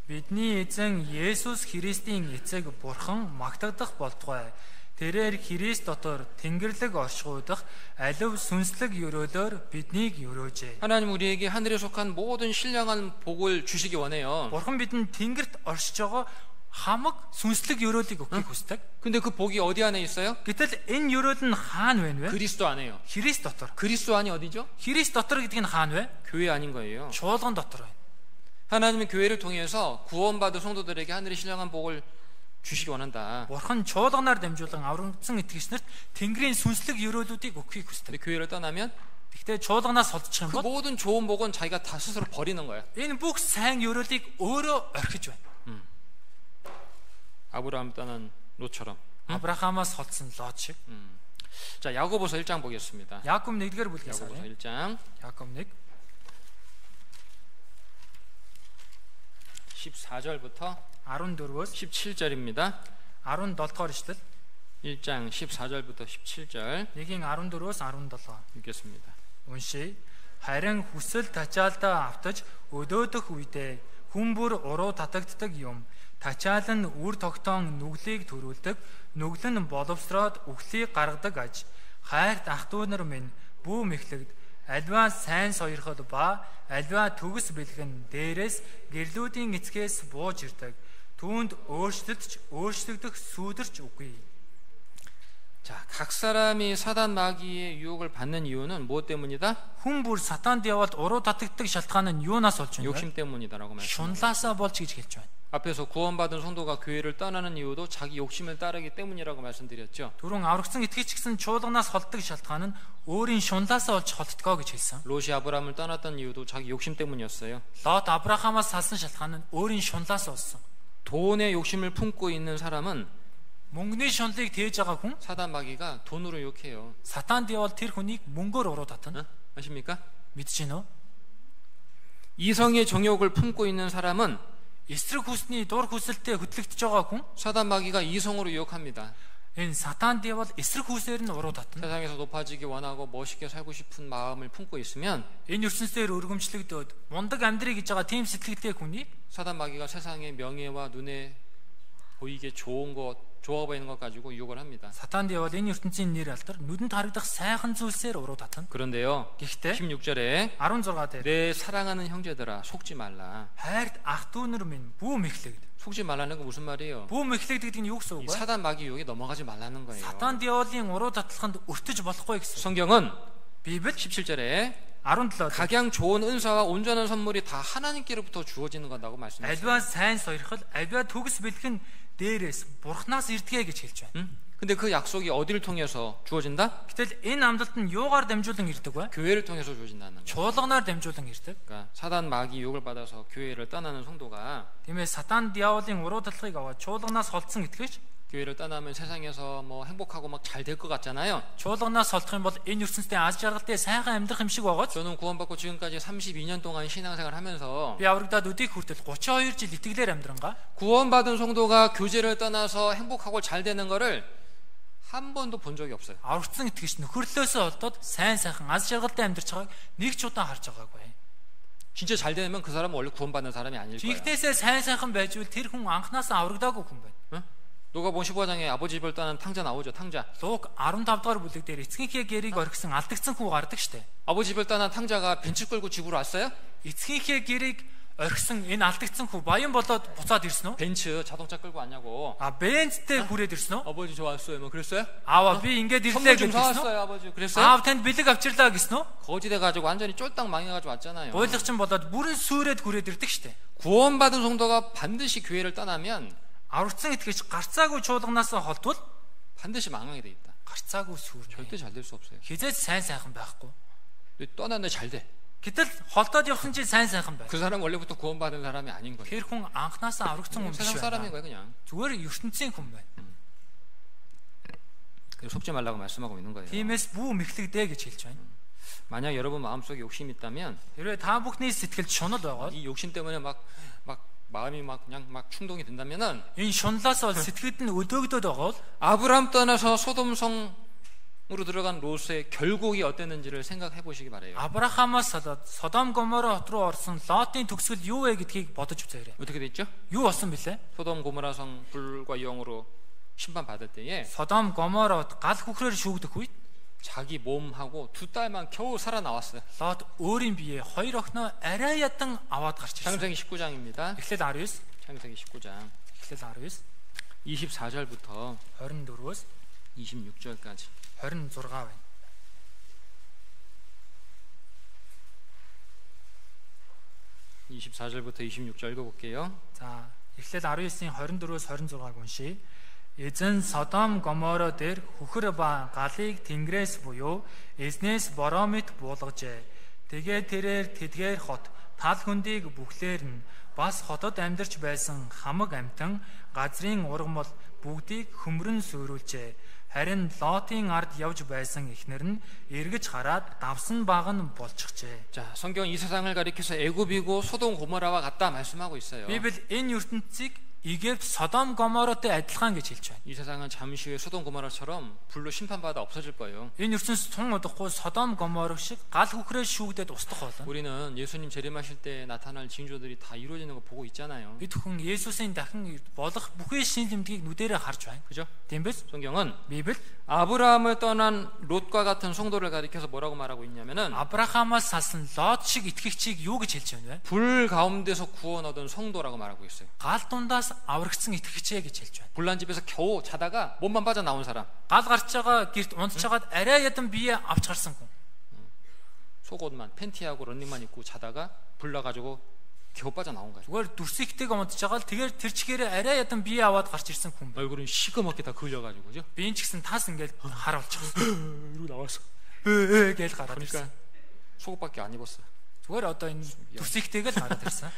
Бидний эзэн Есүс Христийн эцэг бурхан магтагдах болтугай. Тэрээр Христ дотор Тэнгэрлэг оршихуйдах алив сүнслэг өрөөлөөр биднийг өрөөжээ. 하나님 우리에게 하늘에 속한 모든 신령한 복을 주시기 원해요. Бурхан бидэнд Тэнгэрт оршиж байгаа хамаг сүнслэг өрөөлийг өгөхийг хүсдэг. 근데 그 복이 어디 안에 있어요? Гэтэл энэ өрөөл нь хаана байна вэ? 그리스도 안에요. Христ дотор. 그리스도 안이 어디죠? Христ дотор гэдэг нь хаана вэ? 교회 아닌 거예요. Чуулган дотор байна. 하나님은 교회를 통해서 구원받은 성도들에게 하늘의 신령한 복을 주시기 원한다. Бурхан чуулганаар дамжуулан аврагдсан итгэгч нарт Тэнгэрийн сүнслэг өрөөлүүдийг өгөхийг 근데 хүсдэг. 교회를 떠나면 Гэхдээ чуулганаас холдчих 그 юм бол 모든 좋은 복은 자기가 다 스스로 버리는 거야. энэ бүх сайн өрөөлийг өөрөө орхиж байна. 아브라함 떠난 롯처럼. Авраамаас холдсон Лот шиг. 자, 야고보서 1장 보겠습니다. Яаков 1-р бүлгээс 야고보서 харъя. 1장 Яаков 1 14절부터 14-өөс 17절입니다. 17-р эшлэл. 1장 14절부터 17절 1-ийн 14-өөс 17. 읽겠습니다. Уншия. Харин хүсэл тачаалдаа автаж өдөөдөх үедээ хүн бүр уруу татагддаг юм. Тачаал нь үр тогтоон нүглийг төрүүлдэг, нүгэл нь боловсроод үхлийг гаргадаг аж. Хайрт ах トゥ нар минь бүү мэхлэгд альва сайн сойрхол ба альва төгс бэлгэн дээрээс гэрлүүдийн эцгээс бууж ирдэг. Түүнд өөрчлөгдөх сүудэрч үгүй. 자, 각 사람이 사단 마귀의 유혹을 받는 이유는 무엇 때문이다? Хүн бүр сатаанд яваад уруу татагддаг шалтгаан нь юунаас болж байна вэ? 욕심 때문이다라고 말씀합니다. Шунлаасаа болж гэж хэлж байна. 앞에서 구원받은 성도가 교회를 떠나는 이유도 자기 욕심을 따르기 때문이라고 말씀드렸죠. Түрүүн аврагдсан итгэгч гэсэн чуулганаас холддог шалтгаан нь өөрийн шунлаасаа болж холддгоо гэж хэлсэн. 롯이 아브라함을 떠났던 이유도 자기 욕심 때문이었어요. Лот Авраамаас салсан шалтгаан нь өөрийн шунлаас болсон. 돈의 욕심을 품고 있는 사람은 Мөнгөний шунлыг тээж байгаа хүн 사단 마귀가 돈으로 욕해요. сатаанд явал тэр хүнийг мөнгөөр уруу татна. 아십니까? Мэдэж байна уу? 이성의 정욕을 품고 있는 사람은 Эсрэг хүсний дур хүсэлтэд хөтлөгдөж байгаа хүн 사단 마귀가 이성으로 유혹합니다. энэ сатаанд явал эсрэг хүсээр нь уруу татна. 세상에서 높아지기 원하고 멋있게 살고 싶은 마음을 품고 있으면 Энэ ертөнцийн өргөмжлөгдөөд мундаг амьдрий гэж байгаа тийм сэтгэлтэй хүний 사단 마귀가 세상의 명예와 눈에 보이게 좋은 것, 좋아 보이는 것 가지고 유혹을 합니다. сатаанд явал энэ ертөнцийн нэр алдар нүдэнд харагдах сайхан зүйлсээр уруу татна. 그런데요. Гэхдээ 16절에 16 дээр 내 사랑하는 형제들아 속지 말라. хайрт ах トゥ нар минь бүү мэхлэгд. 속지 말라는 건 무슨 말이에요? Бүү мэхлэгд гэдэг нь юу 이 гэсэн үг вэ? 사단 마귀 유혹에 넘어가지 말라는 거예요. Сатаанд явуулын уруу татлаханд өртөж болохгүй гэсэн. 성경은 Библи 17절에 17 각양 좋은 은사와 온전한 선물이 다 하나님께로부터 주어지는 거라고 말씀했어요. альва сайн сойрхол альва төгс бэлхэн дээрээс бурхнаас ирдэгэ гэж хэлж байна. 근데 그 약속이 어디를 통해서 주어진다? Гэтэл энэ амлалт нь юугаар дамжуулан ирдэг вэ? 교회를 통해서 주어진다는 거예요. Чуулганаар дамжуулан ирдэг. 그러니까 사단 마귀 유혹을 받아서 교회를 떠나는 성도가 Тиймээс сатаанд явуулын уруу татлахыг аваад чуулганаас холдсон итгэж 교회를 떠나면 세상에서 뭐 행복하고 막 잘 될 것 같잖아요. чуулганаас холдох юм бол энэ ертөнцийн аз жаргалтай сайхан амьдрах юм шиг байгаа ч 저는 구원받고 지금까지 32년 동안 신앙생활 하면서 би аврагдаад өдийг хүртэл 32 жил итгэлээр амьдрангаа 구원받은 성도가 교제를 떠나서 행복하고 잘 되는 거를 한 번도 본 적이 없어요. Аврагдсан итгэгч нөхөрлөөсөө болоод сайн сайхан аз жаргалтай амьдарч байгааг нэг ч удаа харж байгаагүй. 진짜 잘 되면 그 사람은 원래 구원받는 사람이 아닐 거야. Жигнэсээ сайн сайхан байж бол тэр хүн анханасаа аврагдаагүй хүн байна. 응? 누가복음 15장에 아버지 집을 떠난 탕자 나오죠. 탕자. Луг 15 дугаар бүлэг дээр эцгийнхээ гэрийг орхисон алдагдсан хүү гардаг штэ. 아버지 집을 떠난 탕자가 벤츠 끌고 집으로 왔어요? Эцгийнхээ гэрийг орхисон энэ алдагдсан хүү баян болоод буцаад ирсэн үү? 벤츠 자동차 끌고 왔냐고. Бенцтэй хүрээд ирсэн үү? 아버지 저 왔어요. 뭐 그랬어요? 아와 би ингээд 선물 ирлээ 좀 гэж хэлсэн үү? 사왔어요, 아버지. 그랬어요? 아ав танд бэлэг авчирлаа гэсэн үү? 거지돼 가지고 완전히 쫄딱 망해 가지고 왔잖아요. Ойлгочин болоод бүрэн сүрээд хүрээд ирдэг штэ. 구원받은 성도가 반드시 교회를 떠나면 Аврагдсан итгэгч гарцаагүй чуулганаас холдвол 반드시 망하게 돼 있다. гарцаагүй сүрнэ. 절대 잘 될 수 없어요. Хизээч сайн сайхан байхгүй. 떠났는데 잘 돼. Гэтэл холдоод явсан чинь сайн сайхан байна. 그 사람 원래부터 구원받은 사람이 아닌 거예요. Тэр хүн анханасаа аврагдсан хүн биш 세상 사람인 байна. 거예요, 그냥. Зүгээр ертөнцийн хүн байна. 그래서 속지 말라고 말씀하고 있는 거예요. Тиймээс бүү мэхлэгдээ гэж хэлж байна. 만약 여러분 마음속에 욕심이 있다면 Хэрвээ та бүхний сэтгэлд шунал байгаа бол 이 욕심 때문에 막 마음이 막 그냥 막 충동이 된다면은 энэ шуналаас бол сэтгэлд нь өдөөгдөд байгаа бол 아브라함 떠나서 소돔성으로 들어간 롯의 결국이 어땠는지를 생각해 보시기 바래요. Авраамаас салаад Содом Гомора хот руу орсон Лотын төгсгөл юу вэ гэдгийг бодож үзээрэй. 어떻게 됐죠? Юу болсон бэлээ? 소돔 고모라성 불과 영으로 심판 받을 때에 Содом Гомора хот гал хүхрээр шүүгдэх үед 자기 몸하고 2달만 겨우 살아나왔어요. Лот өөрийн биеэ хоёр охиноо арай ядан аваад гарч ирсэн. 창세기 19장입니다. Эхлэл 19. 창세기 19장 Эхлэл 19. 24절부터 24-өөс 26절까지 26 байна. (24절부터 26절) 읽어볼게요. За, Эхлэл 19-ийн 24-өөс 26-г уншийе. Эзэн Содом Гоморо дээр хүхэр ба галыг тэнгэрээс буюу эзнээс боромит буулгажээ. Тэгээд тэрээр тэдгээр хот тал хөндийг бүхлээр нь бас хотод амьдарч байсан хамаг амтан газрын ургамал бүгдийг хөмрөн сүрүүлжээ. Харин Лотын ард явж байсан эхнэр нь эргэж хараад давсан баг нь болчихжээ. 자, 성경 이 세상을 가리켜서 애굽이고 소돔 고모라와 같다 말씀하고 있어요. Библи энэ ертөнцийг Египт Содом Гоморотой адилхан гэж хэлж байна. 이 세상은 잠시 후에 소돔 고모라처럼 불로 심판받아 없어질 거예요. Энэ ертөнцийн тун удахгүй Содом Гомор шиг гал хүхрээ шүүгдээд устдах болно. 우리는 예수님 재림하실 때 나타날 징조들이 다 이루어지는 거 보고 있잖아요. Бид хүн Есүсийн дахин болох бүхий шинэ тэмдгийг нүдэрээ харж байна. 그죠? Тийм биз? 성경은 Библи 아브라함을 떠난 롯과 같은 성도를 가리켜서 뭐라고 말하고 있냐면은 Авраамаас салсан Лот шиг итгэгчийг юу гэж хэлж байна вэ? 불 가운데서 구원 얻은 성도라고 말하고 있어요. Гал дундаас аврагдсан итгэгчээ гэж хэлж байна. 불난 집에서 겨우 자다가 몸만 빠져나온 사람. Гал гарч байгаа гэрт унтчихад арай ядан бие авч гарсан хүн. 속옷만 팬티하고 런닝만 입고 자다가 불 나가지고 겨우 빠져나온 거예요. Зүгээр дүрсийхтэйг унтчихагаад тэгээд тэр чигээрээ арай ядан бие аваад гарч ирсэн хүн. 얼굴은 시커멓게 다 그을려가지고 그죠? Биеийн ч гэсэн тас ингээл хар болчихсон. 이러고 나왔어. Гээл гараад 그러니까 ирсэн. 속옷밖에 안 입었어. Зүгээр одоо энэ дүрсийхтэйг л гараад ирсэн.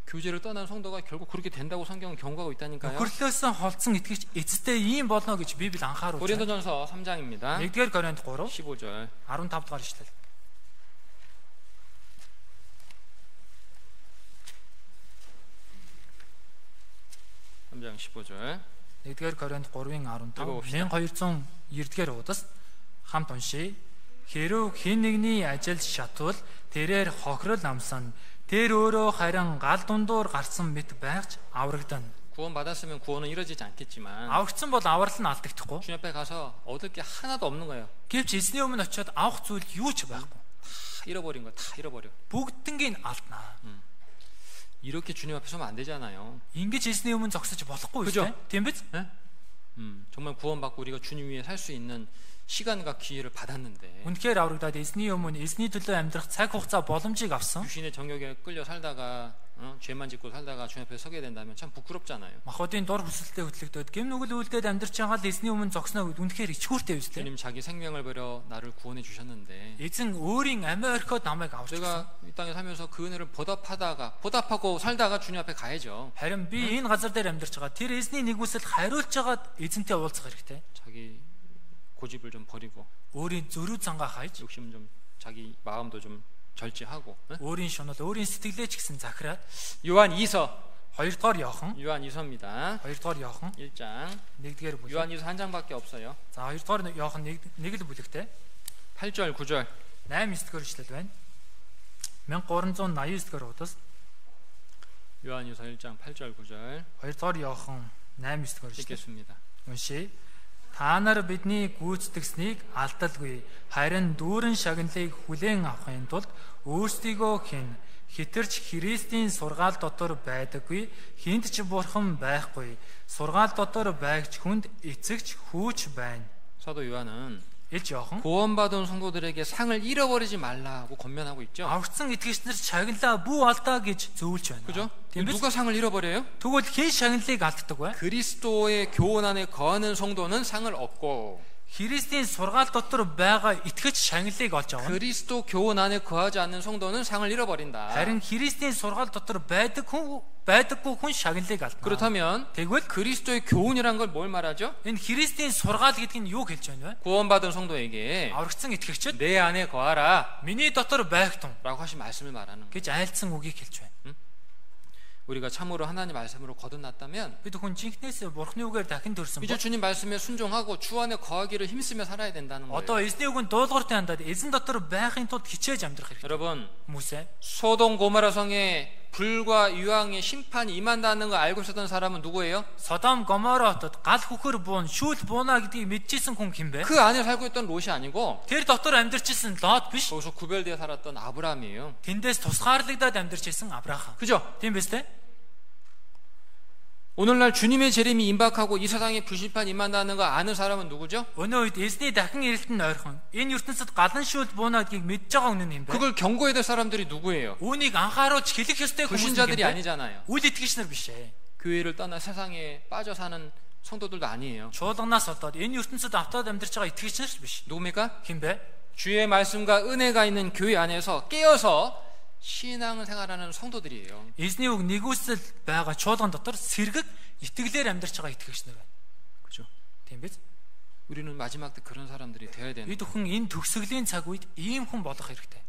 교제를 떠난 성도가 결국 그렇게 된다고 성경은 경고하고 있다니까요. Нөхөрлөөсөн холдсон итгэгч эцэстээ ийм болно гэж Библи анхааруулж байна. 고린도전서 3장입니다. 1-р Коринт 3 15절. 15 дугаар ишлэл. 3장 15절. 1-р Коринт 3-ын 15 읽어봅시다. 1209-р удас хамт уншийе. Хэрв хэн нэгний ажил шатвал тэрээр хохирол амсан тэр өөрөө харин гал дундуур гарсан мэт байгч аврагдана. 구원 받았으면 구원은 이루어지지 않겠지만 Аврагдсан бол аврал нь алдагдахгүй. 주님 앞에 가서 얻을 게 하나도 없는 거예요. Гэвч эзний өмнө очиод авах зүйл юу ч байхгүй. 다 잃어버린 거, 다 잃어버려. Бүгднийг алднаа. 이렇게 주님 앞에 서면 안 되잖아요. Ингэж эзний өмнө зогсож болохгүй 그죠? үү? Тийм биз? 네? 정말 구원받고 우리가 주님 위에 살 수 있는 시간과 기회를 받았는데 Үнэхээр аврагдаад эзний өмнө эзний төлөө амьдрах цаг хугацаа боломжийг авсан. 유신의 정욕에 끌려 살다가 죄만 짓고 살다가 주님 앞에 서게 된다면 참 부끄럽잖아요. Махбодын дор хүсэлтэд хөтлөгдөд гэм нүгэл үйлдэлд амьдарч байгаа л эзний өмнө зогсноо үнэхээр ичгүүртэй биз дээ. 주님 자기 생명을 버려 나를 구원해 주셨는데 Эзэн өөрийн амиа орхиод намайг авч ирсэн. 제가 이 땅에 살면서 그 은혜를 보답하고 살다가 주님 앞에 가야죠. Харин би энэ газар дээр амьдарч байгаа тэр эзний нэгүсэл хариулж байгаа эзэнтэй уулзах хэрэгтэй. 자기 고집을 좀 버리고 Өөрийн зөрүү зангаа хайж, 욕심 좀 자기 마음도 좀 절제하고 өөрийн шунал, өөрийн сэтгэлээ ч гэсэн захираад 요한 2서 2дугаар Иохан, 요한이서입니다. 2дугаар Иохан 1장. 1-р бүлэг. 요한이서 한 장밖에 없어요. За 2дугаар Иохан 1 л бүлэгтэй 8절, 9절. 8-9-р ишлэл байна. 1389-р удас 요한이서 1장 8절, 9절 2дугаар Иохан 8-9-р ишлэл. 읽겠습니다. Уншия. Та нар бидний гүйцэтгсэнийг алдалгүй, харин дүүрэн шагналыг хүлээн авахын тулд өөрсдийгөө хэн хитэрч Христийн сургаал дотор байдаггүй, хинт ч бурхан байхгүй. Сургаал дотор байгч хүнд эцэгч хүүч байна. 사도 요한은 Илж Иохан 구원받은 성도들에게 상을 잃어버리지 말라고 권면하고 있죠. аврагдсан итгэгчнэр шагналаа бүү алдаа гэж зөвлөж байна. 그죠? Тийм биз? 누가 상을 잃어버려요? Тэгвэл хэн шагналыг алддаг вэ? 그리스도의 교훈 안에 거하는 성도는 상을 얻고 Христийн сургаал дотор байгаа итгэгч шагналыг олж авна. 그리스도 교훈 안에 거하지 않는 성도는 상을 잃어버린다. Харин Христийн сургаал дотор байдаггүй хүн шагналыг алдна. 그렇다면 Тэгвэл 그리스도의 교훈이란 걸 뭘 말하죠? энэ Христийн сургаал гэдэг нь юу хэлж байна вэ? 구원받은 성도에게 Аврагдсан итгэгчид 내 안에 거하라 миний дотор байгтун 라고 하신 말씀을 말하는 거예요. гэж айлцсан үгийг хэлж байна. 우리가 참으로 하나님 말씀으로 거듭났다면 Бид хүн жинхнээс бурхны үгээр дахин төрсөн 이제 бол 주님 말씀에 순종하고 주 안에 거하기를 힘쓰며 살아야 된다는 거예요. одоо эзний үгэнд дуулууртай хандаад эзэн дотор байхын тулд хичээж амьдрах хэрэгтэй. 여러분, Хүмүүсээ 소돔 고모라 성에 불과 유황의 심판이 임한다는 거 알고 있었던 사람은 누구예요? Содом Гомора хотод гал хүхэр буун шүүл бууна гэдгийг мэдчихсэн хүн хин бэ? 그 안에 살고 있던 롯이 아니고 Тэр дотор амьдарчсэн Лот биш. 거기서 구별되어 살았던 아브라함이에요. Тэндээс тусгаарлагдаад амьдарчсэн Авраам. 그죠? Тийм биз дээ? 오늘날 주님의 재림이 임박하고 이 세상에 불심판 임한다는 거 아는 사람은 누구죠? Өнөө үед эзний дахин ирэлт нь ойрхон. Энэ ертөнцид галан шүүл буuna гэдгийг мэдж байгаа үнэн юм бэ? 그걸 경고해야 될 사람들이 누구예요? Үүнийг анхааруулж хэлэх ёстой хүмүүс 불신자들이 нь 아니잖아요. үл итгэгч нар биш ээ. 교회를 떠나 세상에 빠져 사는 성도들도 아니에요. Чуулганаас болоод энэ ертөнцид автаад амьдарч байгаа итгэгч нар биш. 누굽니까? Хин бэ? 주의 말씀과 은혜가 있는 교회 안에서 깨어서 신앙을 생활하는 성도들이에요. Эзний үг нэгүсэл байгаа чуулган дотор сэргэг итгэлээр амьдарч байгаа итгэгч нар байна. 그죠? Тийм биз? 우리는 마지막 때 그런 사람들이 되어야 되는. Бид бүхэн энэ төгсгөлийн цаг үед ийм хүн болох хэрэгтэй.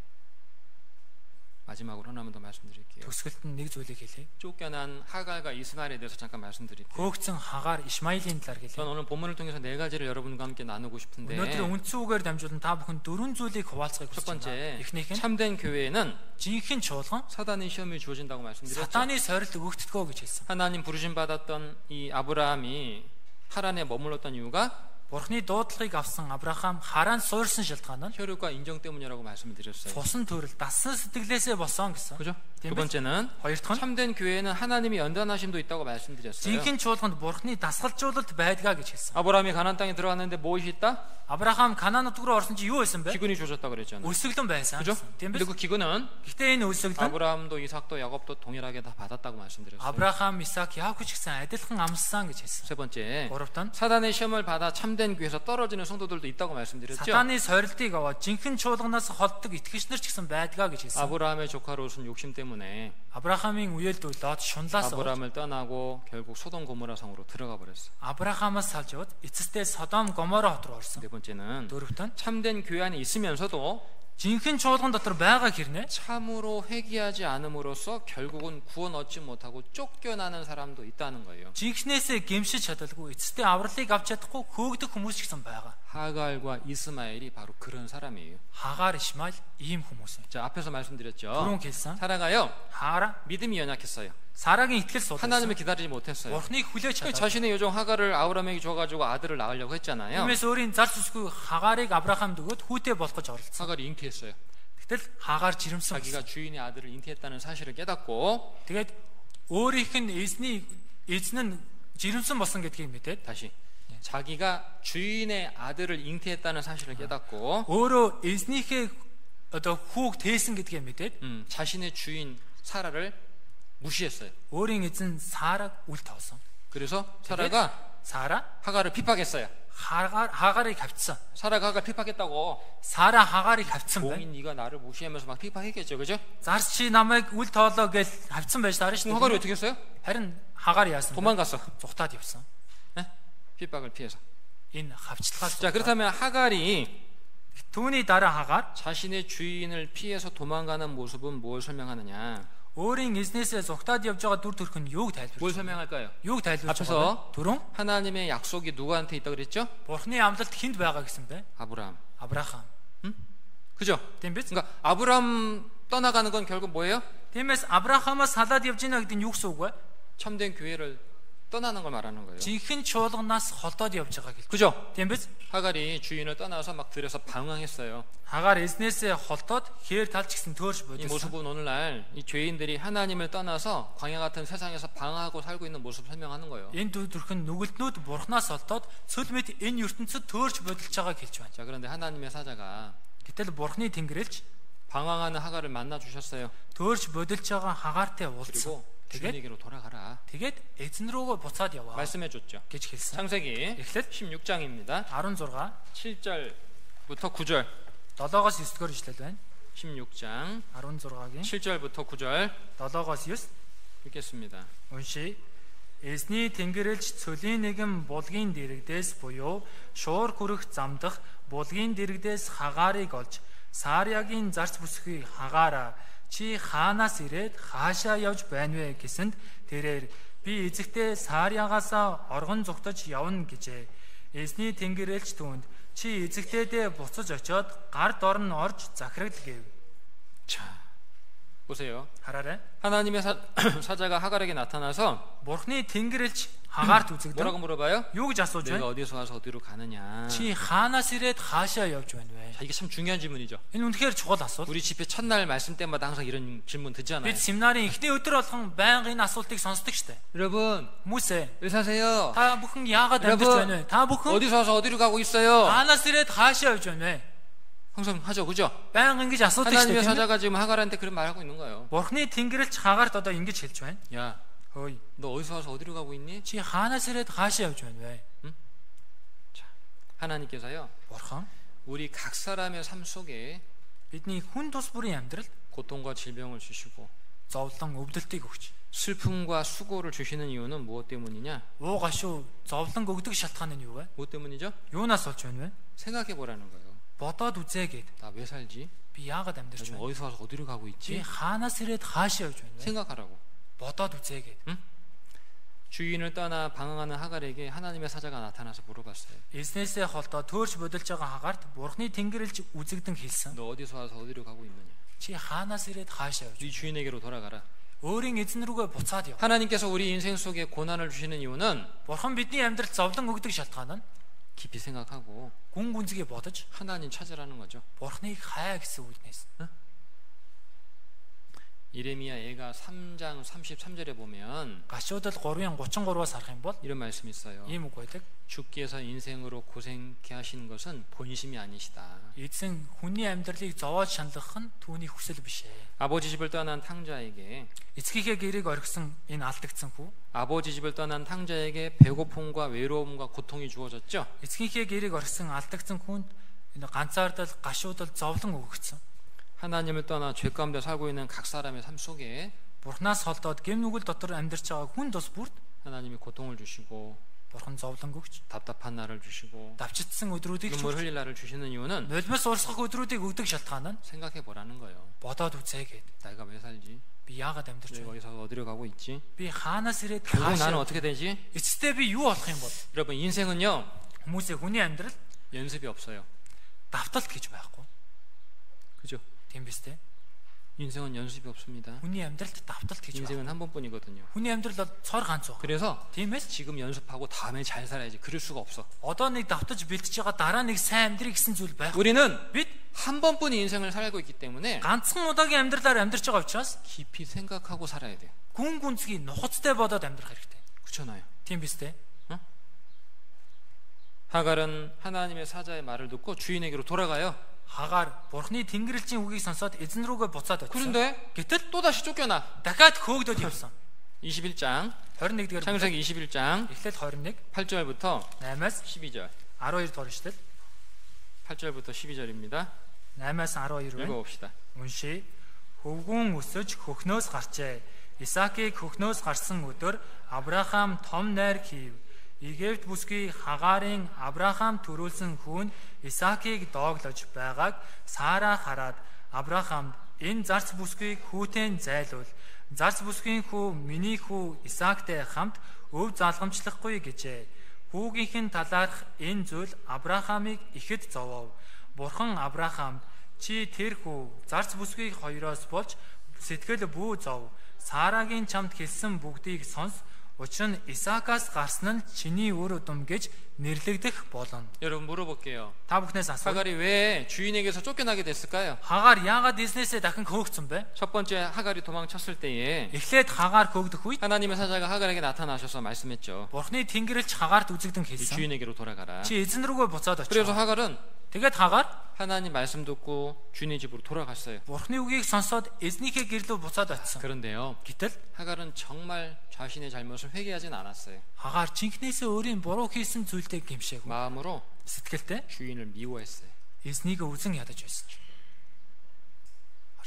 마지막으로 하나만 더 말씀드릴게요. Төгсгөлд нь нэг зүйлийг хэлье. 쫓겨난 하갈과 이스마엘에 대해서 잠깐 말씀드릴게요. Хөөгцөн Хагаар Ишмаилийн талаар 전 хэлье. 오늘 본문을 통해서 네 가지를 여러분과 함께 나누고 싶은데 Өнөөдөр үндсэн үгээр дамжуулан та бүхэн дөрвөн зүйлийг хуваалцахыг 첫 хүсэж 번째, байна. Эхнийх нь 참된 교회에는 жинхэнэ чуулган 사단의 시험이 주어진다고 말씀드렸죠. сатаны сорилт өгөгддгөө гэж хэлсэн. 하나님 부르심 받았던 이 아브라함이 하란에 머물렀던 이유가 Бурхны дуудлагыг авсан Авраам Харан суурсан шалтгаан нь 혈육과 인정 때문이라고 말씀을 드렸어요. цусан төрөл дасан сэтгэлээсээ болсон гэсэн. 그죠? 두 Тийм биз? 번째는 Хоёр дахь нь 참된 교회에는 하나님의 연단하심도 있다고 말씀드렸어요. жинхэнэ чуулганд Бурхны дасгалжуулалт байдгаа гэж хэлсэн. 아브라함이 가나안 땅에 들어갔는데 무엇이 있다? Авраам Канаан нутг руу орсон чи юу байсан бэ? 기근이 주어졌다 그랬잖아요. Өсөглөн байсан. 그죠? Тийм 근데 биз? 그 기근은 Гэхдээ энэ өсөглөн 아브라함도 이삭도 야곱도 동일하게 다 받았다고 말씀드렸어요. Авраам, Исаак, Яаков ч гэсэн адилхан амссан гэж хэлсэн. 세 번째, Гуравт нь 사단의 시험을 받아 참된 교회에서 떨어지는 성도들도 있다고 말씀드렸죠. Сатаны сорилтыг аваад жинхэнэ чуулганаас холддог итгэгч нар ч гэсэн байдгаа гэж хэлсэн. 아브라함의 조카 롯은 욕심 때문에 Авраамын үеэлд Лот шунлаас 아브라함을 떠나고 결국 소돔 고모라 성으로 들어가 버렸어요. Авраамаас салж яваад эцэстээ Содом Гомора хот руу орсон. 네 번째는 Дөрөвт нь 참된 교회 안에 있으면서도 жинхэнэ чуулган дотор байгаа хэрнээ 참으로 회개하지 않음으로써 결국은 구원 얻지 못하고 쫓겨나는 사람도 있다는 거예요. жинхнээсээ гэмшиж чадалгүй эцэстээ авралыг авч чадахгүй хөөгдөх хүмүүс ч гэсэн байгаа. 하갈과 이스마엘이 바로 그런 사람이에요. Хагаар Ишмаил ийм хүмүүс юм. 자, 앞에서 말씀드렸죠. Түрүүн хэлсэн. 사라가요. Хаара 믿음이 연약했어요. Сарагийн итгэл сул. 하나님을 기다리지 못했어요. Бурхныг хүлээж чадав. 자신의 요정 하갈을 아브라함에게 줘가지고 아들을 낳으려고 했잖아요. Тиймээс өөрийн зар сүсгүй Хагаарыг Авраамд өгөөд хүүтэй болох гэж оролцсон. 하갈이 잉태했어요. Гэтэл Хагаар жирэмсэн. 자기가 주인의 아들을 잉태했다는 사실을 깨닫고 Тэгээд өөрийнх нь эзэн нь жирэмсэн болсон гэдгийг мэдээд 다시 자기가 주인의 아들을 잉태했다는 사실을 깨닫고 өөрөө эзнийхээ одоо хүүг тээсэн гэдгээ мэдээд 자신의 주인 사라를 무시했어요. өөрийн эзэн Сараг үл тоосон. 그래서 사라가 Сара 하갈을 핍박했어요. Хагаарыг хавцсан. 사라가 하갈 핍박했다고 Сара Хагаарыг хавцсан байна. 봉인 네가 나를 무시하면서 막 핍박했겠죠, 그죠? Зарс чи намайг үл тоолоо гэж хавцсан байж таарна шүү 하갈이 дээ. 어떻게 했어요? Харин Хагаар яасан? 도망갔어. Зүхтаад явсан. 핍박을 피해서. Энэ хавцлагаас. 자, 그렇다면 하갈이 Түүний дараа Хагаар 자신의 주인을 피해서 도망가는 모습은 무엇을 설명하느냐? өөрийн эзнээсээ зугтаад явж байгаа дүр төрх нь юуг 뭘 тайлбарлаж байна? 설명할까요? Юуг тайлбарлаж 앞에서 байгаа вэ? Түрүүн 하나님의 약속이 누구한테 있다고 그랬죠? Бурхны амлалт хүнд байгаа гэсэн бэ? 아브라함. Авраам. 그죠? Тийм биз? 그러니까 아브라함 떠나가는 건 결국 뭐예요? Тиймээс Авраамаас салаад явж гинэ гэдэг нь юу гэсэн үг вэ? 참된 교회를 떠나는 걸 말하는 거예요. Жинхэнэ чуулганаас холдоод явж байгаа гэлж. 그죠? Тийм биз? 하갈이 주인을 떠나서 막 들여서 방황했어요. Хагаар эзнээсээ холдоод хээр талч гисэн төөрж 이 бодсон. 모습은 오늘날 이 죄인들이 하나님을 떠나서 광야 같은 세상에서 방황하고 살고 있는 모습을 설명하는 거예요. Энэ дүр төрх нь нүгэлтнүүд Бурханаас холдоод цөл мэд энэ ертөнцид төөрж бодолж байгааг хэлж байна. 자, 그런데 하나님의 사자가 Гэтэл Бурхны Тэнгэрлэгч 방황하는 하갈을 만나 주셨어요. төөрж бодолж байгаа хагаартай уулзсан. 그리고 주인에게로 돌아가라. Тэгээд эзэн рүүгээ буцаад яваа 말씀해 줬죠. гэж хэлсэн. 창세기 Эхлээд 16장입니다. 16 7절부터 9절. 7-оос 9-р ишлэл байна. 16장 16-гийн 7절부터 9절 7-оос 9 읽겠습니다. уншия. Эзний Тэнгэрлэгч цөлийн нэгэн булгийн дэрэгдээс буюу шуур хүрэх замдах булгийн дэрэгдээс хагаарыг олж Сарягийн зарц бүсгүй хагаараа чи хаанаас ирээд хаашаа явж байна вэ гэсэнд тэрээр би эзэгтэй Сарягаасаа оргон зүгтэж явна гэжээ. Эзний Тэнгэрлэгч түүнд чи эзэгтэйдээ буцаж очиод гар дор нь орж захирагд гэв. 자, 보세요. Хараарай. 하나님의 사자가 하갈에게 나타나서 Бурхны Тэнгэрлэгч хагаарт үзэгдэн 뭐라고 물어봐요? юу гэж асууж 내가 байна? 어디서 와서 어디로 가느냐. Чи хаанаас ирээд хаашаа явж байна вэ? 자, 이게 참 중요한 질문이죠. Энэ үнэхээр чухал асуулт. 우리 집회 첫날 말씀 때마다 항상 이런 질문 듣잖아요. Бид семинарын эхний өдөр болгон байнга энэ асуултыг сонсдог штэ. 여러분, Хүмүүсээ 왜 사세요? та бүхэн яагаад амьдарч байна вэ? Та бүхэн 어디서 와서 어디로 가고 있어요? хаанаас ирээд хаашаа явж байна вэ? 항상 하죠, 그죠? Байнга ингэж асуудаг 하나님의 штэ. 사자가 지금 하갈한테 그런 말하고 있는 거예요. Бурхны Тэнгэрлэгч хагаарт одоо ингэж хэлж байна. 야, Хөөе. 너 어디서 와서 어디로 가고 있니? Чи хаанаас ирээд хаашаа явж байна вэ? 하나님께서요, Бурхан 우리 각 사람의 삶 속에 бидний хүн тус бүрийн амьдралд 고통과 질병을 주시고 зовлон өвдөлтийг өгч, 슬픔과 수고를 주시는 이유는 무엇 때문이냐? уу гашуу зовлон өгдөг шалтгаан нь юу вэ? 무엇 때문이죠? Юунаас болж байна вэ? 생각해 보라는 거예요. Бодоод үзээ гэд. 나 왜 살지? Би яагаад 나 амьдарч 지금 байна? 어디서 와서 어디로 가고 Би 있지? хаанаас ирээд хаашаа явж байна вэ? 생각하라고. Бодоод үзээ гэд. 주인을 떠나 방황하는 하갈에게 하나님의 사자가 나타나서 물어봤어요. Эзнээсээ холдоо төөрч бодолж байгаа хагаарт Бурхны Тэнгэрлэгч үзэгдэн хэлсэн. 너 어디서 와서 어디로 가고 있느냐? Чи хаанаас ирээд хаашаа явж 네 주인에게로 돌아가라. өөрийн эзэн рүүгээ буцаад яв. 하나님께서 우리 인생 속에 고난을 주시는 이유는 Бурхан бидний амьдралд зовлон өгдөг шалтгаан нь 깊이 생각하고 гүн гүнзгий бодож 하나님 찾으라는 거죠. Бурхныг хай гэсэн үгнээс. 이레미야 애가 3장 33절에 보면 Гашуудал 3-ын 33-аас харах юм бол 이런 말씀이 있어요. ийм үг байдаг. 주께서 인생으로 고생케 하시는 것은 본심이 아니시다. Эзэн хүний амьдралыг зовоож шаналгах нь түүний хүсэл биш ээ. 아버지 집을 떠난 탕자에게 Эцгийнхээ гэрийг орхисон энэ алдагдсан хүү 아버지 집을 떠난 탕자에게 배고픔과 외로움과 고통이 주어졌죠. эцгийнхээ гэрийг орхисон алдагдсан хүнд энэ ганцаардал гашуудал зовлон өгөгдсөн. 하나님을 떠나 죄 가운데 살고 있는 각 사람의 삶 속에 Бурхнаас холдоод гэм нүгэл дотор амьдарч байгаа хүн тус бүрд 하나님이 고통을 주시고 Бурхан зовлон өгч, 답답한 날을 주시고 давчдсан өдрүүдийг 눈물 ч 흘릴 날을 주시는 이유는 нулимс урсгах өдрүүдийг өгдөг шалтгаан нь 생각해 보라는 거예요. бодоод үзээ гэд. 내가 왜 살지? Би яагаад амьдарч 내가 байна? 어디서 어디로 가고 있지? Би хаанаас ирээд 결국 나는 хаашаа? 어떻게 되지? Эцэстээ би юу болох юм бол? 여러분 인생은요 Хүмүүсийн хүний амьдрал 연습이 없어요. давталт гэж байхгүй. 그죠? Тийм биз дээ. 인생은 연습이 없습니다. Хүний амьдралд давталт гэж байна. 인생은 한 번뿐이거든요. Хүний амьдрал бол цор ганц баг. 그래서 Тиймээс 지금 연습하고 다음에 잘 살아야지. 그럴 수가 없어. одоо нэг давтаж бэлтэж байгаа дараа нэг сайн амьдрий гэсэн зүйл байх. 우리는 Бид 한 번뿐인 인생을 살고 있기 때문에 ганцхан удаагийн амьдралаар амьдарч байгаа учраас 깊이 생각하고 살아야 돼요. гүн гүнзгий нухацтай бодоод амьдрах хэрэгтэй. 그렇잖아요. Тийм биз дээ. 하갈은 하나님의 사자의 말을 듣고 주인에게로 돌아가요. Хагаар Бурхны Тэнгэрлэгчийн үгийг сонсоод эзэн рүүгээ буцаад очив. 그런데 Гэтэл 또다시 쫓겨나. дахиад хөөгдөд явсан. 21장 21-р 창세기 21장 Эхлэл 21 8절부터 8-аас 12절 12 дугаар ишлэл 8절부터 12절입니다. 8-аас 12 байна. 읽어봅시다. Уншия. Хөвгүүн өсөж хөхнөөс гарчээ. Исаакийг хөхнөөс гарсан өдөр Авраам том найр хийв. Египт бүсгүй Хагаарын Авраам төрүүлсэн хүн Исаакийг дооглож байгааг Сара хараад Авраамд энэ зарц бүсгүйг хүүтэн зайлуул. Зарц бүсгийн хүү миний хүү Исаактай хамт өв залгамжлахгүй гэжээ. Хүүгийнхэн талаарх энэ зүйл Авраамыг ихэд зовов. Бурхан Авраамд чи тэр хүү зарц бүсгийг хоёроос болж сэтгэл бүү зов. Сарагийн чамд хэлсэн бүгдийг сонс. Учир нь Исаакаас гарсан нь чиний үр удам гэж нэрлэгдэх болно. 여러분 물어볼게요. Та бүхнээс асуу. 하갈이 왜 주인에게서 쫓겨나게 됐을까요? Хагаар яагаад Диснейсээ дахин хөөгцөн бэ? 첫 번째 하갈이 도망쳤을 때에 Эхлээд Хагаар хөөгдөх үед 하나님의 사자가 하갈에게 나타나셔서 말씀했죠. Бурхны тэнгэрэлч Хагаарт үзэгдэн 이 хэлсэн. 주인에게로 돌아가라. Чи эзэн рүүгээ буцаад 그래서 очив. 하갈은 Тэгээд Хагаар 하나님 말씀 듣고 주인의 집으로 돌아갔어요. Бурхны үгийг сонсоод эзнийхээ гэрлөө буцаад очив. 그런데요, Гэтэл 하갈은 정말 자신의 잘못을 회개하진 않았어요. Хагаар чинхнээсээ өөрийн буруу хийсэн зүйлтэй гэмшээг. 마음으로 Сэтгэлдээ 주인을 미워했어요. эзнийг үзэн ядаж байсан.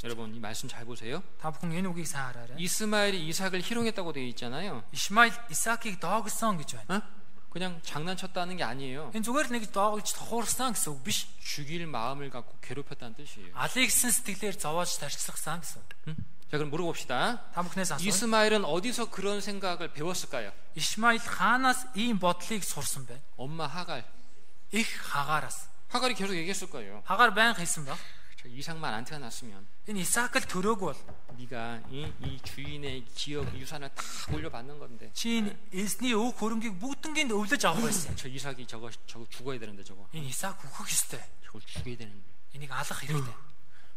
여러분 이 말씀 잘 보세요. Та бүхэн энэ үгийг сайн хараарай. 이스마엘이 이삭을 희롱했다고 되어 있잖아요. Ишмаил Исаакийг доогсон гэж байна. 그냥 장난쳤다는 게 아니에요. Энэ зүгээр л нэг доогж тохуурсан гэсэн үг биш. 죽일 마음을 갖고 괴롭혔다는 뜻이에요. Алийг гэсэн сэтгэлээр зовоож тарчлахсан гэсэн үг. 자, 그럼 물어봅시다. Та бүхнээс асуу. 이스마엘은 어디서 그런 생각을 배웠을까요? Ишмаил хаанаас ийм бодлыг сурсан бэ? 엄마 하갈. Их Хагаараас. 하갈이 계속 얘기했을 거예요. Хагаар байн хэлсэн баг. 저 이삭만 안 태어났으면 Энэ Исаак л төрөөгүй бол 네가 이 주인의 기업 유산을 다 물려받는 건데 чи энэ эзний өв хөрөнгийг бүгднийг өвлөж авах байсан. 저 이삭이 저거 죽어야 되는데 저거 Энэ Исаак үхэх ёстой. 저걸 죽여야 되는데. Энийг алах хэрэгтэй.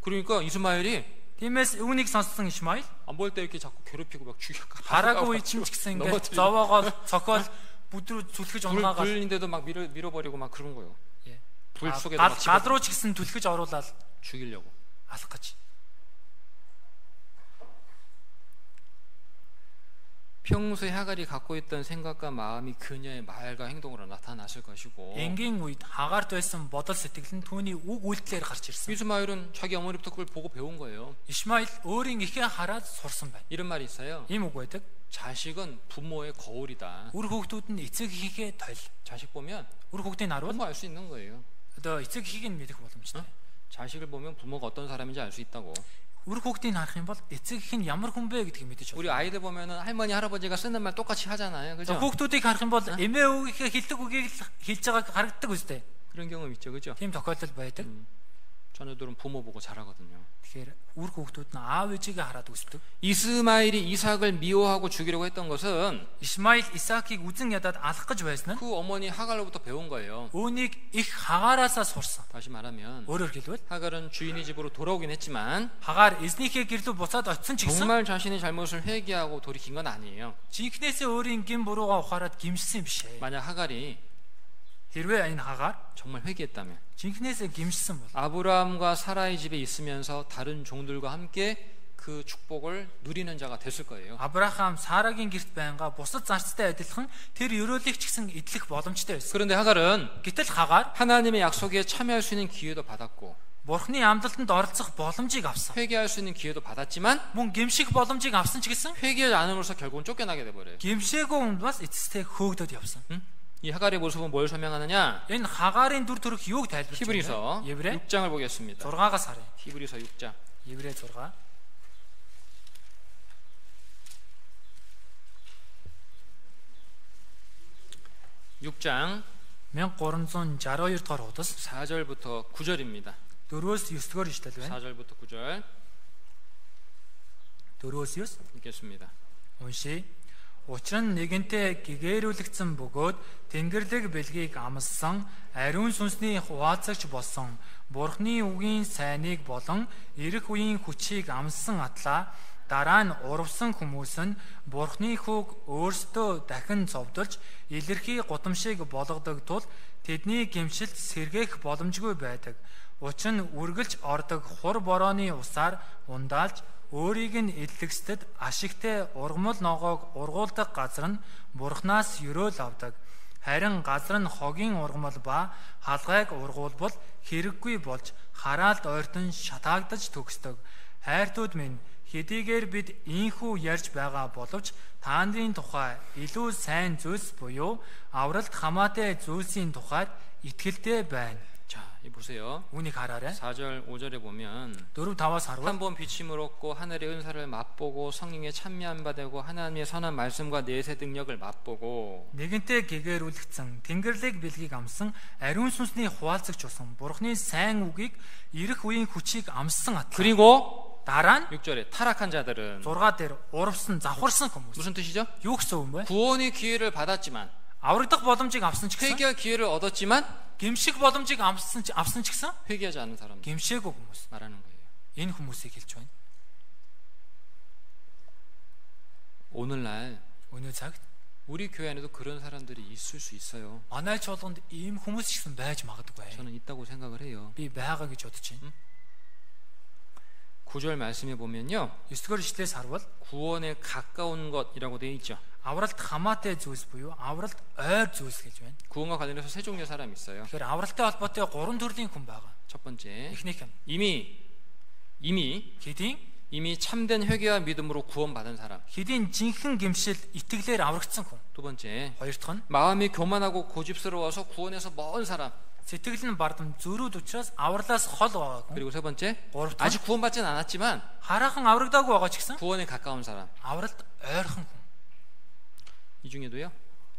그러니까 이스마엘이 Тиймээс үүнийг сонссон Ишмаил 안 볼 때 이렇게 자꾸 괴롭히고 막 죽여. хараагүй үечин ч гэсэн ингээд зовоогоо цохол бүдрүү зүлхэж унгаагаад 불인데도 막 밀어버리고 막 그런 거예요. 불 속에도 막 гал руу ч гэсэн түлхэж оруулаад 죽이려고. алах гэж. 평소에 하갈이 갖고 있던 생각과 마음이 그녀의 말과 행동으로 나타났을 것이고 Энгийн үед Хагаарт байсан бодол сэтгэл нь түүний үг үйлдэлээр гарч ирсэн. 이스마엘은 자기 어머니부터 그걸 보고 배운 거예요. Ишмаил өөрийн ихээ хараад сурсан байна. 이런 말이 있어요. Ийм үг байдаг. 자식은 부모의 거울이다. Үр хүүхдүүд нь эцэг эхийнхээ тойл. 자식 보면 Үр хүүхдийн наруул 부모 알 수 있는 거예요. одоо эцэг эхийг нь мэдэх боломжтой. 자식을 보면 부모가 어떤 사람인지 알 수 있다고. Үр хүүхдийг харах юм бол эцэг эх нь ямар хүн бэ гэдгийг мэдэж 우리 байна. 아이들 보면은 할머니 할아버지가 쓰는 말 똑같이 하잖아요. 그죠? Хүүхдүүдийг харах юм бол эмээ өвгийнхээ хэлдэг үгийг хэлж байгааг харагддаг үстэй. 그런 경험 있죠. 그죠? Тийм тохиолдол байдаг. 자녀들은 부모 보고 자라거든요. Тэгэхээр үр хүүхдүүд нь аав ээжигээ хараад өсдөг. 이스마엘이 이삭을 미워하고 죽이려고 했던 것은 Ишмаил Исаакийг үзэн ядаад алах гэж байсан нь 그 어머니 하갈로부터 배운 거예요. үүнийг их Хагаараасаа сурсан. 다시 말하면 Өөрөөр хэлбэл 하갈은 주인의 집으로 돌아오긴 했지만 Хагаар эзнийхээ гэрлүү буцаад очисон ч гэсэн 정말 자신의 잘못을 회개하고 돌이킨 건 아니에요. жинхнээсээ өөрийн гин буруугаа ухаарад гимшсэн юм биш ээ. 만약 하갈이 Хэрвээ энэ Хагаар 정말 회개했다면 жинхнээсээ гимшсэн бол 아브라함과 사라의 집에 있으면서 다른 종들과 함께 그 축복을 누리는 자가 됐을 거예요. Авраам Сарагийн гэрт байнга бусад зарцтай адилхан тэр ёроолыг ч гэсэн эдлэх боломжтой байсан. 그런데 하갈은 Гэтэл Хагаар 하나님의 약속에 참여할 수 있는 기회도 받았고 Бурхны амлалтанд оролцох боломжийг авсан. 회개할 수 있는 기회도 받았지만 Мөн гимших боломжийг авсан ч гэсэн 회개하지 않음으로써 결국은 쫓겨나게 돼버려요. гимшээгүй хүн бас эцэстээ хөөгдөд явсан. 이 하갈의 모습은 뭘 설명하느냐? Энэ Хагаарын дүр төрх юуг тайлбарч 히브리서 байна? Еврэ 6장을 보겠습니다. 6-аас харъя. 히브리서 6장. Еврэ 6. 6장 1362 дугаар хуудас 4절부터 9절입니다. 4-9 дугаар ишлэл байна. 4절부터 9절 4-9 읽겠습니다. уншия. Учир нь нэгэнтээ гэгээрүүлэгдсэн бөгөөд Тэнгэрлэг бэлгийг амлсан ариун сүнсний хуваацагч болсон Бурхны үгийн сайныг болон ирэх үеийн хүчийг амлсан атлаа дараа нь урвсан хүмүүс нь Бурхны хүүг өөрсдөө дахин зовдолж илэрхий гудамшиг болгодог тул тэдний гэмшилт сэргээх боломжгүй байдаг. Учир нь үргэлж ордог хур борооны усаар ундаалж өөрийг нь эдлэгсдэд ашигтай ургамал ногоог ургуулдаг газар нь Бурханаас ёроол авдаг. Харин газар нь хогийн ургамал ба халгайг ургуулбал хэрэггүй болж хараалт ойртон шатаагдаж төгсдөг. Хайртууд минь хэдийгээр бид ийхүү ярьж байгаа боловч таандын тухай илүү сайн зүйлс буюу авралт хамаатай зүйлсийн тухайд итгэлтэй байна. 자, 이 보세요. Үүнийг хараарай. 4절 5절에 보면 4, 5-аас харвал 한 번 비침을 얻고 하늘의 은사를 맛보고 성령의 찬미함 받고 하나님의 선한 말씀과 내세 능력을 맛보고 нэгэнтээ гэгэрүүлэгдсэн Тэнгэрлэг бэлгийг амсан ариун сүнсний хуваалцагч болсон Бурхны сайн үгийг ирэх үеийн хүчийг амссан атгах. 그리고 Дараа нь 6절에 타락한 자들은 6 дээр урвсан, завхарсан хүмүүс. 무슨 뜻이죠? Юу гэсэн үг вэ? 구원의 기회를 받았지만 Аврагдах боломжийг авсан ч гэсэн, 회개할 기회를 얻었지만 гэмших боломжийг авсан ч гэсэн 회개하지 않은 사람들 гэмшээгүй хүмүүс. 말하는 거예요. Энэ хүмүүсийг хэлж байна. 오늘날 Өнөө цагт 우리 교회 안에도 그런 사람들이 있을 수 있어요. манай ч болгонд ийм хүмүүс ихсэн байж магадгүй. 저는 있다고 생각을 해요. Би байгаа гэж бодож байна. 9절 말씀에 보면요. 9-р ишлээс харвал 구원에 가까운 것이라고 되어 있죠. авралт хамаатай зүйлс буюу авралт ойр зүйлс гэж байна. 구원과 관련해서 세 종류의 사람이 있어요. Тэгэхээр авралтай холбоотой 3 төрлийн хүн байгаа. 첫 번째, Эхнийх нь 이미 참된 회개와 믿음으로 구원받은 사람. хэдийн жинхэнэ гэмшил итгэлээр аврагдсан хүн. 두 번째, Хоёр дахь нь 마음이 교만하고 고집스러워서 구원에서 먼 사람. сэтгэл нь бардам зөрүүд учраас авралаас хол байгаа хүн. 그리고 세 번째, гурав дахь нь 아직 구원받지는 않았지만 хараахан аврагдаагүй байгаа ч гэсэн 구원에 가까운 사람. авралт ойрхон хүн. 이 중에도요.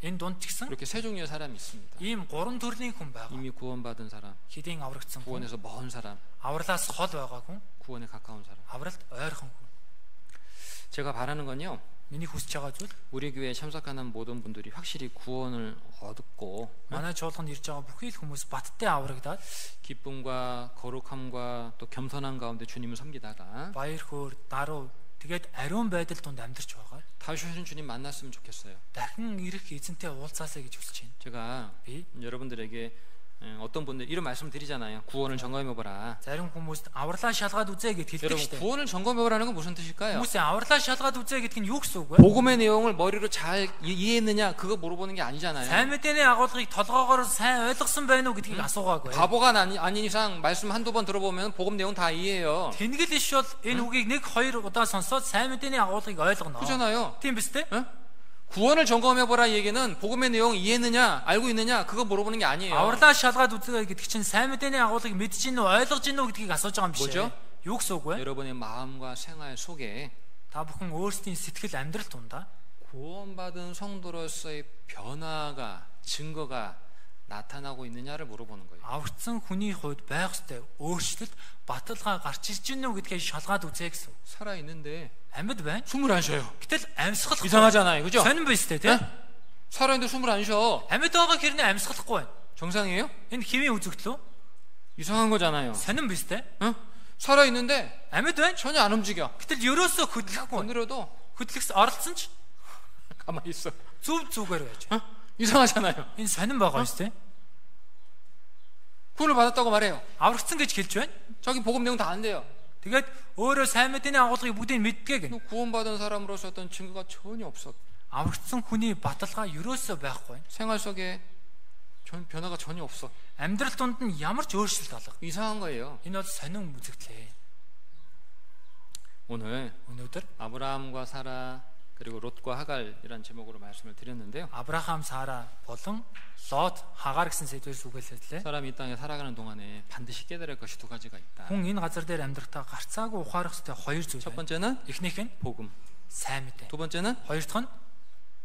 Энэ дунд ч гэсэн 이렇게 세 종류의 사람이 있습니다. ийм 3 төрлийн хүн байгаа. 이미 구원받은 사람, Хэдийн аврагдсан хүн, 구원에서 먼 사람, авралаас хол байгаа хүн, 구원에 가까운 사람. авралт ойрхон хүн. 제가 바라는 건요. Миний хүсэж байгаа зүйл 우리 교회에 참석하는 모든 분들이 확실히 구원을 얻고 манай чуулганд ирж байгаа бүхий л хүмүүс баттай аврагдаад 기쁨과 거룩함과 또 겸손한 가운데 주님을 섬기다가 баяр хөөр, даруй тэгээд ариун байдал донд амьдарч байгаа. 다시 오신 주님 만났으면 좋겠어요. Дахин ирэх эзэнтэй уулзаасаа гэж хүсэж байна. 제가 Би 여러분들에게 어떤 분들 이런 말씀 드리잖아요. 구원을 점검해보라. зарим хүмүүст авралаа шалгаад үзээ гэд хэлдэг 여러분 шүү дээ. 구원을 점검해보라는 건 무슨 뜻일까요? Хүмүүсээ авралаа шалгаад үзээ гэдг нь юу гэсэн үг вэ? 복음의 내용을 머리로 잘 이해했느냐 그거 물어보는 게 아니잖아요. Сайн мэдээний агуулгыг толгоогоор сайн ойлгосон байна уу гэдгийг асуугаагүй. 바보가 아닌 이상 말씀 한두 번 들어보면 복음 내용 다 이해해요. Тэнгэл иш бол энэ үгийг 1-2 удаа сонсоод сайн мэдээний агуулгыг ойлгоно. 그렇잖아요. Тийм биз дээ? 구원을 점검해보라 얘기는 복음의 내용 이해했느냐 알고 있느냐 그거 물어보는 게 아니에요. Авралаа шалгаад үзээ гэдэг чинь сайн мэдээний агуулгыг мэдж гин үү ойлгож гин үү гэдгийг асууж байгаа юм биш 뭐죠? ээ. Юу гэсэн үг вэ? 여러분의 마음과 생활 속에 Та бүхэн өөрсдийн сэтгэл амьдрал тундаа 구원받은 성도로서의 변화가 증거가 나타나고 있느냐를 물어보는 거예요. аврагдсан хүний хувьд байх ёстой өөрчлөлт баталгаа гарч ирж гин үү гэдгийг шалгаад үзээ гэсэн. 살아 있는데 Амьд байна. 숨을 안 쉬어요. Гэтэл амьсгалахгүй. 이상하잖아요, 그죠? Сонирн биз дээ, тийм? 살아 있는데 숨을 안 쉬어. Амьд байгаа хэрнээ амьсгалахгүй байна. 정상이에요? Энэ хэвийн үзэгдэл үү? 이상한 거잖아요. Сонирн биз дээ? 살아 있는데 Амьд байна. 전혀 안 움직여. Гэтэл ерөөсөө хөдлөхгүй. 건드려도 Хөдлөхс оролцсон ч 가만히 있어. зүгээр байж. 이상하잖아요. Энэ сонирн байгаа юм шүү дээ. 구원을 받았다고 말해요. Аврагдсан гэж хэлж байна. 자기 복음 내용 다 안 돼요. Тэгээд өөрөө сайн мэдээний агуулгыг бүгдийг мэддэг гэнэ. 구원받은 사람으로서 어떤 증거가 전혀 없어. Аврагдсан хүний баталгаа ерөөсөө байхгүй. 생활 속에 변화가 전혀 없어. Амьдрал донд нь ямар ч өөрчлөлт алга. 이상한 거예요. Энэ бол сонин үзэгдлээ. 오늘 Өнөөдөр 아브라함과 사라 그리고 롯과 하갈이란 제목으로 말씀을 드렸는데요. Авраам, Сара болон Лот, Хагаар гэсэн сэдвээс үгэлэлтлээ. 사람이 이 땅에 살아가는 동안에 반드시 깨달을 것이 두 가지가 있다. Хүн энэ газар дээр амьдрахтаа гарцаагүй ухаарах ёстой хоёр зүйл 첫 байна. 번째는 Эхнийх нь 복음, сайн мэдээ. 두 번째는 Хоёр дахь нь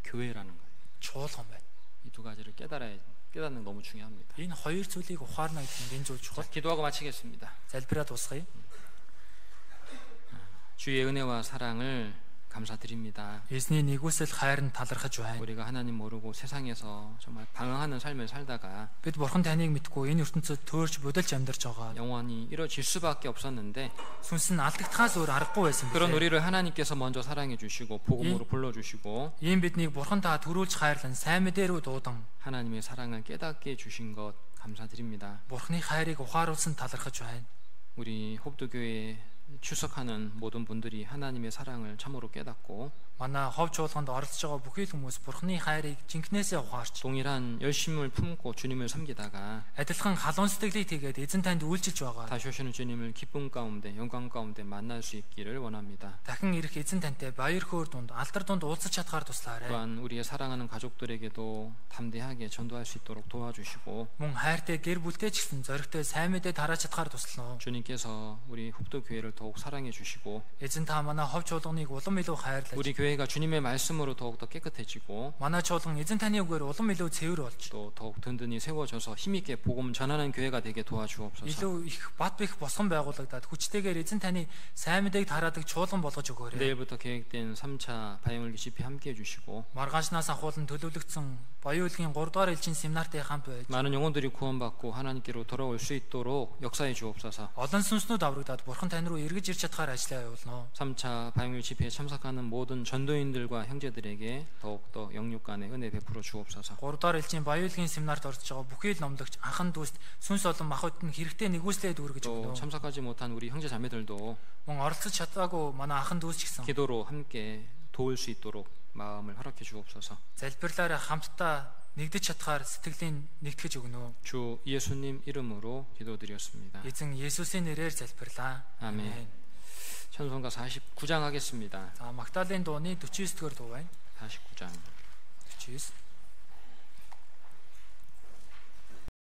교회라는 거예요. чуулган байна. 이 두 가지를 깨닫는 게 너무 중요합니다. Энэ хоёр зүйлийг ухаарна гэдэг нь энэ зүйл чухал. 기도하고 마치겠습니다. Залбираад дуусгая. 주의 은혜와 사랑을 감사드립니다. Эзний нэгүсэл хайр нь талархаж байна. 우리가 하나님 모르고 세상에서 정말 방황하는 삶을 살다가 Бид бурхан таныг мэдгүй энэ ертөнцид төөрч бодолж амьдарч байгаа. 영원히 이뤄질 수밖에 없었는데 Сүнс нь алдагдахаас өөр аргагүй байсан 그런 билээ. 우리를 하나님께서 먼저 사랑해 주시고 복음으로 불러주시고 Ийм биднийг бурхан та төрүүлж хайрлан сайн мэдээ рүү дуудан 하나님의 사랑을 깨닫게 해주신 것 감사드립니다. бурханы хайрыг ухааруулсан талархаж байна. 우리 호흡도교회에 출석하는 모든 분들이 하나님의 사랑을 참으로 깨닫고 манай хов чуулганд оролцож байгаа бүхий л хүмүүс Бурхны хайрыг жинкнээсээ ухаарч 동일한 열심을 품고 주님을 섬기다가 адилхан халуун сэтгэлийг тэгээд эзэн танд үйлчилж байгаа. 다시 오시는 주님을 기쁨 가운데 영광 가운데 만날 수 있기를 원합니다. дахин ирэх эзэн тантай баяр хөөр дунд алдар дунд уулзах чадхаар туслаарай. 또한 우리의 사랑하는 가족들에게도 담대하게 전도할 수 있도록 도와주시고 Мөн хайртай гэр бүлтэй ч гэсэн зоригтой сайн мэдээ тарааж чадхаар туслана. 주님께서 우리 흑도 교회를 더욱 사랑해 주시고 Эзэн та манай хов чуулганыг улам илүү хайрлаж 우리 교회가 주님의 말씀으로 더욱 더 깨끗해지고 манай чуулган эзэн таны үгээр улам илүү цэвэр болж 또 더욱 든든히 세워져서 힘있게 복음 전하는 교회가 되게 도와주옵소서. илүү их бат бэх босгон байгуулагдаад хүчтэйгээр эзэн таны сайн мэдээг тараадаг чуулган болгож өгөөрэй. 내일부터 계획된 3차 바이올기 집회 함께 해주시고 Маргаашнаас ахуулан төлөвлөгдсөн Баяуулгийн 3 дугаар элчин семинартай хамт байж 많은 영혼들이 구원받고 하나님께로 돌아올 수 있도록 역사해 주옵소서. олон сүнснүүд аврагдаад Бурхан тань руу эргэж ирж чадхаар ажиллаа явуулно. 3차 바이올기 집회에 참석하는 모든 전도인들과 형제들에게 더욱더 영육 간의 은혜 베풀어 주옵소서. 3 дугаар элчин Баяуулгийн семинарт орж байгаа бүхий л номлогч анхан дүүст сүнс олон махбод нь хэрэгтэй нэгүслээд үргэж 또 өгнө. 참석하지 못한 우리 형제 자매들도 Мөн оролцож чадаагүй манай анхан дүүс ч гэсэн 기도로 함께 도울 수 있도록 마음을 허락해 주옵소서. залбирлаараа хамтдаа нэгдэж чадхаар сэтгэлийн нэгтгэж өгнө. 주 예수님 이름으로 기도드렸습니다. Эзэн Есүсийн нэрээр залбирлаа. 아멘. 찬송가 49장 하겠습니다. За Магдалины дууны 49 дугаар дуу байна. 49장. 49